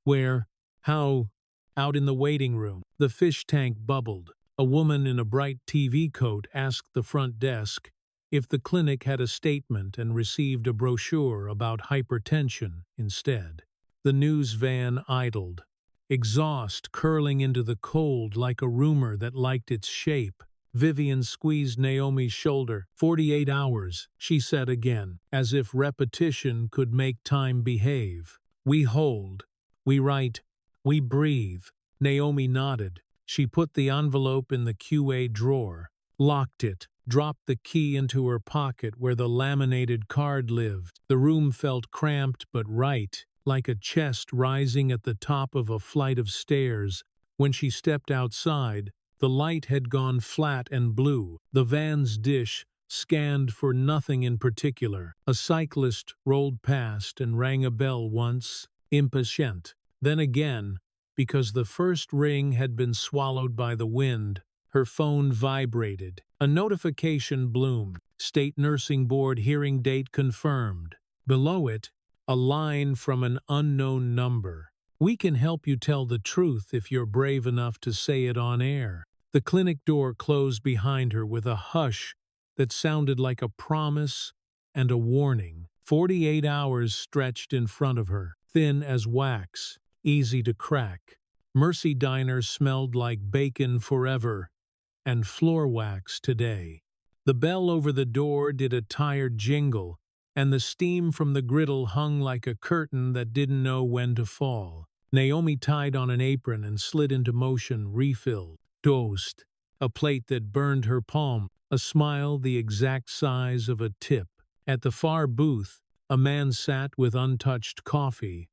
Where? How? Out in the waiting room. The fish tank bubbled. A woman in a bright TV coat asked the front desk if the clinic had a statement and received a brochure about hypertension instead. The news van idled, exhaust curling into the cold like a rumor that liked its shape. Vivian squeezed Naomi's shoulder. 48 hours, she said again, as if repetition could make time behave. We hold, we write, we breathe. Naomi nodded. She put the envelope in the QA drawer, locked it, dropped the key into her pocket where the laminated card lived. The room felt cramped but right, like a chest rising at the top of a flight of stairs. When she stepped outside, the light had gone flat and blue. The van's dish scanned for nothing in particular. A cyclist rolled past and rang a bell once, impatient. Then again, because the first ring had been swallowed by the wind, her phone vibrated. A notification bloomed. State Nursing Board hearing date confirmed. Below it, a line from an unknown number. We can help you tell the truth if you're brave enough to say it on air. The clinic door closed behind her with a hush that sounded like a promise and a warning. 48 hours stretched in front of her, thin as wax, easy to crack. Mercy Diner smelled like bacon forever and floor wax today. The bell over the door did a tired jingle, and the steam from the griddle hung like a curtain that didn't know when to fall. Naomi tied on an apron and slid into motion, refilled. Toast, a plate that burned her palm, a smile the exact size of a tip. At the far booth, a man sat with untouched coffee,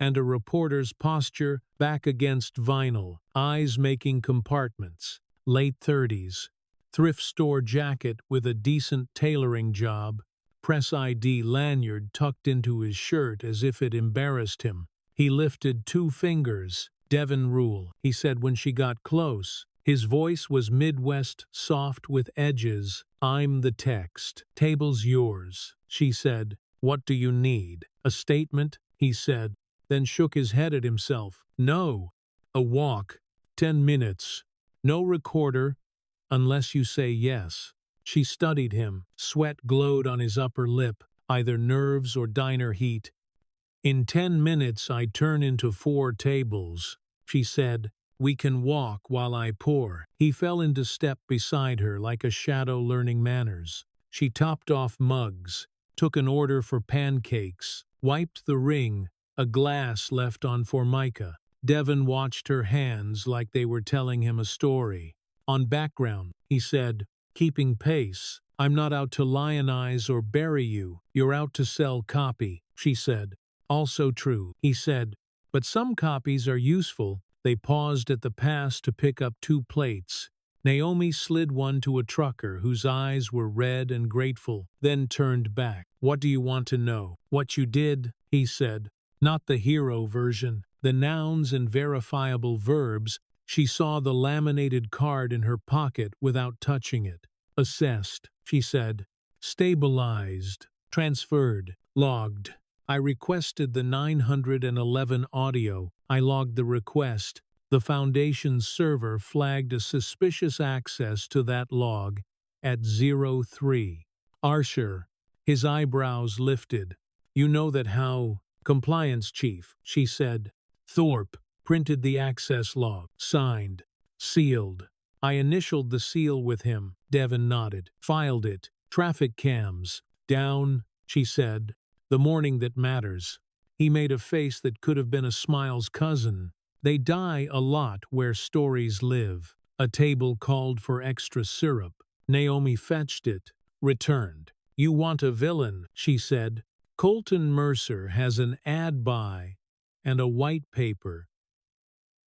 and a reporter's posture back against vinyl, eyes making compartments. Late 30s, thrift store jacket with a decent tailoring job, press ID lanyard tucked into his shirt as if it embarrassed him. He lifted 2 fingers. "Devon Rule," he said when she got close. His voice was Midwest, soft with edges. "I'm the text. Table's yours," she said. "What do you need?" "A statement," he said, then shook his head at himself. "No. A walk. 10 minutes. No recorder, unless you say yes." She studied him. Sweat glowed on his upper lip, either nerves or diner heat. "In 10 minutes I turn into 4 tables," she said. "We can walk while I pour." He fell into step beside her like a shadow learning manners. She topped off mugs, took an order for pancakes, wiped the ring, a glass left on Formica. Devon watched her hands like they were telling him a story. "On background," he said, keeping pace. "I'm not out to lionize or bury you. You're out to sell copy," she said. "Also true," he said, "but some copies are useful." They paused at the pass to pick up 2 plates. Naomi slid one to a trucker whose eyes were red and grateful, then turned back. "What do you want to know?" "What you did," he said. "Not the hero version. The nouns and verifiable verbs." She saw the laminated card in her pocket without touching it. "Assessed," she said. "Stabilized. Transferred. Logged. I requested the 911 audio. I logged the request. The Foundation's server flagged a suspicious access to that log at 03. Archer." His eyebrows lifted. "You know that how—" "Compliance chief," she said. "Thorpe printed the access log. Signed. Sealed." "I initialed the seal with him." Devon nodded. "Filed it. Traffic cams. Down," she said. "The morning that matters." He made a face that could have been a smile's cousin. "They die a lot where stories live." A table called for extra syrup. Naomi fetched it. Returned. "You want a villain," she said. "Colton Mercer has an ad buy and a white paper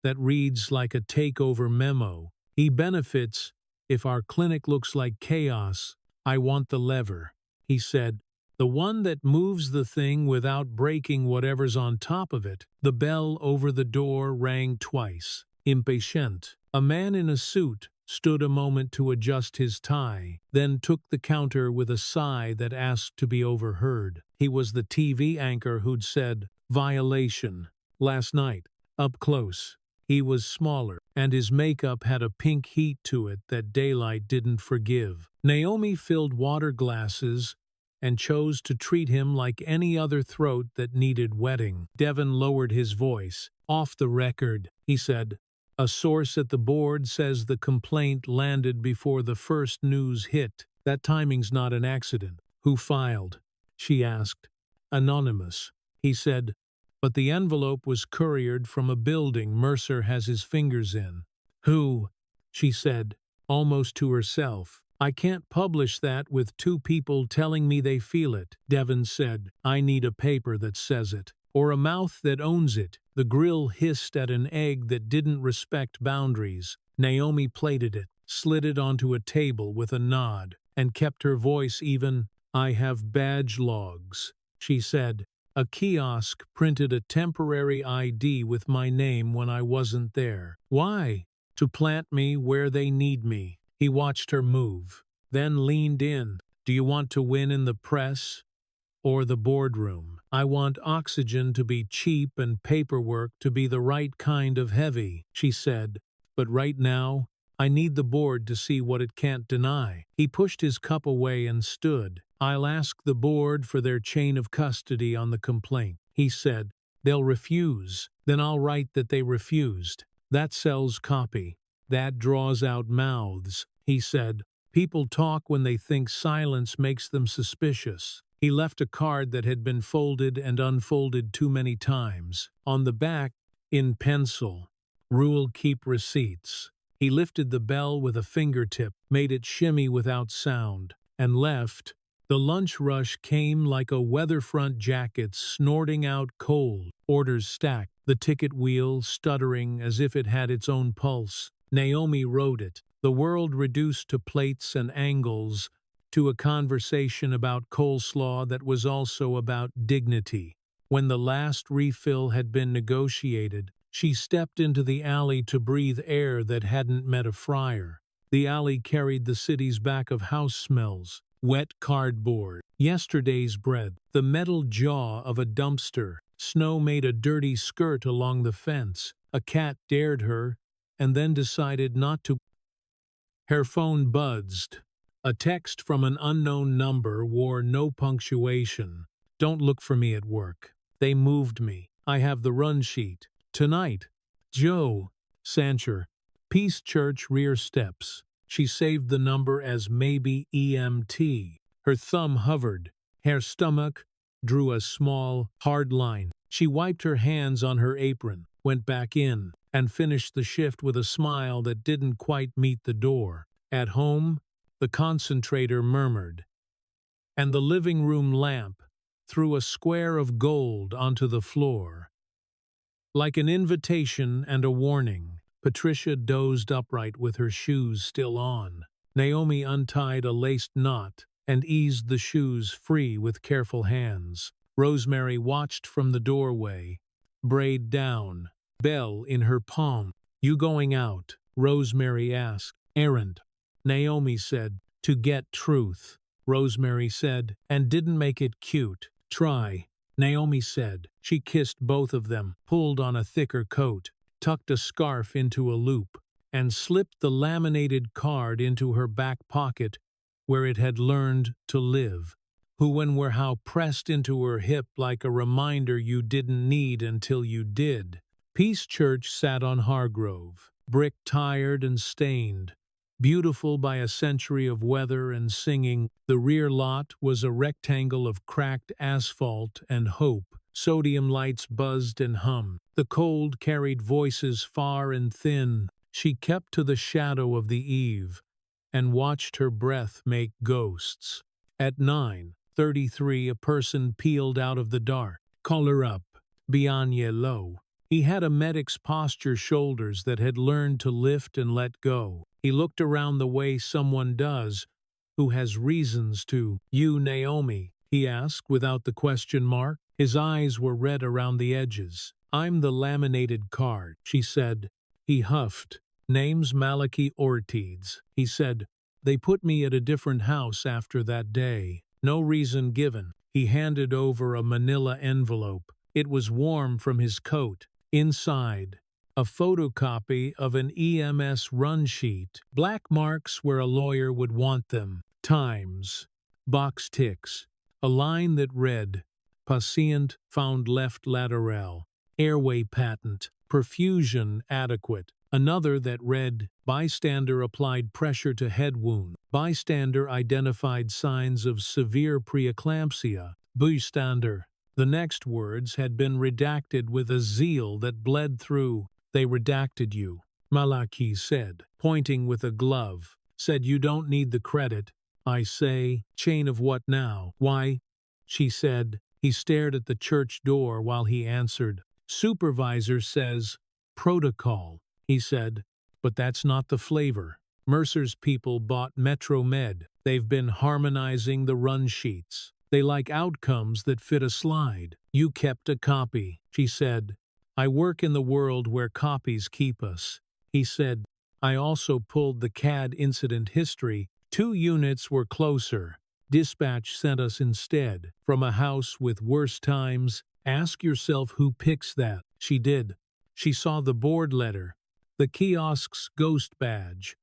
that reads like a takeover memo. He benefits if our clinic looks like chaos. I want the lever," he said. "The one that moves the thing without breaking whatever's on top of it." The bell over the door rang twice. Impatient. A man in a suit stood a moment to adjust his tie, then took the counter with a sigh that asked to be overheard. He was the TV anchor who'd said, "Violation," last night, up close. He was smaller, and his makeup had a pink heat to it that daylight didn't forgive. Naomi filled water glasses and chose to treat him like any other throat that needed wetting. Devon lowered his voice. "Off the record," he said. "A source at the board says the complaint landed before the first news hit. That timing's not an accident." "Who filed?" she asked. "Anonymous," he said. "But the envelope was couriered from a building Mercer has his fingers in." "Who?" she said, almost to herself. "I can't publish that with 2 people telling me they feel it," Devon said. "I need a paper that says it. Or a mouth that owns it." The grill hissed at an egg that didn't respect boundaries. Naomi plated it, slid it onto a table with a nod, and kept her voice even. "I have badge logs," she said. "A kiosk printed a temporary ID with my name when I wasn't there." "Why?" "To plant me where they need me." He watched her move, then leaned in. "Do you want to win in the press or the boardroom?" "I want oxygen to be cheap and paperwork to be the right kind of heavy," she said. "But right now, I need the board to see what it can't deny." He pushed his cup away and stood. "I'll ask the board for their chain of custody on the complaint," he said. "They'll refuse. Then I'll write that they refused. That sells copy. That draws out mouths," he said. "People talk when they think silence makes them suspicious." He left a card that had been folded and unfolded too many times. On the back, in pencil, "Rule keep receipts." He lifted the bell with a fingertip, made it shimmy without sound, and left. The lunch rush came like a weatherfront jacket snorting out cold, orders stacked, the ticket wheel stuttering as if it had its own pulse. Naomi wrote it, the world reduced to plates and angles, to a conversation about coleslaw that was also about dignity. When the last refill had been negotiated, she stepped into the alley to breathe air that hadn't met a fryer. The alley carried the city's back of house smells, wet cardboard, yesterday's bread, the metal jaw of a dumpster. Snow made a dirty skirt along the fence. A cat dared her, and then decided not to. Her phone buzzed. A text from an unknown number wore no punctuation. Don't look for me at work. They moved me. I have the run sheet. Tonight. Joe. Sancher. Peace Church rear steps. She saved the number as maybe EMT. Her thumb hovered. Her stomach drew a small, hard line. She wiped her hands on her apron, went back in, and finished the shift with a smile that didn't quite meet the door. At home, the concentrator murmured, and the living room lamp threw a square of gold onto the floor. Like an invitation and a warning, Patricia dozed upright with her shoes still on. Naomi untied a laced knot and eased the shoes free with careful hands. Rosemary watched from the doorway, braid down, bell in her palm. You going out? Rosemary asked. Errand. Naomi said, to get truth. Rosemary said, and didn't make it cute. Try. Naomi said. She kissed both of them, pulled on a thicker coat, tucked a scarf into a loop, and slipped the laminated card into her back pocket where it had learned to live. Who and were how pressed into her hip like a reminder you didn't need until you did. Peace Church sat on Hargrove, brick tired and stained, beautiful by a century of weather and singing. The rear lot was a rectangle of cracked asphalt and hope. Sodium lights buzzed and hummed. The cold carried voices far and thin. She kept to the shadow of the eave and watched her breath make ghosts. At 9:33 a person peeled out of the dark. Collar up, Bianye low. He had a medic's posture shoulders that had learned to lift and let go. He looked around the way someone does who has reasons to. You Naomi? He asked without the question mark. His eyes were red around the edges. I'm the laminated card, she said. He huffed. Name's Malachi Ortiz. He said, they put me at a different house after that day. No reason given. He handed over a manila envelope. It was warm from his coat. Inside, a photocopy of an EMS run sheet. Black marks where a lawyer would want them. Times. Box ticks. A line that read, Patient found left lateral. Airway patent. Perfusion adequate. Another that read, bystander applied pressure to head wound. Bystander identified signs of severe preeclampsia. Bystander. The next words had been redacted with a zeal that bled through. They redacted you, Malachi said, pointing with a glove. Said you don't need the credit. I say, chain of what now? Why? She said. He stared at the church door while he answered. Supervisor says, protocol. He said, but that's not the flavor. Mercer's people bought Metro Med. They've been harmonizing the run sheets. They like outcomes that fit a slide. You kept a copy, she said. I work in the world where copies keep us. He said, I also pulled the CAD incident history. 2 units were closer. Dispatch sent us instead. From a house with worse times. Ask yourself who picks that. She did. She saw the board letter. The kiosk's ghost badge,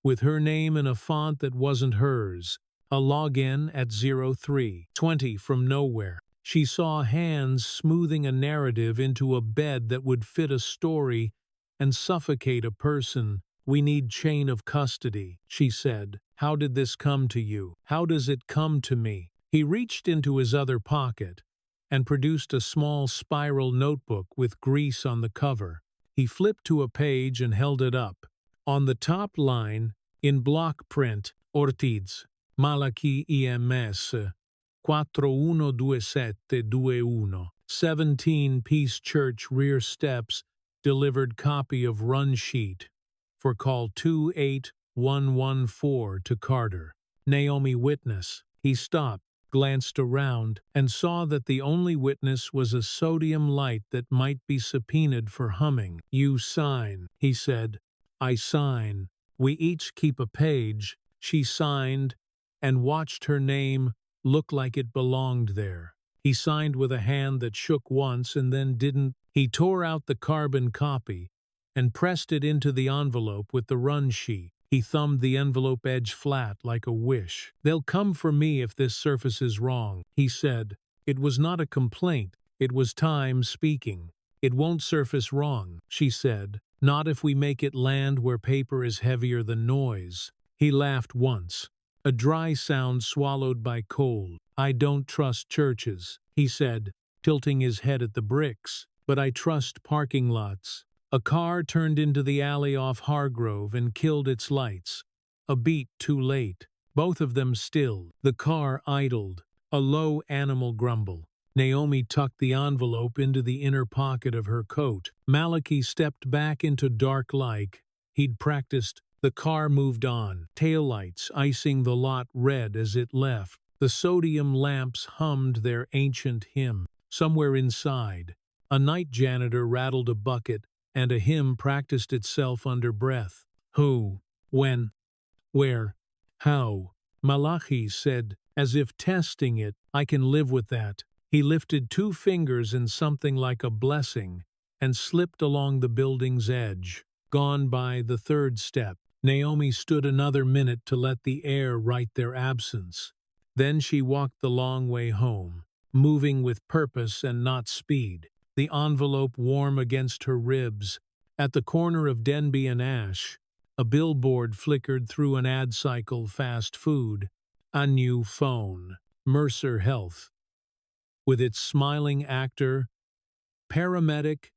with her name in a font that wasn't hers, a login at 03:20 from nowhere. She saw hands smoothing a narrative into a bed that would fit a story and suffocate a person. We need chain of custody, she said. How did this come to you? How does it come to me? He reached into his other pocket and produced a small spiral notebook with grease on the cover. He flipped to a page and held it up. On the top line, in block print, Ortiz, Malachi EMS, 412721, 17 Peace Church rear steps, delivered copy of run sheet for call 28114 to Carter. Naomi witness. He stopped, glanced around, and saw that the only witness was a sodium light that might be subpoenaed for humming. "You sign," he said. "I sign. We each keep a page." She signed, and watched her name look like it belonged there. He signed with a hand that shook once and then didn't. He tore out the carbon copy and pressed it into the envelope with the run sheet. He thumbed the envelope edge flat like a wish. "They'll come for me if this surface is wrong," he said. It was not a complaint, it was time speaking. "It won't surface wrong," she said. "Not if we make it land where paper is heavier than noise." He laughed once, a dry sound swallowed by cold. "I don't trust churches," he said, tilting his head at the bricks, "but I trust parking lots." A car turned into the alley off Hargrove and killed its lights. A beat too late. Both of them stilled. The car idled. A low animal grumble. Naomi tucked the envelope into the inner pocket of her coat. Malachi stepped back into dark like he'd practiced. The car moved on, taillights icing the lot red as it left. The sodium lamps hummed their ancient hymn. Somewhere inside, a night janitor rattled a bucket, and a hymn practiced itself under breath. "Who? When? Where? How?" Malachi said, as if testing it. "I can live with that." He lifted 2 fingers in something like a blessing and slipped along the building's edge. Gone by the 3rd step. Naomi stood another minute to let the air write their absence. Then she walked the long way home, moving with purpose and not speed. The envelope warm against her ribs. At the corner of Denby and Ash, a billboard flickered through an ad cycle. Fast food. A new phone. Mercer Health. With its smiling actor, paramedic,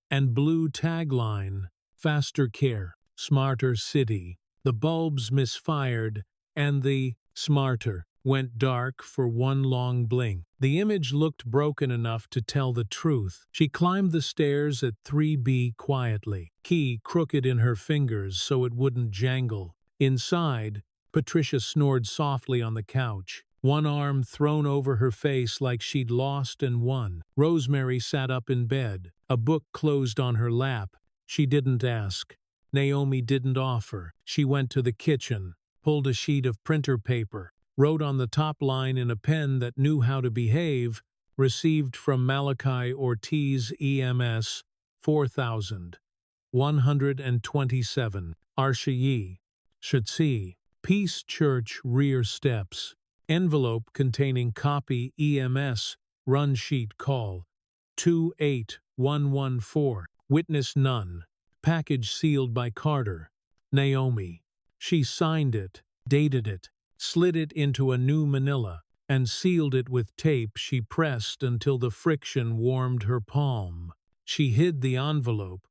and blue tagline, "Faster care, smarter city." The bulbs misfired, and the "smarter" went dark for one long blink. The image looked broken enough to tell the truth. She climbed the stairs at 3B quietly, key crooked in her fingers so it wouldn't jangle. Inside, Patricia snored softly on the couch, one arm thrown over her face like she'd lost and won. Rosemary sat up in bed, a book closed on her lap. She didn't ask. Naomi didn't offer. She went to the kitchen, pulled a sheet of printer paper, wrote on the top line in a pen that knew how to behave, "Received from Malachi Ortiz EMS 4127, Arshii, Shatsi, Peace Church rear steps." Envelope containing copy EMS, run sheet call, 28114, witness none. Package sealed by Carter. Naomi. She signed it, dated it, slid it into a new manila, and sealed it with tape she pressed until the friction warmed her palm. She hid the envelope,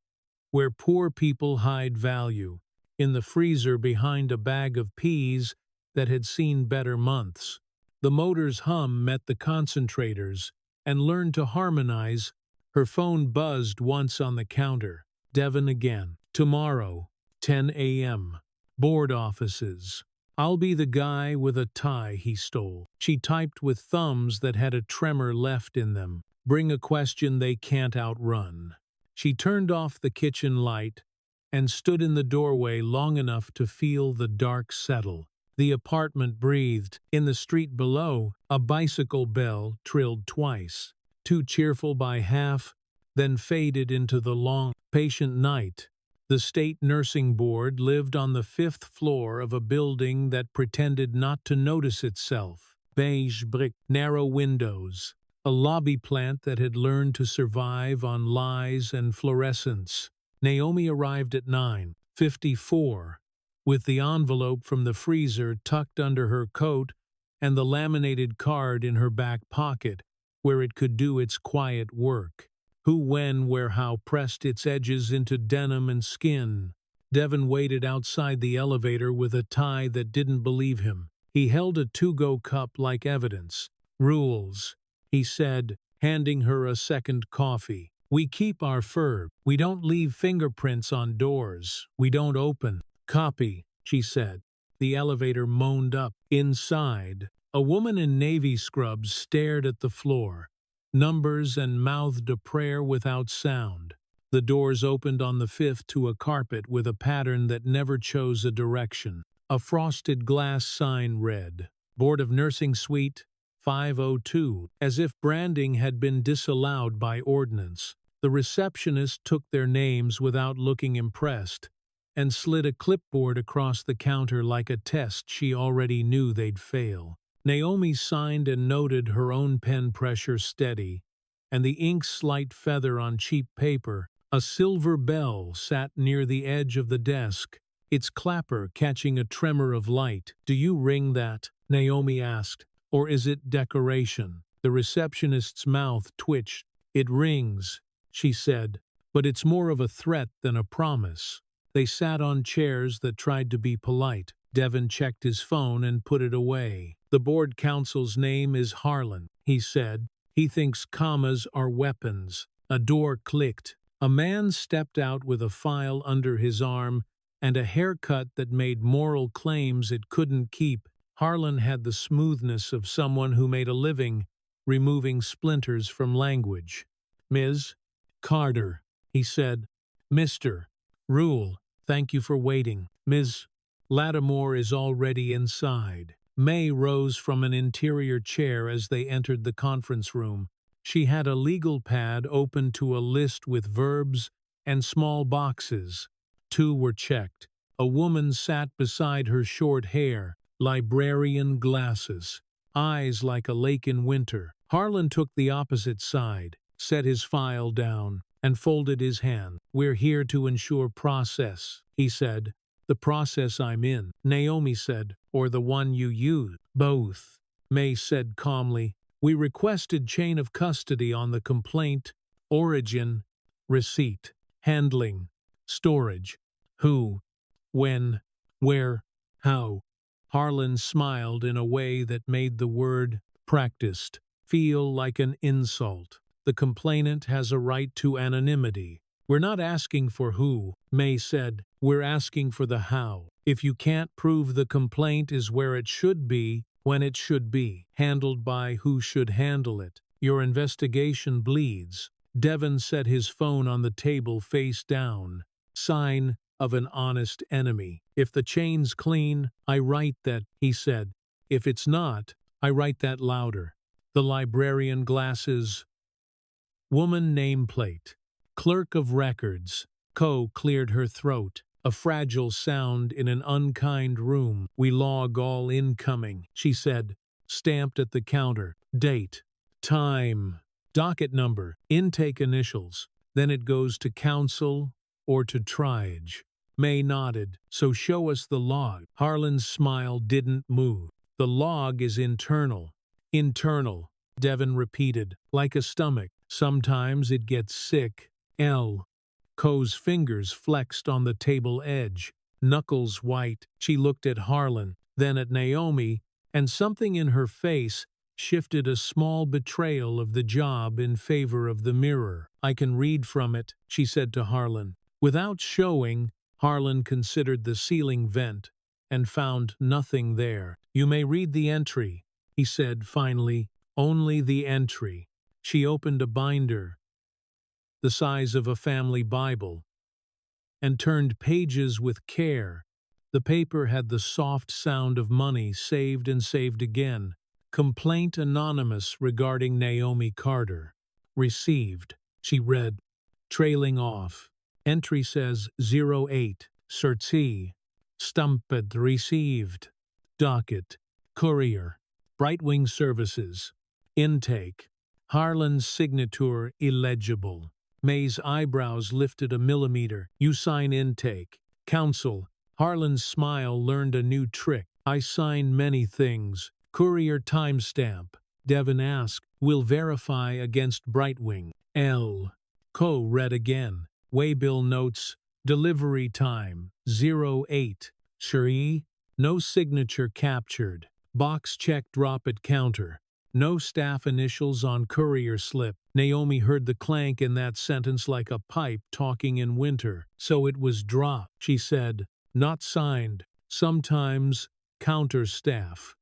where poor people hide value, in the freezer behind a bag of peas that had seen better months. The motor's hum met the concentrators and learned to harmonize. Her phone buzzed once on the counter. Devon again. "Tomorrow, 10 a.m. Board offices. I'll be the guy with a tie he stole." She typed with thumbs that had a tremor left in them. "Bring a question they can't outrun." She turned off the kitchen light and stood in the doorway long enough to feel the dark settle. The apartment breathed. In the street below, a bicycle bell trilled twice, too cheerful by half, then faded into the long, patient night. The state nursing board lived on the 5th floor of a building that pretended not to notice itself. Beige brick, narrow windows, a lobby plant that had learned to survive on lies and fluorescence. Naomi arrived at 9:54, with the envelope from the freezer tucked under her coat and the laminated card in her back pocket, where it could do its quiet work. Who, when, where, how pressed its edges into denim and skin. Devon waited outside the elevator with a tie that didn't believe him. He held a to-go cup like evidence. "Rules," he said, handing her a second coffee. "We keep our fur. We don't leave fingerprints on doors. We don't open." "Copy," she said. The elevator moaned up. Inside, a woman in navy scrubs stared at the floor, numbers, and mouthed a prayer without sound. The doors opened on the fifth to a carpet with a pattern that never chose a direction. A frosted glass sign read, Board of Nursing Suite 502, as if branding had been disallowed by ordinance. The receptionist took their names without looking impressed and slid a clipboard across the counter like a test she already knew they'd fail. Naomi signed and noted her own pen pressure steady, and the ink's slight feather on cheap paper. A silver bell sat near the edge of the desk, its clapper catching a tremor of light. "Do you ring that?" Naomi asked. "Or is it decoration?" The receptionist's mouth twitched. "It rings," she said, "but it's more of a threat than a promise." They sat on chairs that tried to be polite. Devon checked his phone and put it away. "The board counsel's name is Harlan," he said. "He thinks commas are weapons." A door clicked. A man stepped out with a file under his arm and a haircut that made moral claims it couldn't keep. Harlan had the smoothness of someone who made a living removing splinters from language. "Ms. Carter," he said. "Mr. Rule, thank you for waiting. Ms. Lattimore is already inside." May rose from an interior chair as they entered the conference room. She had a legal pad open to a list with verbs and small boxes. Two were checked. A woman sat beside her, short hair, librarian glasses, eyes like a lake in winter. Harlan took the opposite side, set his file down, and folded his hand. "We're here to ensure process," he said. "The process I'm in," Naomi said, "or the one you use?" "Both," May said calmly. "We requested chain of custody on the complaint, origin, receipt, handling, storage, who, when, where, how." Harlan smiled in a way that made the word "practiced" feel like an insult. "The complainant has a right to anonymity." "We're not asking for who," May said. "We're asking for the how. If you can't prove the complaint is where it should be, when it should be, handled by who should handle it, your investigation bleeds." Devon set his phone on the table face down. Sign of an honest enemy. "If the chain's clean, I write that," he said. "If it's not, I write that louder." The librarian glasses. Woman nameplate. Clerk of records. Cleared her throat. A fragile sound in an unkind room. "We log all incoming," she said, stamped at the counter. "Date. Time. Docket number. Intake initials. Then it goes to counsel or to triage." May nodded. "So show us the log." Harlan's smile didn't move. "The log is internal." "Internal," Devon repeated, "like a stomach. Sometimes it gets sick." Co's fingers flexed on the table edge, knuckles white. She looked at Harlan, then at Naomi, and something in her face shifted, a small betrayal of the job in favor of the mirror. "I can read from it," she said to Harlan. Without showing, Harlan considered the ceiling vent and found nothing there. "You may read the entry," he said finally. "Only the entry." She opened a binder, the size of a family Bible, and turned pages with care. The paper had the soft sound of money saved and saved again. "Complaint anonymous regarding Naomi Carter. Received," she read, trailing off. Entry says 08, Certi, Stumped received. Docket, Courier, Brightwing Services. Intake. Harlan's signature illegible. May's eyebrows lifted a millimeter. "You sign intake." "Counsel." Harlan's smile learned a new trick. "I sign many things." "Courier timestamp." Devon asked. "Will verify against Brightwing." Co read again. Waybill notes. Delivery time 08. Cherie. No signature captured. Box check drop at counter. No staff initials on courier slip. Naomi heard the clank in that sentence like a pipe talking in winter. "So it was dropped," she said. "Not signed." Sometimes counter staff.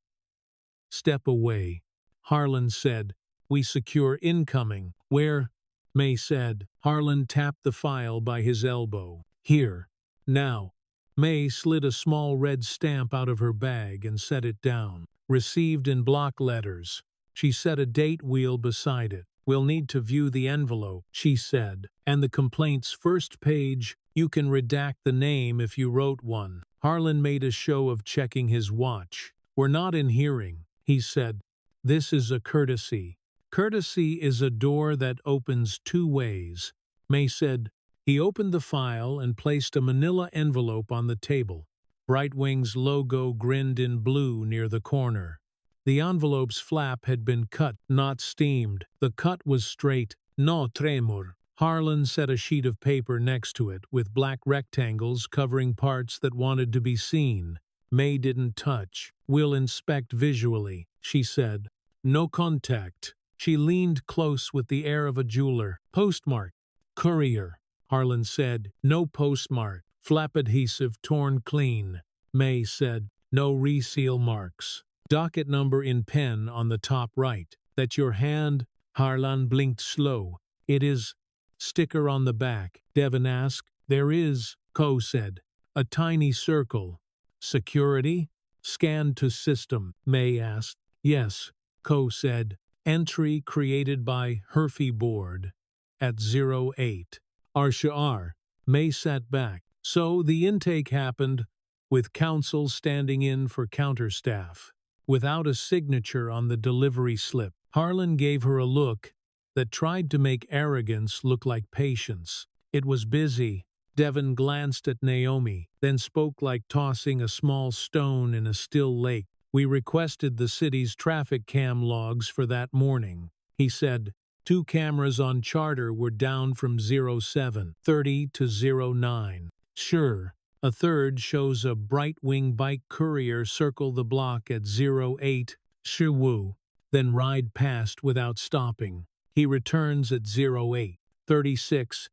Step away. Harlan said, we secure incoming. Where? May said. Harlan tapped the file by his elbow. Here. Now. May slid a small red stamp out of her bag and set it down. Received in block letters. She set a date wheel beside it. We'll need to view the envelope, she said. And the complaint's first page, you can redact the name if you wrote one. Harlan made a show of checking his watch. We're not in hearing, he said. This is a courtesy. Courtesy is a door that opens two ways. May said. He opened the file and placed a manila envelope on the table. Brightwing's logo grinned in blue near the corner. The envelope's flap had been cut, not steamed. The cut was straight, no tremor. Harlan set a sheet of paper next to it, with black rectangles covering parts that wanted to be seen. May didn't touch. We'll inspect visually, she said. No contact. She leaned close with the air of a jeweler. Postmark. Courier. Harlan said. No postmark. Flap adhesive torn clean. May said. No reseal marks. Docket number in pen on the top right. That your hand? Harlan blinked slow. It is. Sticker on the back. Devon asked. There is, Ko said. A tiny circle. Security? Scan to system, May asked. Yes, Ko said. Entry created by Herfy Board. At 08. Arshar. May sat back. So the intake happened, with counsel standing in for counterstaff. Without a signature on the delivery slip, Harlan gave her a look that tried to make arrogance look like patience. It was busy. Devon glanced at Naomi, then spoke like tossing a small stone in a still lake. We requested the city's traffic cam logs for that morning, he said. 2 cameras on charter were down from 07:30 to 09. Sure. A third shows a Brightwing bike courier circle the block at 08, Shiwu, then ride past without stopping. He returns at 08:36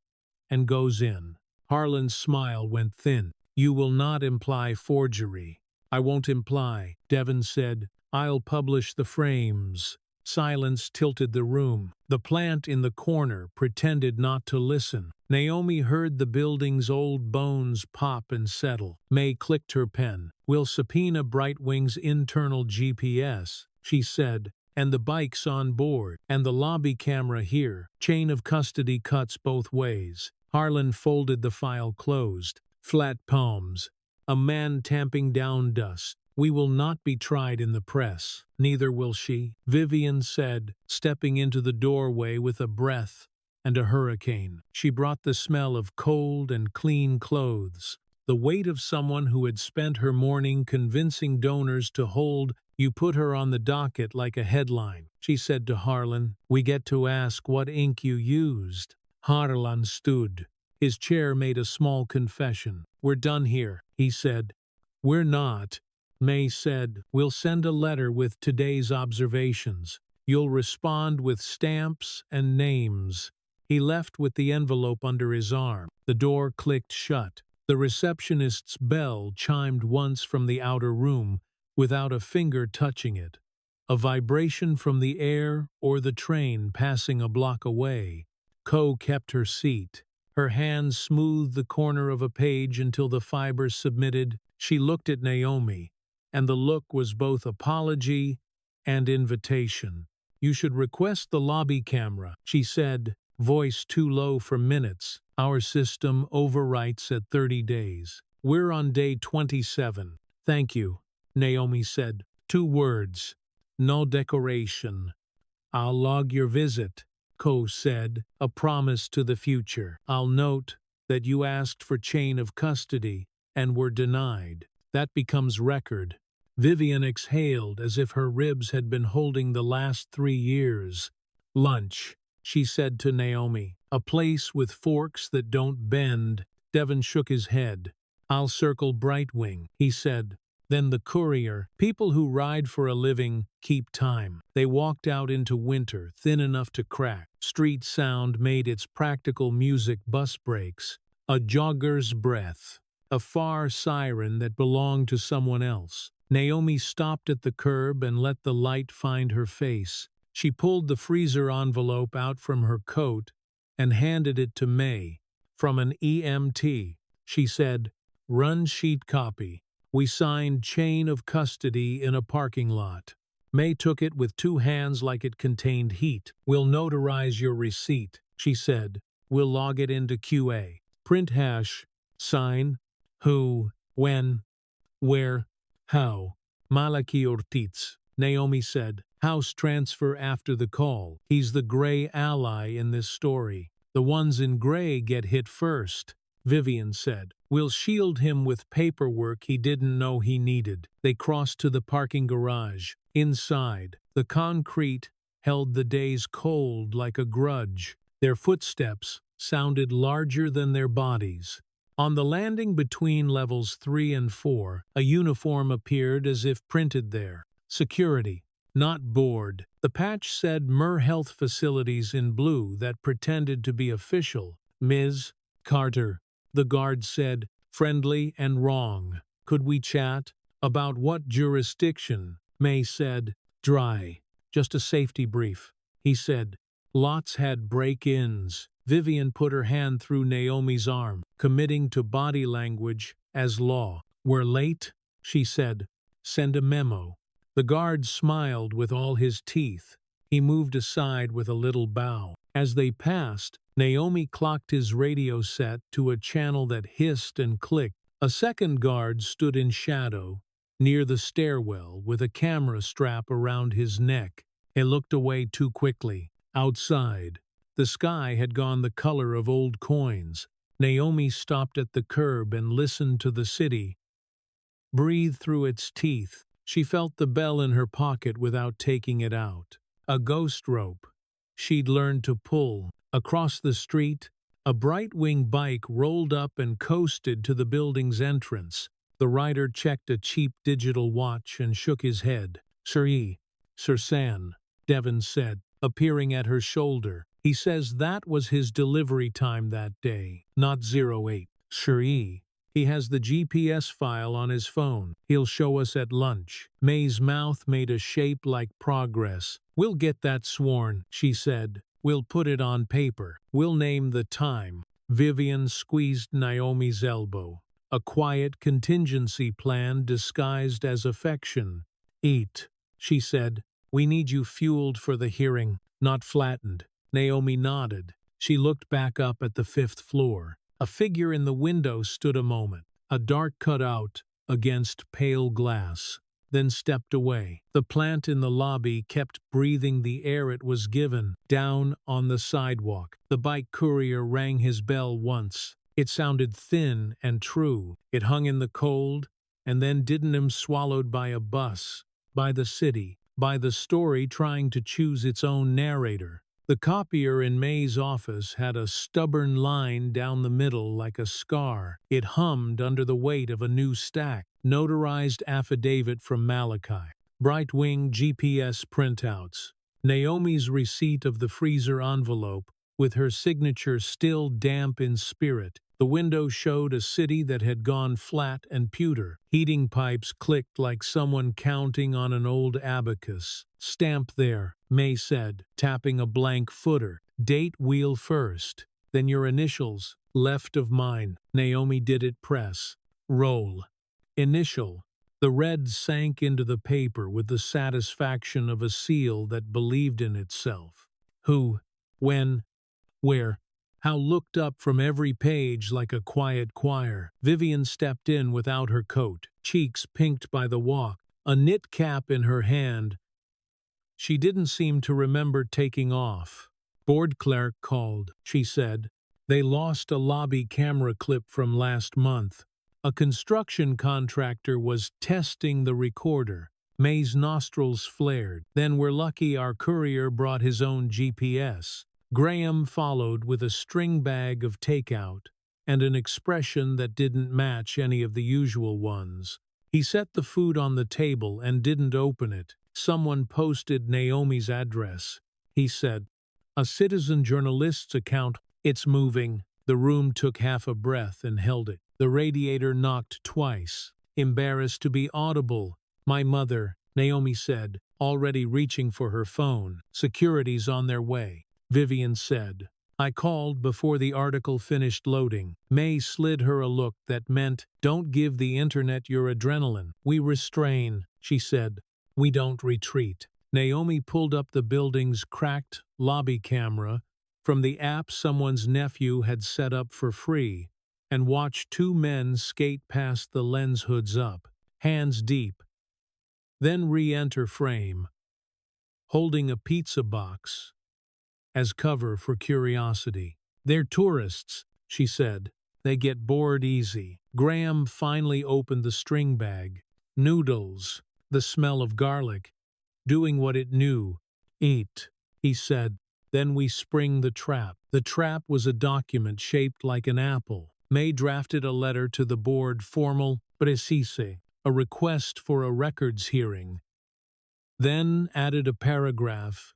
and goes in. Harlan's smile went thin. You will not imply forgery. I won't imply, Devon said. I'll publish the frames. Silence tilted the room. The plant in the corner pretended not to listen. Naomi heard the building's old bones pop and settle. May clicked her pen. We'll subpoena Brightwing's internal GPS, she said, and the bikes on board, and the lobby camera here. Chain of custody cuts both ways. Harlan folded the file closed. Flat palms. A man tamping down dust. We will not be tried in the press. Neither will she, Vivian said, stepping into the doorway with a breath and a hurricane. She brought the smell of cold and clean clothes, the weight of someone who had spent her morning convincing donors to hold. You put her on the docket like a headline, she said to Harlan. We get to ask what ink you used. Harlan stood. His chair made a small confession. We're done here, he said. We're not. May said, we'll send a letter with today's observations. You'll respond with stamps and names. He left with the envelope under his arm. The door clicked shut. The receptionist's bell chimed once from the outer room, without a finger touching it. A vibration from the air or the train passing a block away. Ko kept her seat. Her hands smoothed the corner of a page until the fibers submitted. She looked at Naomi, and the look was both apology and invitation. You should request the lobby camera, she said, voice too low for minutes. Our system overwrites at 30 days. We're on day 27. Thank you, Naomi said. 2 words. No decoration. I'll log your visit, Ko said, a promise to the future. I'll note that you asked for chain of custody and were denied. That becomes record. Vivian exhaled as if her ribs had been holding the last 3 years. Lunch, she said to Naomi. A place with forks that don't bend. Devon shook his head. I'll circle Brightwing, he said. Then the courier. People who ride for a living keep time. They walked out into winter, thin enough to crack. Street sound made its practical music bus brakes. A jogger's breath. a far siren that belonged to someone else. Naomi stopped at the curb and let the light find her face. She pulled the freezer envelope out from her coat and handed it to May. From an EMT, she said, "Run sheet copy. We signed chain of custody in a parking lot." May took it with two hands like it contained heat. "We'll notarize your receipt," she said. "We'll log it into QA. Print hash, sign, who, when, where, how." "Malaki Ortiz," Naomi said. "House transfer after the call. He's the gray ally in this story. The ones in gray get hit first," Vivian said. "We'll shield him with paperwork he didn't know he needed." They crossed to the parking garage. Inside, the concrete held the days cold like a grudge. Their footsteps sounded larger than their bodies. On the landing between levels 3 and 4, a uniform appeared as if printed there. "Security, not board." The patch said Mer Health Facilities in blue that pretended to be official. "Ms. Carter," the guard said, "friendly and wrong. Could we chat?" "About what jurisdiction?" May said. "Dry. Just a safety brief," he said. "Lots had break-ins." Vivian put her hand through Naomi's arm, committing to body language as law. "We're late," she said. "Send a memo." The guard smiled with all his teeth. He moved aside with a little bow. As they passed, Naomi clocked his radio set to a channel that hissed and clicked. A second guard stood in shadow, near the stairwell, with a camera strap around his neck. He looked away too quickly. Outside, the sky had gone the color of old coins. Naomi stopped at the curb and listened to the city breathe through its teeth. She felt the bell in her pocket without taking it out. A ghost rope she'd learned to pull. Across the street, a bright-wing bike rolled up and coasted to the building's entrance. The rider checked a cheap digital watch and shook his head. Sir San," Devon said, appearing at her shoulder. "He says that was his delivery time that day, not 08. Sure. He has the GPS file on his phone. He'll show us at lunch." May's mouth made a shape like progress. "We'll get that sworn," she said. "We'll put it on paper. We'll name the time." Vivian squeezed Naomi's elbow. A quiet contingency plan disguised as affection. "Eat," she said. "We need you fueled for the hearing, not flattened." Naomi nodded. She looked back up at the 5th floor. A figure in the window stood a moment, a dark cutout against pale glass, then stepped away. The plant in the lobby kept breathing the air it was given. Down on the sidewalk, the bike courier rang his bell once. It sounded thin and true. It hung in the cold, and then didn't swallowed by a bus, by the city, by the story trying to choose its own narrator. The copier in May's office had a stubborn line down the middle like a scar. It hummed under the weight of a new stack. Notarized affidavit from Malachi. Bright-wing GPS printouts. Naomi's receipt of the freezer envelope, with her signature still damp in spirit. The window showed a city that had gone flat and pewter. Heating pipes clicked like someone counting on an old abacus. "Stamp there," May said, tapping a blank footer. "Date wheel first, then your initials, left of mine." Naomi did it. Press. Roll. Initial. The red sank into the paper with the satisfaction of a seal that believed in itself. Who, when, where, how looked up from every page like a quiet choir. Vivian stepped in without her coat, cheeks pinked by the walk, a knit cap in her hand. She didn't seem to remember taking off. "Board clerk called," she said. "They lost a lobby camera clip from last month. A construction contractor was testing the recorder." May's nostrils flared. "Then we're lucky our courier brought his own GPS." Graham followed with a string bag of takeout and an expression that didn't match any of the usual ones. He set the food on the table and didn't open it. "Someone posted Naomi's address," he said. "A citizen journalist's account. It's moving." The room took half a breath and held it. The radiator knocked twice. Embarrassed to be audible. "My mother," Naomi said, already reaching for her phone. "Security's on their way," Vivian said. "I called before the article finished loading." May slid her a look that meant, "Don't give the internet your adrenaline." "We restrain," she said. "We don't retreat." Naomi pulled up the building's cracked lobby camera from the app someone's nephew had set up for free and watched two men skate past the lens hoods up, hands deep, then re-enter frame, holding a pizza box as cover for curiosity. "They're tourists," she said. "They get bored easy." Graham finally opened the string bag. Noodles, the smell of garlic, doing what it knew. "Eat," he said. "Then we spring the trap." The trap was a document shaped like an apple. May drafted a letter to the board, formal, precise, a request for a records hearing. Then added a paragraph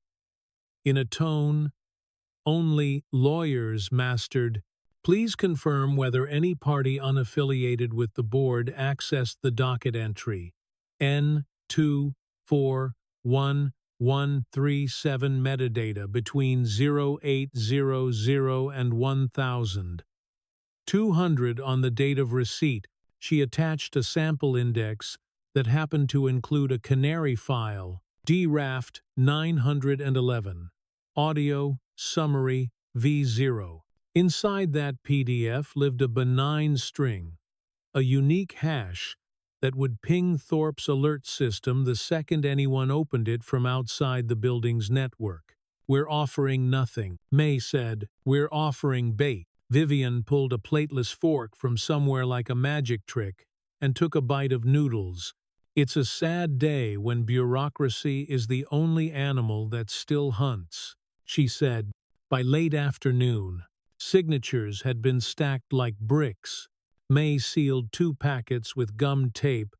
in a tone only lawyers mastered. "Please confirm whether any party unaffiliated with the board accessed the docket entry N2411137 metadata between 0800 and 1000. 200 on the date of receipt." She attached a sample index that happened to include a canary file, draft 911. Audio, summary, V0. Inside that PDF lived a benign string, a unique hash that would ping Thorpe's alert system the second anyone opened it from outside the building's network. "We're offering nothing," May said. "We're offering bait." Vivian pulled a plateless fork from somewhere like a magic trick and took a bite of noodles. "It's a sad day when bureaucracy is the only animal that still hunts," she said. By late afternoon, signatures had been stacked like bricks. May sealed 2 packets with gum tape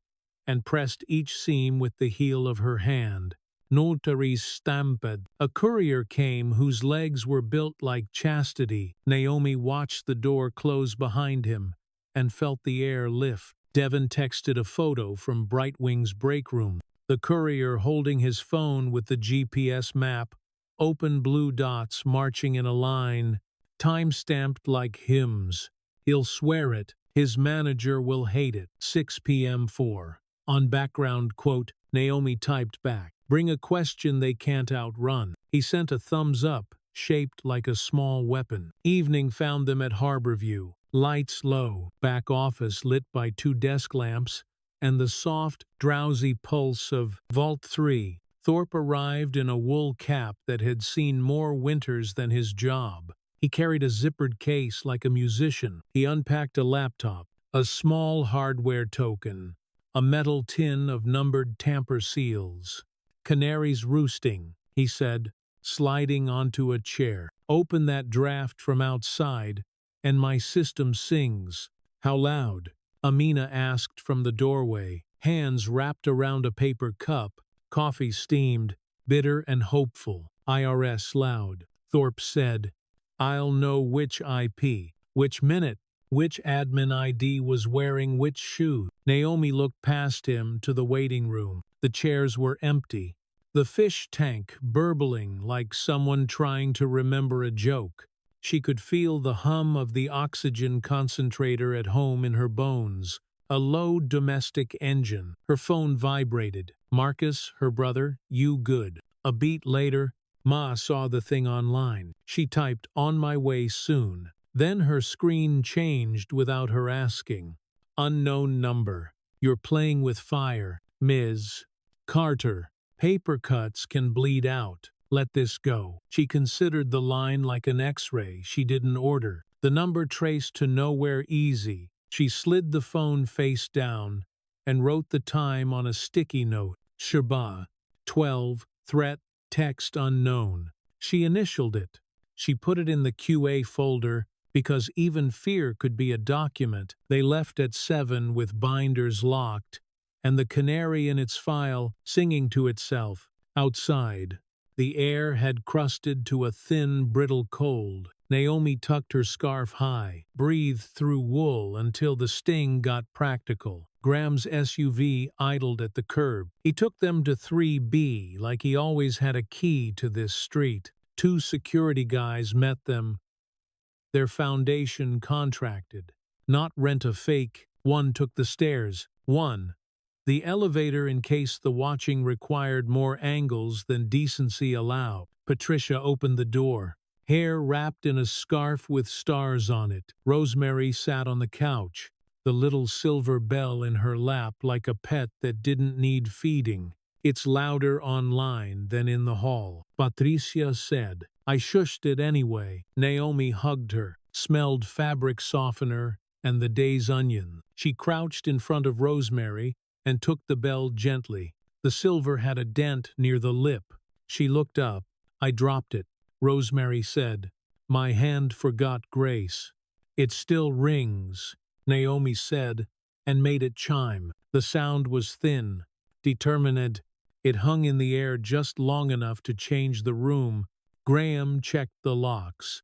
and pressed each seam with the heel of her hand. "Notaries stamped." A courier came whose legs were built like chastity. Naomi watched the door close behind him and felt the air lift. Devon texted a photo from Brightwing's break room. The courier holding his phone with the GPS map, open blue dots marching in a line, time-stamped like hymns. "He'll swear it. His manager will hate it." 6 p.m. 4. On background quote, Naomi typed back, "Bring a question they can't outrun." He sent a thumbs up, shaped like a small weapon. Evening found them at Harborview. Lights low, back office lit by 2 desk lamps, and the soft, drowsy pulse of Vault 3. Thorpe arrived in a wool cap that had seen more winters than his job. He carried a zippered case like a musician. He unpacked a laptop, a small hardware token, a metal tin of numbered tamper seals. "Canaries roosting," he said, sliding onto a chair. "Open that draft from outside, and my system sings." "How loud?" Amina asked from the doorway, hands wrapped around a paper cup, coffee steamed, bitter and hopeful. "IRS loud," Thorpe said. "I'll know which IP, which minute, which admin ID was wearing which shoe." Naomi looked past him to the waiting room. The chairs were empty. The fish tank burbling like someone trying to remember a joke. She could feel the hum of the oxygen concentrator at home in her bones, a low domestic engine. Her phone vibrated. "Marcus, her brother, you good." A beat later, Ma saw the thing online. She typed, "On my way soon." Then her screen changed without her asking. "Unknown number. You're playing with fire, Ms. Carter. Paper cuts can bleed out. Let this go." She considered the line like an X-ray she didn't order. The number traced to nowhere easy. She slid the phone face down and wrote the time on a sticky note. Shabbat, 12, threat, text unknown. She initialed it. She put it in the QA folder because even fear could be a document. They left at 7 with binders locked and the canary in its file singing to itself. Outside, The air had crusted to a thin, brittle cold. Naomi tucked her scarf high, breathed through wool until the sting got practical. Graham's SUV idled at the curb. He took them to 3B like he always had a key to this street. Two security guys met them, their foundation contracted. Not rent a fake. One took the stairs. One. The elevator in case the watching required more angles than decency allowed. Patricia opened the door, hair wrapped in a scarf with stars on it. Rosemary sat on the couch, the little silver bell in her lap like a pet that didn't need feeding. It's louder online than in the hall, Patricia said. I shushed it anyway. Naomi hugged her, smelled fabric softener and the day's onion. She crouched in front of Rosemary and took the bell gently. The silver had a dent near the lip. She looked up. I dropped it, Rosemary said. My hand forgot grace. It still rings, Naomi said, and made it chime. The sound was thin, determined. It hung in the air just long enough to change the room. Graham checked the locks,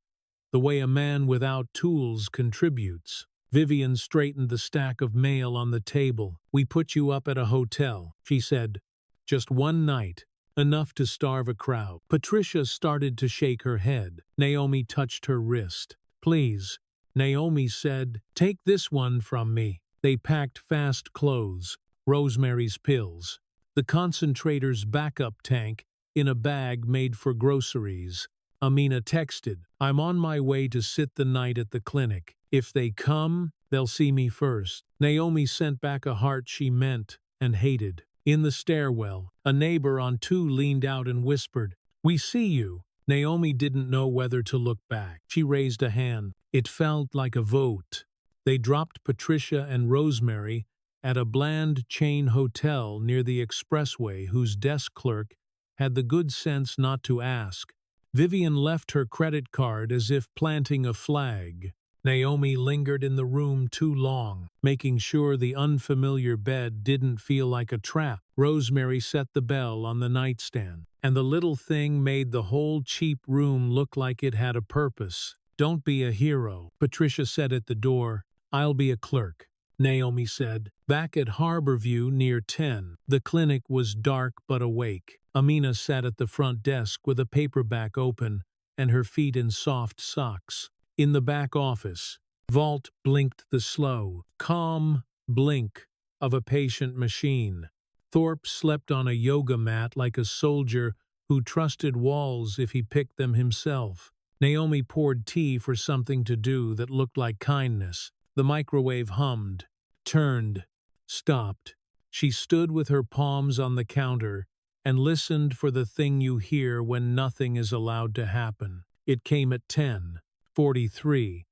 the way a man without tools contributes. Vivian straightened the stack of mail on the table. We put you up at a hotel, she said. Just one night, enough to starve a crowd. Patricia started to shake her head. Naomi touched her wrist. Please, Naomi said, take this one from me. They packed fast clothes, Rosemary's pills, the concentrator's backup tank in a bag made for groceries. Amina texted, I'm on my way to sit the night at the clinic. If they come, they'll see me first. Naomi sent back a heart she meant and hated. In the stairwell, a neighbor on 2 leaned out and whispered, We see you. Naomi didn't know whether to look back. She raised a hand. It felt like a vote. They dropped Patricia and Rosemary at a bland chain hotel near the expressway whose desk clerk had the good sense not to ask. Vivian left her credit card as if planting a flag. Naomi lingered in the room too long, making sure the unfamiliar bed didn't feel like a trap. Rosemary set the bell on the nightstand, and the little thing made the whole cheap room look like it had a purpose. Don't be a hero, Patricia said at the door. I'll be a clerk, Naomi said. Back at Harborview near 10, the clinic was dark but awake. Amina sat at the front desk with a paperback open and her feet in soft socks. In the back office, Vault blinked the slow, calm blink of a patient machine. Thorpe slept on a yoga mat like a soldier who trusted walls if he picked them himself. Naomi poured tea for something to do that looked like kindness. The microwave hummed, turned, stopped. She stood with her palms on the counter and listened for the thing you hear when nothing is allowed to happen. It came at 10:43.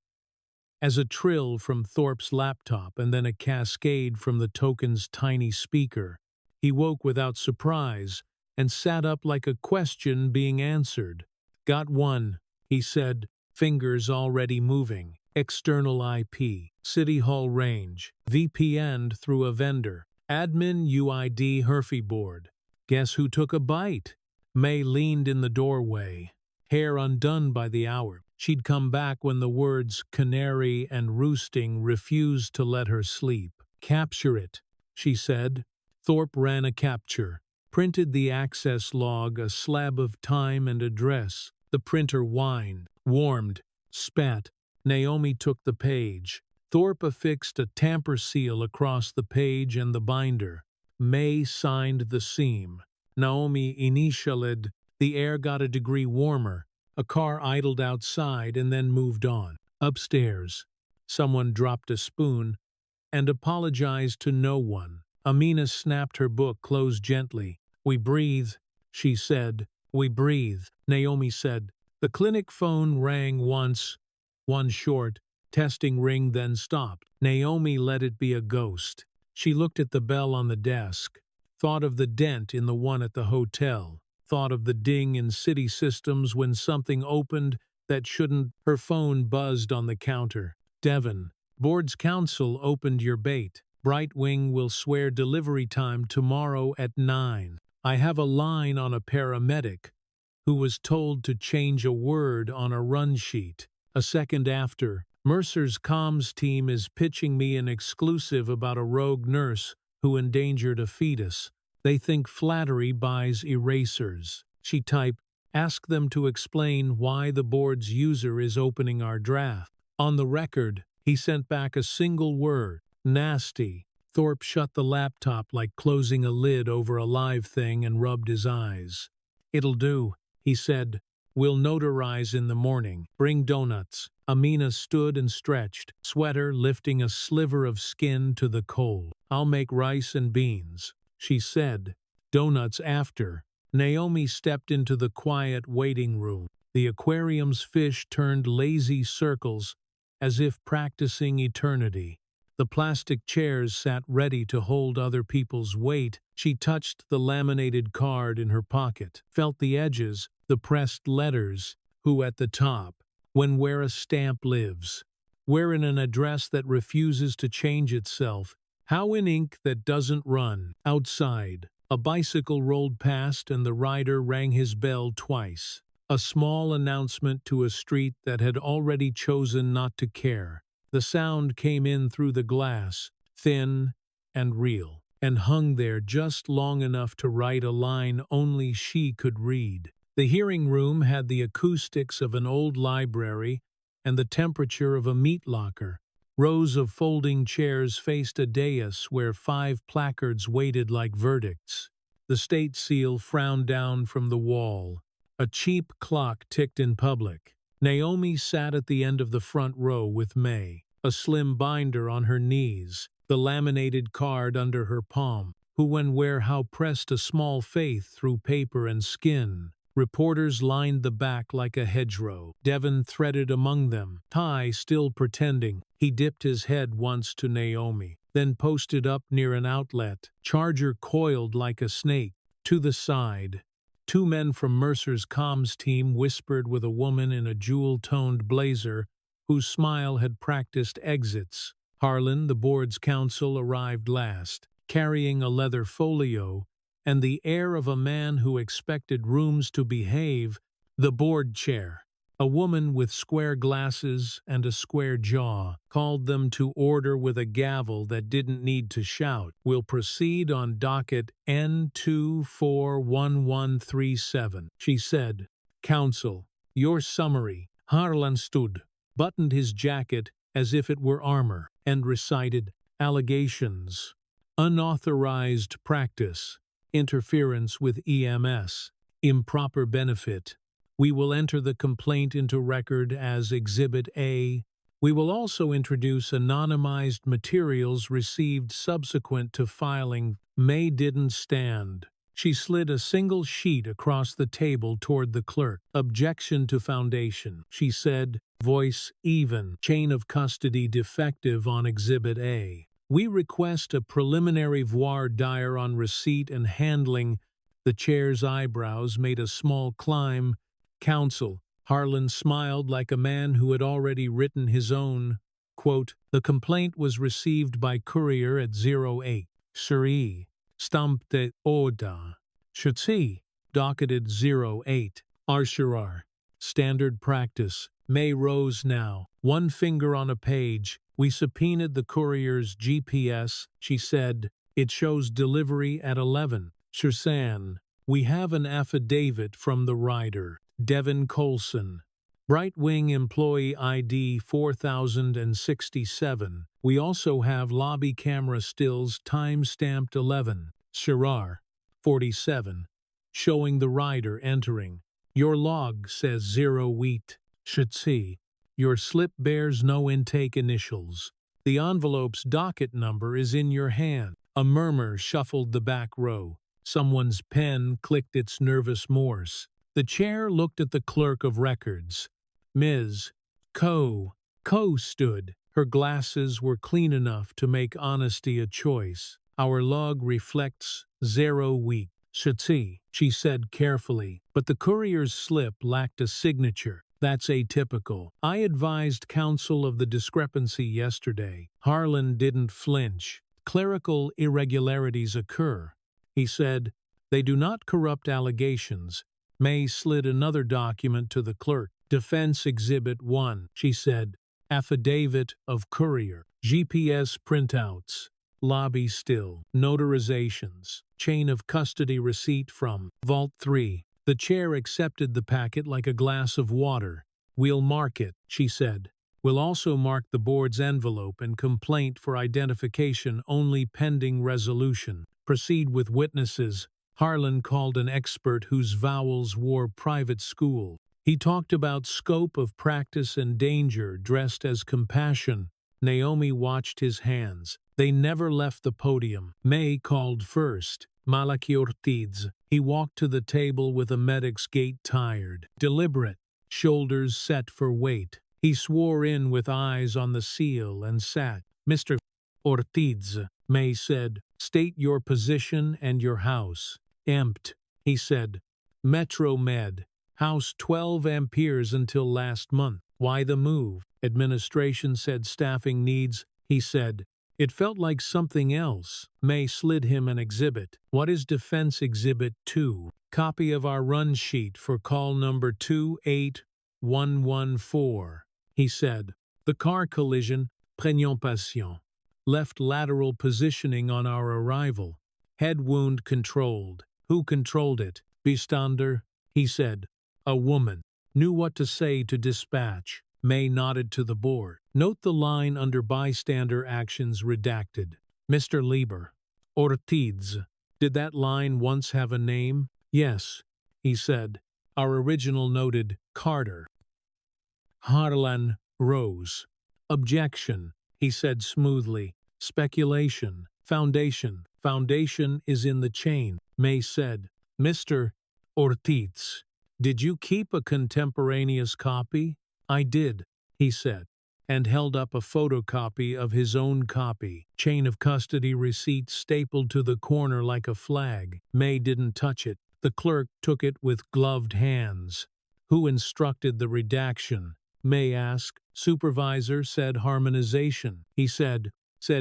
As a trill from Thorpe's laptop and then a cascade from the token's tiny speaker. He woke without surprise and sat up like a question being answered. Got one, he said, fingers already moving. External IP, City Hall range, VPN'd through a vendor, admin UID Herfy board. Guess who took a bite? May leaned in the doorway, hair undone by the hour. She'd come back when the words canary and roosting refused to let her sleep. Capture it, she said. Thorpe ran a capture, printed the access log, a slab of time and address. The printer whined, warmed, spat. Naomi took the page. Thorpe affixed a tamper seal across the page and the binder. May signed the seam. Naomi initialed. The air got a degree warmer. A car idled outside and then moved on. Upstairs, someone dropped a spoon and apologized to no one. Amina snapped her book closed gently. We breathe, she said. We breathe, Naomi said. The clinic phone rang once, one short, testing ring then stopped. Naomi let it be a ghost. She looked at the bell on the desk, thought of the dent in the one at the hotel, thought of the ding in city systems when something opened that shouldn't. Her phone buzzed on the counter. Devon, board's counsel opened your bait. Brightwing will swear delivery time tomorrow at 9. I have a line on a paramedic. who was told to change a word on a run sheet. A second after, Mercer's comms team is pitching me an exclusive about a rogue nurse who endangered a fetus. They think flattery buys erasers. She typed, ask them to explain why the board's user is opening our draft. On the record, he sent back a single word, nasty. Thorpe shut the laptop like closing a lid over a live thing and rubbed his eyes. It'll do, he said. We'll notarize in the morning. Bring donuts. Amina stood and stretched, sweater lifting a sliver of skin to the coal. I'll make rice and beans, she said. Donuts after. Naomi stepped into the quiet waiting room. The aquarium's fish turned lazy circles as if practicing eternity. The plastic chairs sat ready to hold other people's weight. She touched the laminated card in her pocket, felt the edges, the pressed letters, who at the top, when where a stamp lives, where in an address that refuses to change itself, how in ink that doesn't run. Outside, a bicycle rolled past and the rider rang his bell twice, a small announcement to a street that had already chosen not to care. The sound came in through the glass, thin and real, and hung there just long enough to write a line only she could read. The hearing room had the acoustics of an old library and the temperature of a meat locker. Rows of folding chairs faced a dais where 5 placards waited like verdicts. The state seal frowned down from the wall. A cheap clock ticked in public. Naomi sat at the end of the front row with May, a slim binder on her knees, the laminated card under her palm, who when where how pressed a small faith through paper and skin. Reporters lined the back like a hedgerow. Devon threaded among them, Ty still pretending. He dipped his head once to Naomi, then posted up near an outlet. Charger coiled like a snake. To the side, 2 men from Mercer's comms team whispered with a woman in a jewel-toned blazer whose smile had practiced exits. Harlan, the board's counsel, arrived last, carrying a leather folio and the air of a man who expected rooms to behave. The board chair, a woman with square glasses and a square jaw, called them to order with a gavel that didn't need to shout. We'll proceed on docket N241137, she said. Counsel, your summary. Harlan stood, buttoned his jacket as if it were armor, and recited allegations. Unauthorized practice. Interference with EMS. Improper benefit. We will enter the complaint into record as Exhibit A. We will also introduce anonymized materials received subsequent to filing. May didn't stand. She slid a single sheet across the table toward the clerk. Objection to foundation, she said, voice even. Chain of custody defective on Exhibit A. We request a preliminary voir dire on receipt and handling. The chair's eyebrows made a small climb. Counsel, Harlan smiled like a man who had already written his own. Quote, the complaint was received by courier at 08. Suri. Stampte Oda. Shutsi. Docketed 08. Arsharar. Standard practice. May rose now, one finger on a page. We subpoenaed the courier's GPS, she said. It shows delivery at 11. Shursan. We have an affidavit from the rider, Devin Colson. Bright Wing Employee ID 4067. We also have lobby camera stills time-stamped 11. Shirar. 47. Showing the rider entering. Your log says 0 wheat. Shutsi. Your slip bears no intake initials. The envelope's docket number is in your hand. A murmur shuffled the back row. Someone's pen clicked its nervous Morse. The chair looked at the clerk of records. Ms. Coe stood. Her glasses were clean enough to make honesty a choice. Our log reflects 0 wheat. Shutsi, she said carefully, but the courier's slip lacked a signature. That's atypical. I advised counsel of the discrepancy yesterday. Harlan didn't flinch. Clerical irregularities occur. He said, they do not corrupt allegations. May slid another document to the clerk. Defense Exhibit 1, she said. Affidavit of courier. GPS printouts. Lobby still. Notarizations. Chain of custody receipt from Vault 3. The chair accepted the packet like a glass of water. We'll mark it, she said. We'll also mark the board's envelope and complaint for identification only pending resolution. Proceed with witnesses. Harlan called an expert whose vowels wore private school. He talked about scope of practice and danger dressed as compassion. Naomi watched his hands. They never left the podium. May called first. Malaki Ortiz. He walked to the table with a medic's gait tired, deliberate, shoulders set for weight. He swore in with eyes on the seal and sat. Mr. Ortiz, May said, state your position and your house. Empt, he said. Metro Med. House 12 amperes until last month. Why the move? Administration said staffing needs, he said. It felt like something else. May slid him an exhibit. What is Defense Exhibit 2? Copy of our run sheet for call number 28114, he said. The car collision, prenons patient. Left lateral positioning on our arrival. Head wound controlled. Who controlled it? Bystander, he said. A woman. Knew what to say to dispatch. May nodded to the board. Note the line under bystander actions redacted. Mr. Lieber. Ortiz. Did that line once have a name? Yes, he said. Our original noted Carter. Harlan rose. Objection, he said smoothly. Speculation. Foundation. Foundation is in the chain, May said. Mr. Ortiz. Did you keep a contemporaneous copy? I did, he said, and held up a photocopy of his own copy. Chain of custody receipt stapled to the corner like a flag. May didn't touch it. The clerk took it with gloved hands. Who instructed the redaction? May asked. Supervisor said harmonization. He said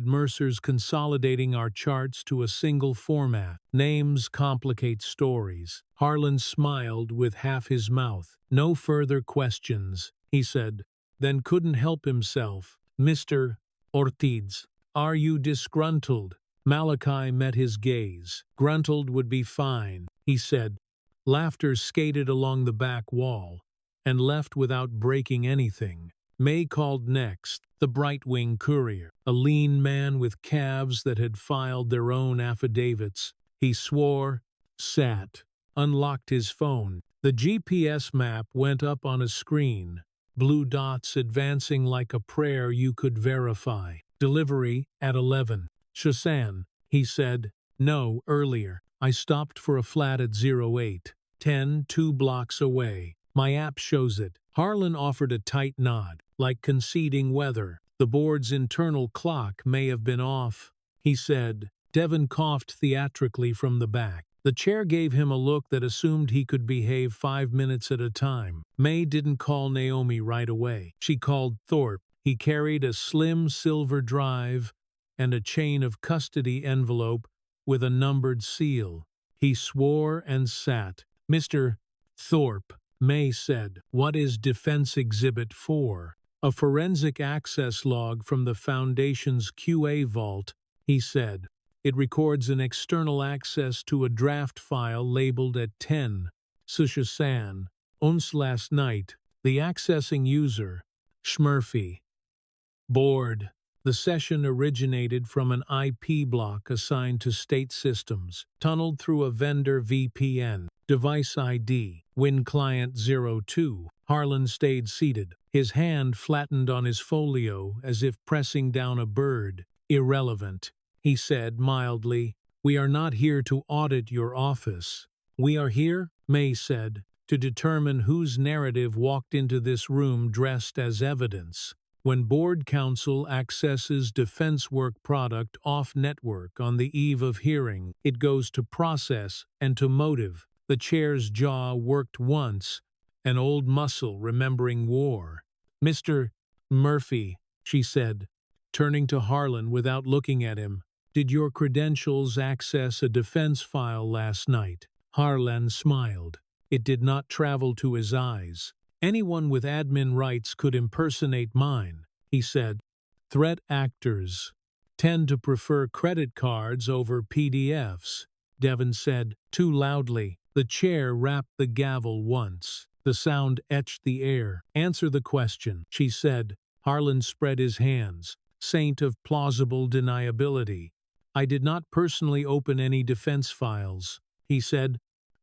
Mercer's consolidating our charts to a single format. Names complicate stories. Harlan smiled with half his mouth. No further questions, he said, then couldn't help himself. Mr. Ortiz, are you disgruntled? Malachi met his gaze. Gruntled would be fine, he said. Laughter skated along the back wall and left without breaking anything. May called next, the Brightwing courier, a lean man with calves that had filed their own affidavits. He swore, sat, unlocked his phone. The GPS map went up on a screen, blue dots advancing like a prayer you could verify. Delivery at 11. Shasan, he said. No, earlier. I stopped for a flat at 08. 10, 2 blocks away. My app shows it. Harlan offered a tight nod, like conceding weather. The board's internal clock may have been off, he said. Devon coughed theatrically from the back. The chair gave him a look that assumed he could behave 5 minutes at a time. May didn't call Naomi right away. She called Thorpe. He carried a slim silver drive and a chain of custody envelope with a numbered seal. He swore and sat. Mr. Thorpe, May said, what is Defense Exhibit 4? A forensic access log from the Foundation's QA vault, he said. It records an external access to a draft file labeled at 10. Sushasan. Ons last night. The accessing user. Schmurphy. Board. The session originated from an IP block assigned to state systems, tunneled through a vendor VPN. Device ID. Win Client 02. Harlan stayed seated, his hand flattened on his folio as if pressing down a bird. Irrelevant, he said mildly. We are not here to audit your office. We are here, May said, to determine whose narrative walked into this room dressed as evidence. When board counsel accesses defense work product off-network on the eve of hearing, it goes to process and to motive. The chair's jaw worked once, an old muscle remembering war. Mr. Murphy, she said, turning to Harlan without looking at him, did your credentials access a defense file last night? Harlan smiled. It did not travel to his eyes. "Anyone with admin rights could impersonate mine," he said. "Threat actors tend to prefer credit cards over PDFs," Devon said, too loudly. The chair rapped the gavel once. The sound etched the air. "Answer the question," she said. Harlan spread his hands. "Saint of plausible deniability." "I did not personally open any defense files," he said.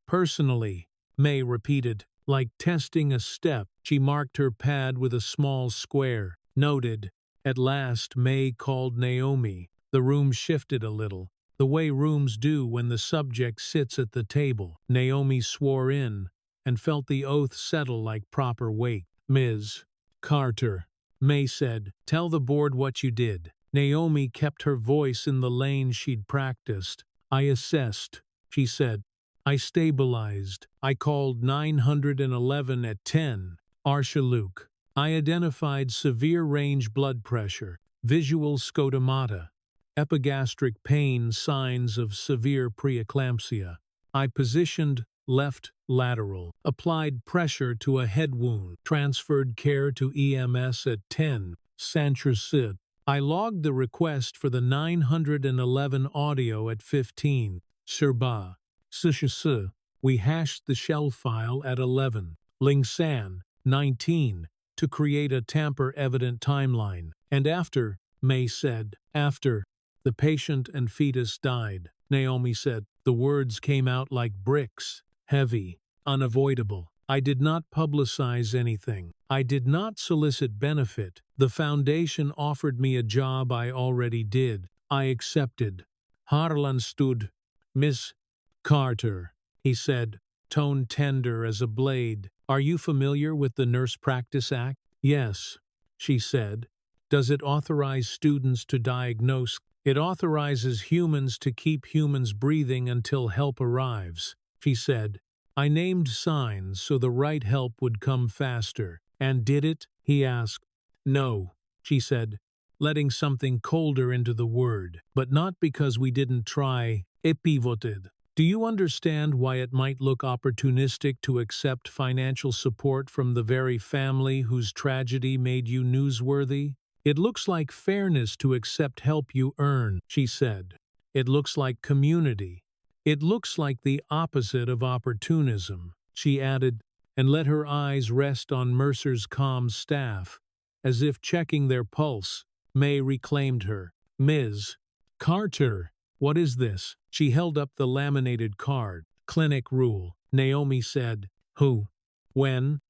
"Personally," May repeated. Like testing a step, she marked her pad with a small square. "Noted." At last, May called Naomi. The room shifted a little, the way rooms do when the subject sits at the table. Naomi swore in, and felt the oath settle like proper weight. "Ms. Carter," May said, "tell the board what you did." Naomi kept her voice in the lane she'd practiced. "I assessed," she said. "I stabilized. I called 911 at 10. Arshaluk. I identified severe range blood pressure, visual scotomata, epigastric pain, signs of severe preeclampsia. I positioned left lateral, applied pressure to a head wound, transferred care to EMS at 10. Santrasid. I logged the request for the 911 audio at 15. Sherba. Sishisu. We hashed the shell file at 11. Lingsan. 19. To create a tamper-evident timeline. And after, May said, after, the patient and fetus died. Naomi said, the words came out like bricks, heavy, unavoidable. I did not publicize anything. I did not solicit benefit. The foundation offered me a job I already did. I accepted. Harlan stood. "Miss Carter," he said, tone tender as a blade. "Are you familiar with the Nurse Practice Act?" "Yes," she said. "Does it authorize students to diagnose?" "It authorizes humans to keep humans breathing until help arrives," she said. "I named signs so the right help would come faster." "And did it?" he asked. "No," she said, letting something colder into the word. "But not because we didn't try. It pivoted. Do you understand why it might look opportunistic to accept financial support from the very family whose tragedy made you newsworthy? It looks like fairness to accept help you earn," she said. "It looks like community. It looks like the opposite of opportunism," she added, and let her eyes rest on Mercer's calm staff, as if checking their pulse. May reclaimed her. "Ms. Carter, what is this?" She held up the laminated card. "Clinic rule." Naomi said. "Who? When?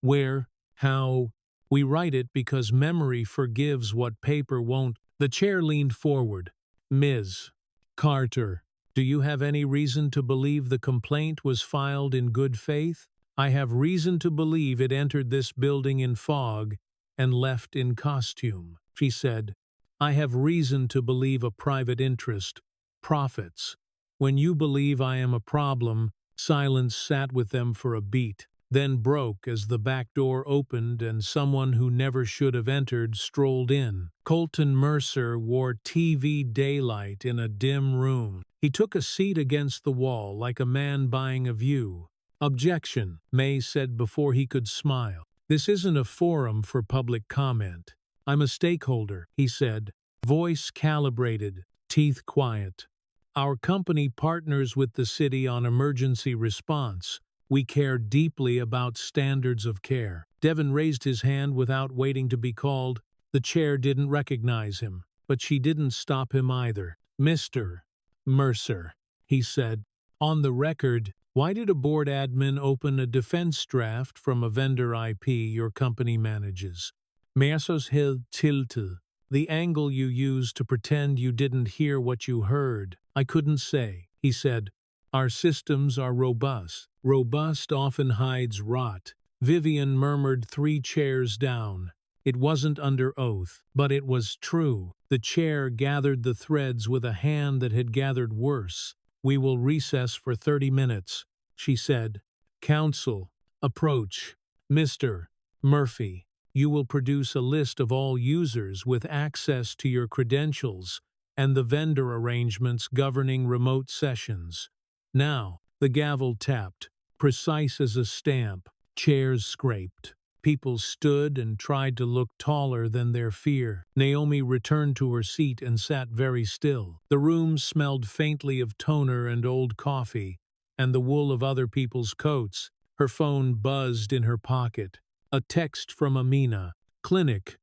Where? How?" "We write it because memory forgives what paper won't." The chair leaned forward. "Ms. Carter, do you have any reason to believe the complaint was filed in good faith?" "I have reason to believe it entered this building in fog and left in costume," she said. "I have reason to believe a private interest. Profits. When you believe I am a problem," silence sat with them for a beat, then broke as the back door opened and someone who never should have entered strolled in. Colton Mercer wore TV daylight in a dim room. He took a seat against the wall like a man buying a view. "Objection," May said before he could smile. "This isn't a forum for public comment. I'm a stakeholder," he said, voice calibrated, teeth quiet. "Our company partners with the city on emergency response. We care deeply about standards of care." Devon raised his hand without waiting to be called. The chair didn't recognize him, but she didn't stop him either. "Mr. Mercer," he said, "on the record, why did a board admin open a defense draft from a vendor IP your company manages?" Mercer's head tilted. "The angle you used to pretend you didn't hear what you heard. I couldn't say," he said. "Our systems are robust. Robust often hides rot." Vivian murmured 3 chairs down. It wasn't under oath, but it was true. The chair gathered the threads with a hand that had gathered worse. "We will recess for 30 minutes, she said. "Counsel, approach. Mr. Murphy, you will produce a list of all users with access to your credentials and the vendor arrangements governing remote sessions." Now, the gavel tapped. precise as a stamp. Chairs scraped. People stood and tried to look taller than their fear. Naomi returned to her seat and sat very still. The room smelled faintly of toner and old coffee, and the wool of other people's coats. Her phone buzzed in her pocket. A text from Amina. Clinic.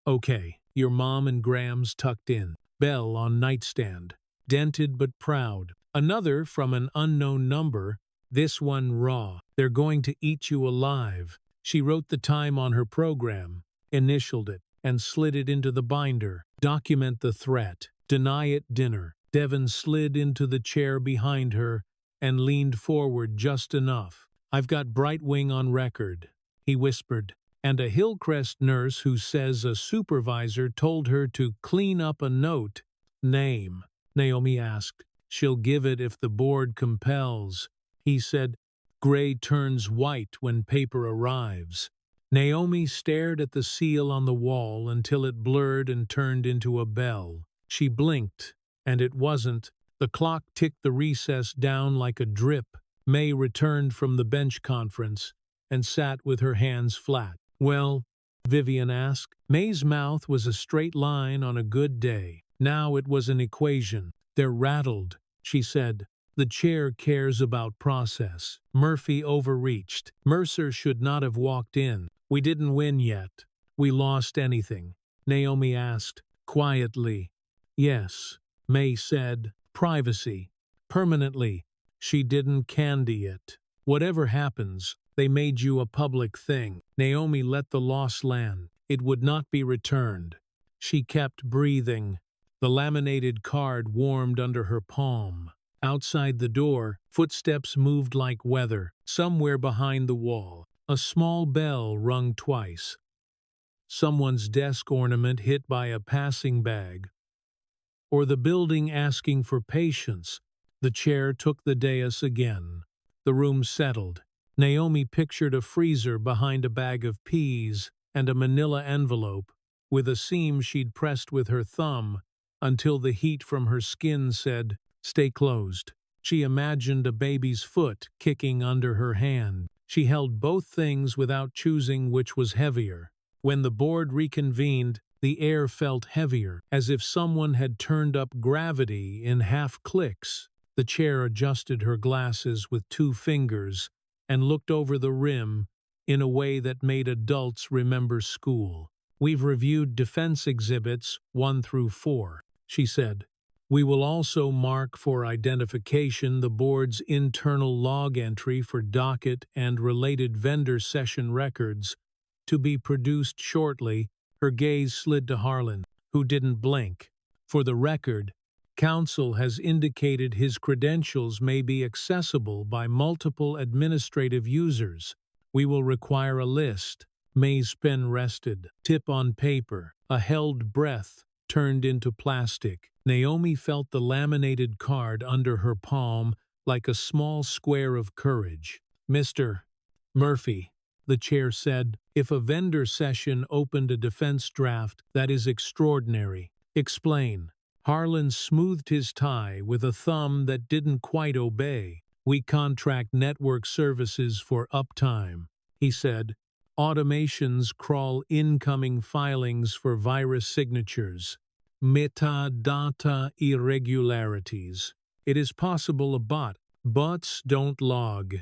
Okay, your mom and Graham's tucked in. Bell on nightstand. Dented but proud. Another from an unknown number. This one raw. They're going to eat you alive. She wrote the time on her program, initialed it, and slid it into the binder. Document the threat. Deny it dinner. Devon slid into the chair behind her and leaned forward just enough. I've got Brightwing on record, he whispered. And a Hillcrest nurse who says a supervisor told her to clean up a note. Name, Naomi asked. She'll give it if the board compels, he said. Gray turns white when paper arrives. Naomi stared at the seal on the wall until it blurred and turned into a bell. She blinked, and it wasn't. The clock ticked the recess down like a drip. May returned from the bench conference and sat with her hands flat. Well, Vivian asked. May's mouth was a straight line on a good day. Now it was an equation. They're rattled, she said. The chair cares about process. Murphy overreached. Mercer should not have walked in. We didn't win yet. We lost anything? Naomi asked, quietly. Yes, May said. Privacy. Permanently. She didn't candy it. Whatever happens, they made you a public thing. Naomi let the loss land. It would not be returned. She kept breathing. The laminated card warmed under her palm. Outside the door, footsteps moved like weather. Somewhere behind the wall, a small bell rung twice. Someone's desk ornament hit by a passing bag. Or the building asking for patience. The chair took the dais again. The room settled. Naomi pictured a freezer behind a bag of peas and a manila envelope, with a seam she'd pressed with her thumb until the heat from her skin said, stay closed. She imagined a baby's foot kicking under her hand. She held both things without choosing which was heavier. When the board reconvened, the air felt heavier, as if someone had turned up gravity in half clicks. The chair adjusted her glasses with 2 fingers and looked over the rim in a way that made adults remember school. We've reviewed defense exhibits 1 through 4, she said. We will also mark for identification the board's internal log entry for docket and related vendor session records, to be produced shortly. Her gaze slid to Harlan, who didn't blink. For the record, Counsel has indicated his credentials may be accessible by multiple administrative users. We will require a list. May's pen rested. Tip on paper. A held breath turned into plastic. Naomi felt the laminated card under her palm like a small square of courage. Mr. Murphy, the chair said, if a vendor session opened a defense draft, that is extraordinary. Explain. Harlan smoothed his tie with a thumb that didn't quite obey. We contract network services for uptime, he said. Automations crawl incoming filings for virus signatures. Metadata irregularities. It is possible a bot. Bots don't log.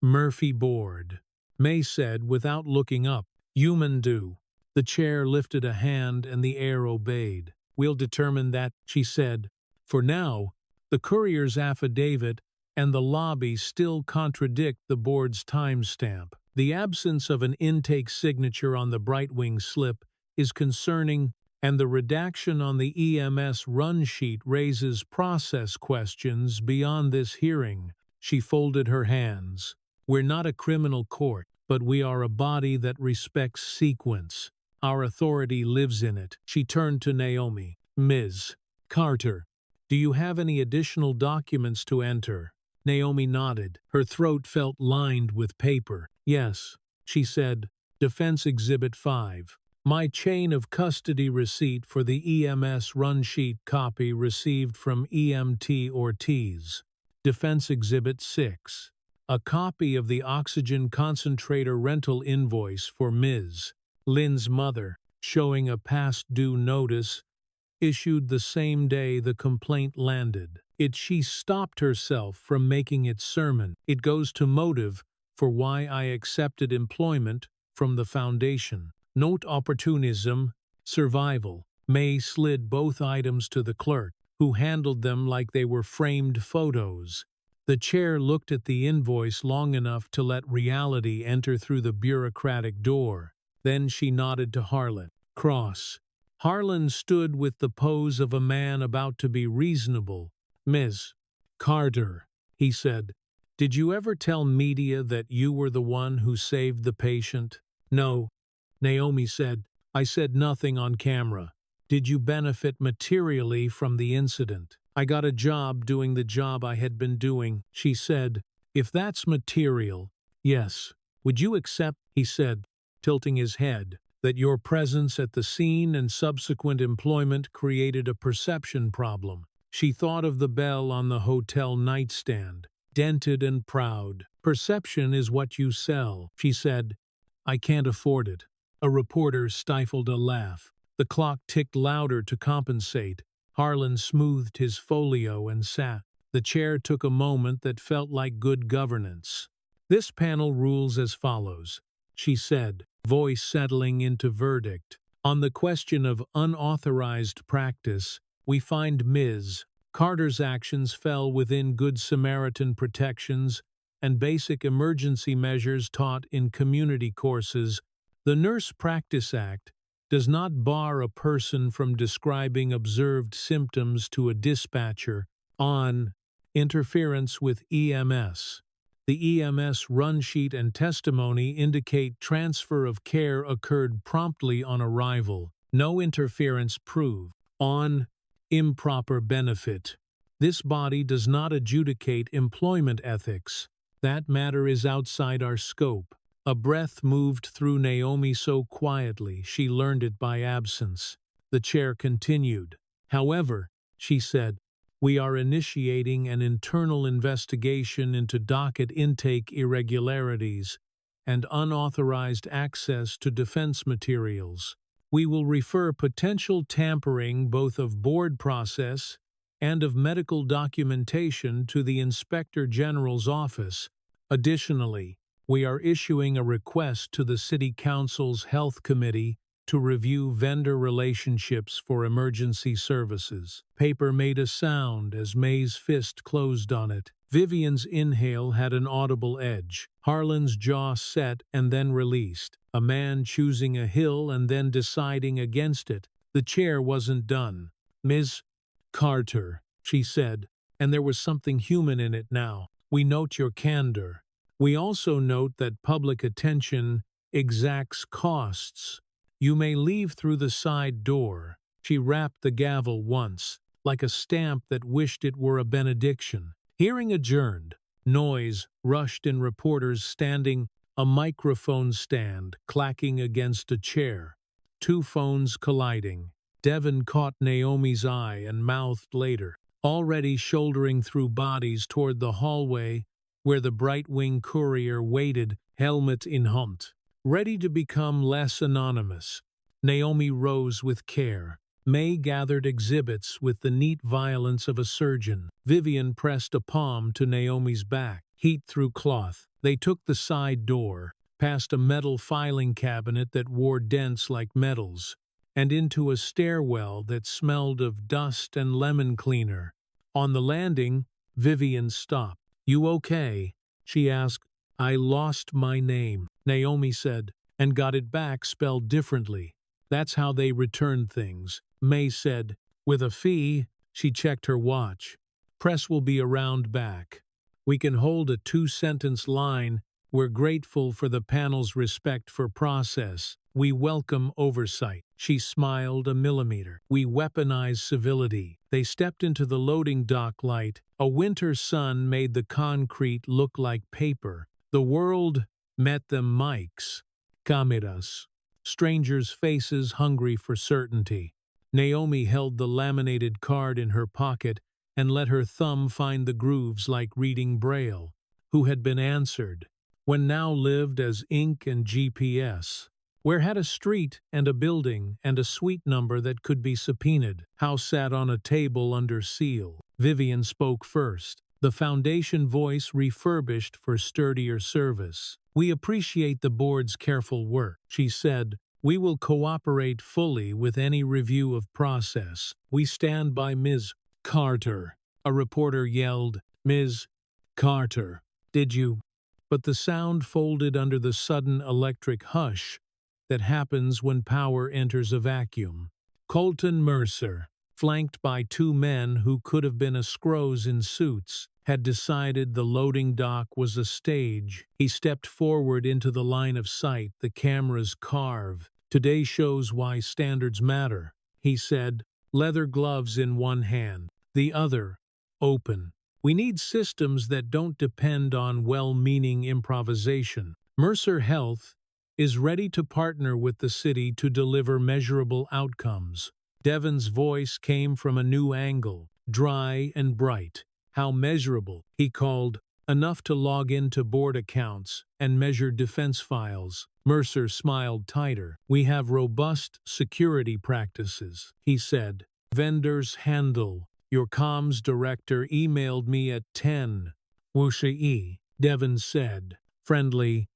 Murphy bored. May said without looking up. Human do. The chair lifted a hand and the air obeyed. We'll determine that, she said. For now, the courier's affidavit and the lobby still contradict the board's timestamp. The absence of an intake signature on the Brightwing slip is concerning, and the redaction on the EMS run sheet raises process questions beyond this hearing. She folded her hands. We're not a criminal court, but we are a body that respects sequence. Our authority lives in it. She turned to Naomi. Ms. Carter, do you have any additional documents to enter? Naomi nodded. Her throat felt lined with paper. Yes, she said. Defense Exhibit 5. My chain of custody receipt for the EMS run sheet copy received from EMT Ortiz. Defense Exhibit 6. A copy of the oxygen concentrator rental invoice for Ms. Lynn's mother, showing a past due notice, issued the same day the complaint landed. She stopped herself from making its sermon. It goes to motive for why I accepted employment from the foundation. Note opportunism, survival. May slid both items to the clerk, who handled them like they were framed photos. The chair looked at the invoice long enough to let reality enter through the bureaucratic door. Then she nodded to Harlan. Cross. Harlan stood with the pose of a man about to be reasonable. Ms. Carter, he said, did you ever tell media that you were the one who saved the patient? No, Naomi said. I said nothing on camera. Did you benefit materially from the incident? I got a job doing the job I had been doing, she said. If that's material, yes. Would you accept, he said, tilting his head, that your presence at the scene and subsequent employment created a perception problem? She thought of the bell on the hotel nightstand, dented and proud. Perception is what you sell, she said. I can't afford it. A reporter stifled a laugh. The clock ticked louder to compensate. Harlan smoothed his folio and sat. The chair took a moment that felt like good governance. This panel rules as follows, she said, voice settling into verdict. On the question of unauthorized practice, we find Ms. Carter's actions fell within Good Samaritan protections and basic emergency measures taught in community courses. The Nurse Practice Act does not bar a person from describing observed symptoms to a dispatcher on interference with EMS. The EMS run sheet and testimony indicate transfer of care occurred promptly on arrival. No interference proved. On improper benefit. This body does not adjudicate employment ethics. That matter is outside our scope. A breath moved through Naomi so quietly she learned it by absence. The chair continued. However, she said, we are initiating an internal investigation into docket intake irregularities and unauthorized access to defense materials. We will refer potential tampering both of board process and of medical documentation to the Inspector General's office. Additionally, we are issuing a request to the City Council's Health Committee to review vendor relationships for emergency services. Paper made a sound as May's fist closed on it. Vivian's inhale had an audible edge. Harlan's jaw set and then released. A man choosing a hill and then deciding against it. The chair wasn't done. Ms. Carter, she said, and there was something human in it now. We note your candor. We also note that public attention exacts costs. You may leave through the side door. She rapped the gavel once, like a stamp that wished it were a benediction. Hearing adjourned, noise rushed in reporters standing, a microphone stand clacking against a chair, two phones colliding. Devon caught Naomi's eye and mouthed later, already shouldering through bodies toward the hallway where the Brightwing courier waited, helmet in hand, ready to become less anonymous. Naomi rose with care. May gathered exhibits with the neat violence of a surgeon. Vivian pressed a palm to Naomi's back, heat through cloth. They took the side door, past a metal filing cabinet that wore dents like metals, and into a stairwell that smelled of dust and lemon cleaner. On the landing, Vivian stopped. You okay? She asked. I lost my name, Naomi said, and got it back spelled differently. That's how they return things, May said. With a fee, she checked her watch. Press will be around back. We can hold a 2-sentence line. We're grateful for the panel's respect for process. We welcome oversight. She smiled a millimeter. We weaponize civility. They stepped into the loading dock light. A winter sun made the concrete look like paper. The world met them mics, cameras, strangers' faces hungry for certainty. Naomi held the laminated card in her pocket and let her thumb find the grooves like reading Braille, who had been answered, when now lived as ink and GPS, where had a street and a building and a suite number that could be subpoenaed. House sat on a table under seal. Vivian spoke first, the foundation voice refurbished for sturdier service. "We appreciate the board's careful work," she said. "We will cooperate fully with any review of process. We stand by Ms. Carter." A reporter yelled, "Ms. Carter, did you?" But the sound folded under the sudden electric hush that happens when power enters a vacuum. Colton Mercer, flanked by two men who could have been escrows in suits, had decided the loading dock was a stage. He stepped forward into the line of sight the cameras carve. "Today shows why standards matter," he said, leather gloves in one hand, the other open. "We need systems that don't depend on well-meaning improvisation." Mercer Health is ready to partner with the city to deliver measurable outcomes. Devon's voice came from a new angle, dry and bright. "How measurable?" he called. "Enough to log into board accounts and measure defense files." Mercer smiled tighter. "We have robust security practices," he said. "Vendors handle. Your comms director emailed me at 10. Wushi, Devon said. Friendly,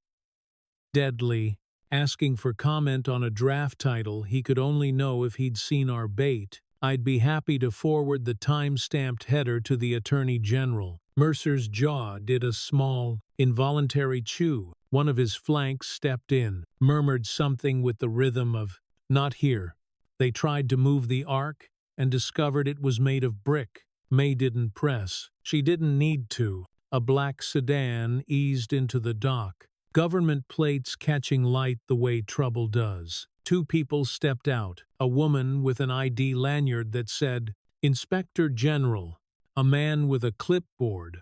deadly, asking for comment on a draft title he could only know if he'd seen our bait. "I'd be happy to forward the time-stamped header to the Attorney General." Mercer's jaw did a small, involuntary chew. One of his flanks stepped in, murmured something with the rhythm of, "Not here." They tried to move the ark and discovered it was made of brick. May didn't press. She didn't need to. A black sedan eased into the dock, government plates catching light the way trouble does. Two people stepped out, a woman with an ID lanyard that said, "Inspector General," a man with a clipboard,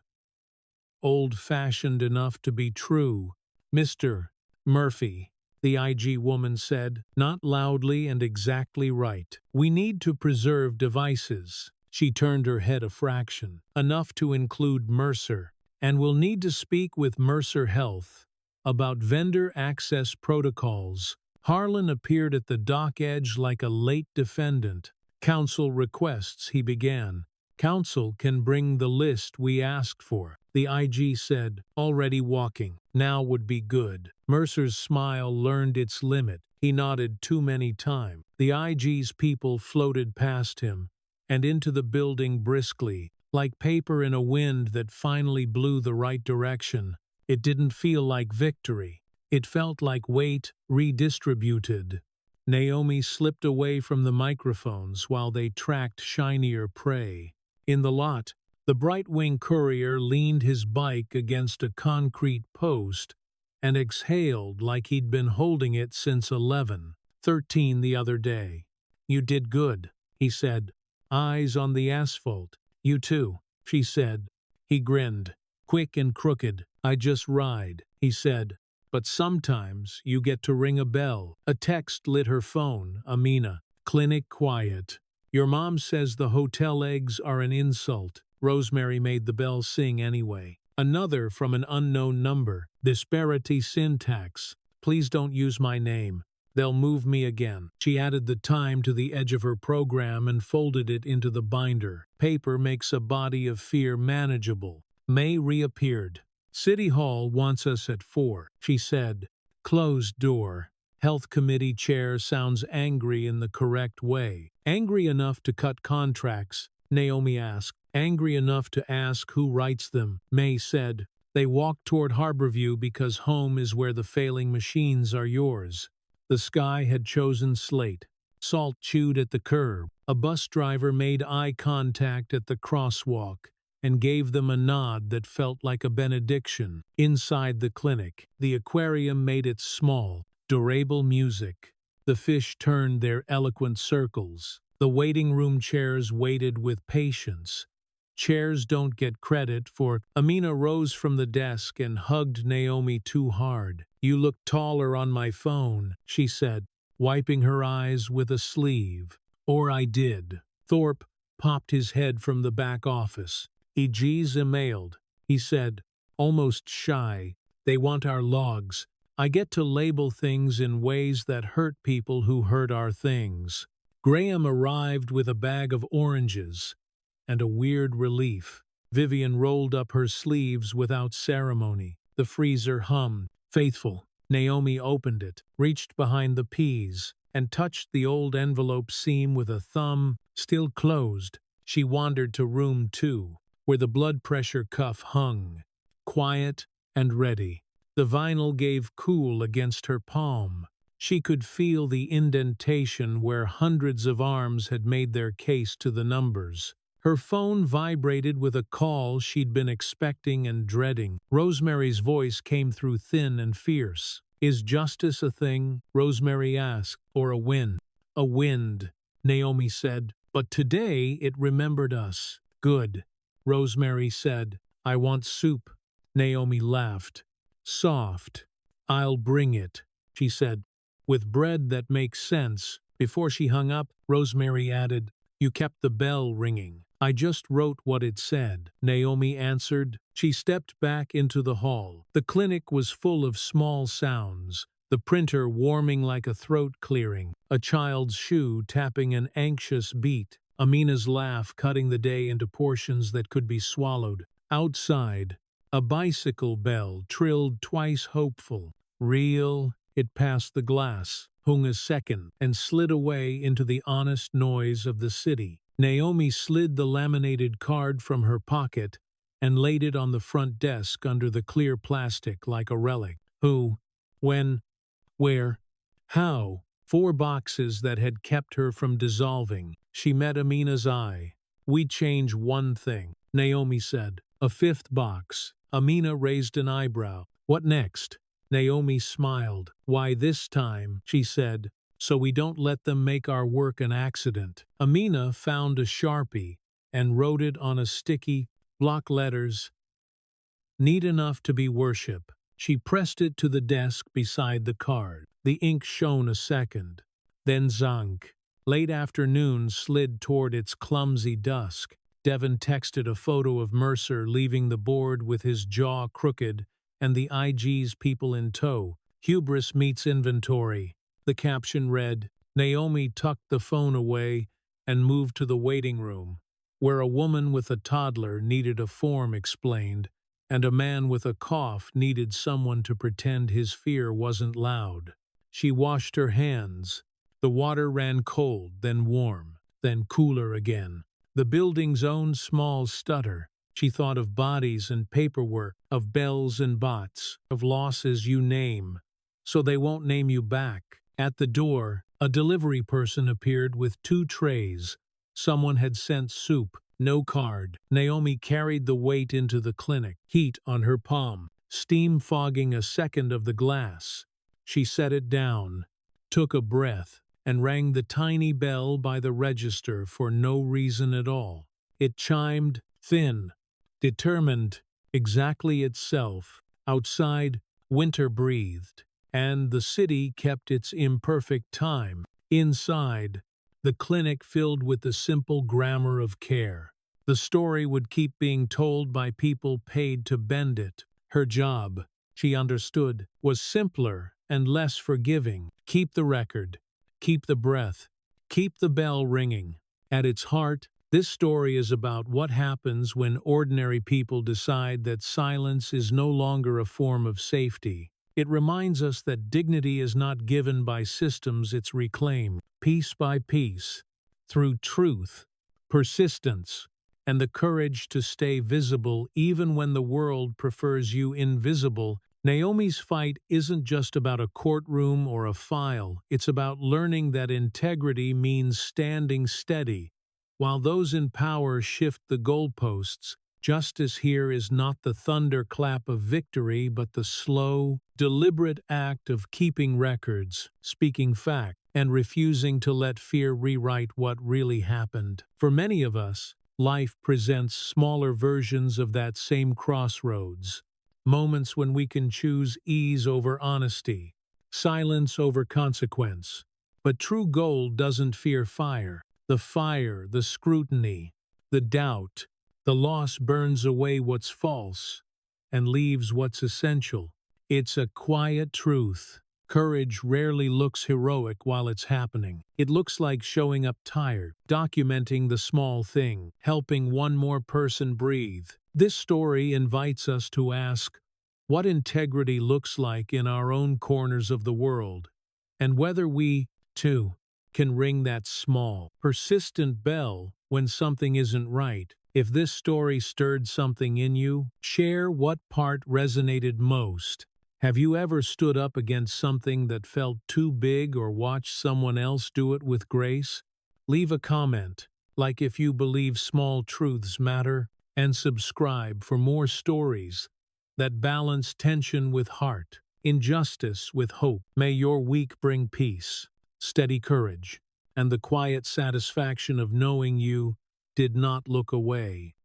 old-fashioned enough to be true. "Mr. Murphy," the IG woman said, not loudly and exactly right. "We need to preserve devices." She turned her head a fraction, enough to include Mercer, "and we'll need to speak with Mercer Health about vendor access protocols." Harlan appeared at the dock edge like a late defendant. "Counsel requests," he began. "Counsel can bring the list we asked for," the IG said, already walking. "Now would be good." Mercer's smile learned its limit. He nodded too many times. The IG's people floated past him and into the building briskly, like paper in a wind that finally blew the right direction. It didn't feel like victory. It felt like weight redistributed. Naomi slipped away from the microphones while they tracked shinier prey. In the lot, the Brightwing courier leaned his bike against a concrete post and exhaled like he'd been holding it since 11:13 the other day. "You did good," he said, eyes on the asphalt. "You too," she said. He grinned. "Quick and crooked. I just ride," he said. "But sometimes you get to ring a bell." A text lit her phone. "Amina. Clinic quiet. Your mom says the hotel eggs are an insult." Rosemary made the bell sing anyway. Another from an unknown number. "Disparity syntax. Please don't use my name. They'll move me again." She added the time to the edge of her program and folded it into the binder. "Paper makes a body of fear manageable." May reappeared. "City Hall wants us at 4, she said. Closed door. Health committee chair sounds angry in the correct way. "Angry enough to cut contracts?" Naomi asked. "Angry enough to ask who writes them," May said. They walked toward Harborview because home is where the failing machines are yours. The sky had chosen slate. Salt chewed at the curb. A bus driver made eye contact at the crosswalk and gave them a nod that felt like a benediction. Inside the clinic, the aquarium made its small, durable music. The fish turned their eloquent circles. The waiting room chairs waited with patience. Chairs don't get credit for. Amina rose from the desk and hugged Naomi too hard. "You look taller on my phone," she said, wiping her eyes with a sleeve. "Or I did." Thorpe, popped his head from the back office. "EG's emailed," he said, almost shy. "They want our logs. I get to label things in ways that hurt people who hurt our things." Graham arrived with a bag of oranges and a weird relief. Vivian rolled up her sleeves without ceremony. The freezer hummed. "Faithful." Naomi opened it, reached behind the peas, and touched the old envelope seam with a thumb still closed. She wandered to room 2, where the blood pressure cuff hung, quiet and ready. The vinyl gave cool against her palm. She could feel the indentation where hundreds of arms had made their case to the numbers. Her phone vibrated with a call she'd been expecting and dreading. Rosemary's voice came through thin and fierce. "Is justice a thing?" Rosemary asked. "Or a wind?" "A wind," Naomi said. "But today it remembered us." "Good," Rosemary said. "I want soup." Naomi laughed. "Soft." "I'll bring it," she said, "with bread that makes sense." Before she hung up, Rosemary added, "You kept the bell ringing." "I just wrote what it said," Naomi answered. She stepped back into the hall. The clinic was full of small sounds, the printer warming like a throat clearing, a child's shoe tapping an anxious beat, Amina's laugh cutting the day into portions that could be swallowed. Outside, a bicycle bell trilled twice hopeful. Real. It passed the glass, hung a second, and slid away into the honest noise of the city. Naomi slid the laminated card from her pocket and laid it on the front desk under the clear plastic like a relic. Who? When? Where? How? 4 boxes that had kept her from dissolving. She met Amina's eye. "We change one thing," Naomi said. "A 5th box." Amina raised an eyebrow. "What next?" Naomi smiled. "Why this time," she said, "so we don't let them make our work an accident." Amina found a Sharpie and wrote it on a sticky, block letters, "Neat enough to be worship." She pressed it to the desk beside the card. The ink shone a second, then zonk. Late afternoon slid toward its clumsy dusk. Devon texted a photo of Mercer leaving the board with his jaw crooked and the IG's people in tow. "Hubris meets inventory." The caption read. Naomi tucked the phone away and moved to the waiting room, where a woman with a toddler needed a form explained, and a man with a cough needed someone to pretend his fear wasn't loud. She washed her hands. The water ran cold, then warm, then cooler again. The building's own small stutter. She thought of bodies and paperwork, of bells and bots, of losses you name, so they won't name you back. At the door, a delivery person appeared with 2 trays. Someone had sent soup. No card. Naomi carried the weight into the clinic, heat on her palm, steam fogging a second of the glass. She set it down, took a breath, and rang the tiny bell by the register for no reason at all. It chimed, thin, determined, exactly itself. Outside, winter breathed, and the city kept its imperfect time. Inside, the clinic filled with the simple grammar of care. The story would keep being told by people paid to bend it. Her job, she understood, was simpler and less forgiving. Keep the record, keep the breath, keep the bell ringing. At its heart, this story is about what happens when ordinary people decide that silence is no longer a form of safety. It reminds us that dignity is not given by systems, it's reclaimed, piece by piece, through truth, persistence, and the courage to stay visible even when the world prefers you invisible. Naomi's fight isn't just about a courtroom or a file, it's about learning that integrity means standing steady. While those in power shift the goalposts, justice here is not the thunderclap of victory, but the slow, deliberate act of keeping records, speaking fact, and refusing to let fear rewrite what really happened. For many of us, life presents smaller versions of that same crossroads, moments when we can choose ease over honesty, silence over consequence. But true gold doesn't fear fire. The fire, the scrutiny, the doubt, the loss burns away what's false and leaves what's essential. It's a quiet truth. Courage rarely looks heroic while it's happening. It looks like showing up tired, documenting the small thing, helping one more person breathe. This story invites us to ask what integrity looks like in our own corners of the world, and whether we, too, can ring that small, persistent bell when something isn't right. If this story stirred something in you, share what part resonated most. Have you ever stood up against something that felt too big or watched someone else do it with grace? Leave a comment, like if you believe small truths matter, and subscribe for more stories that balance tension with heart, injustice with hope. May your week bring peace, steady courage, and the quiet satisfaction of knowing you did not look away.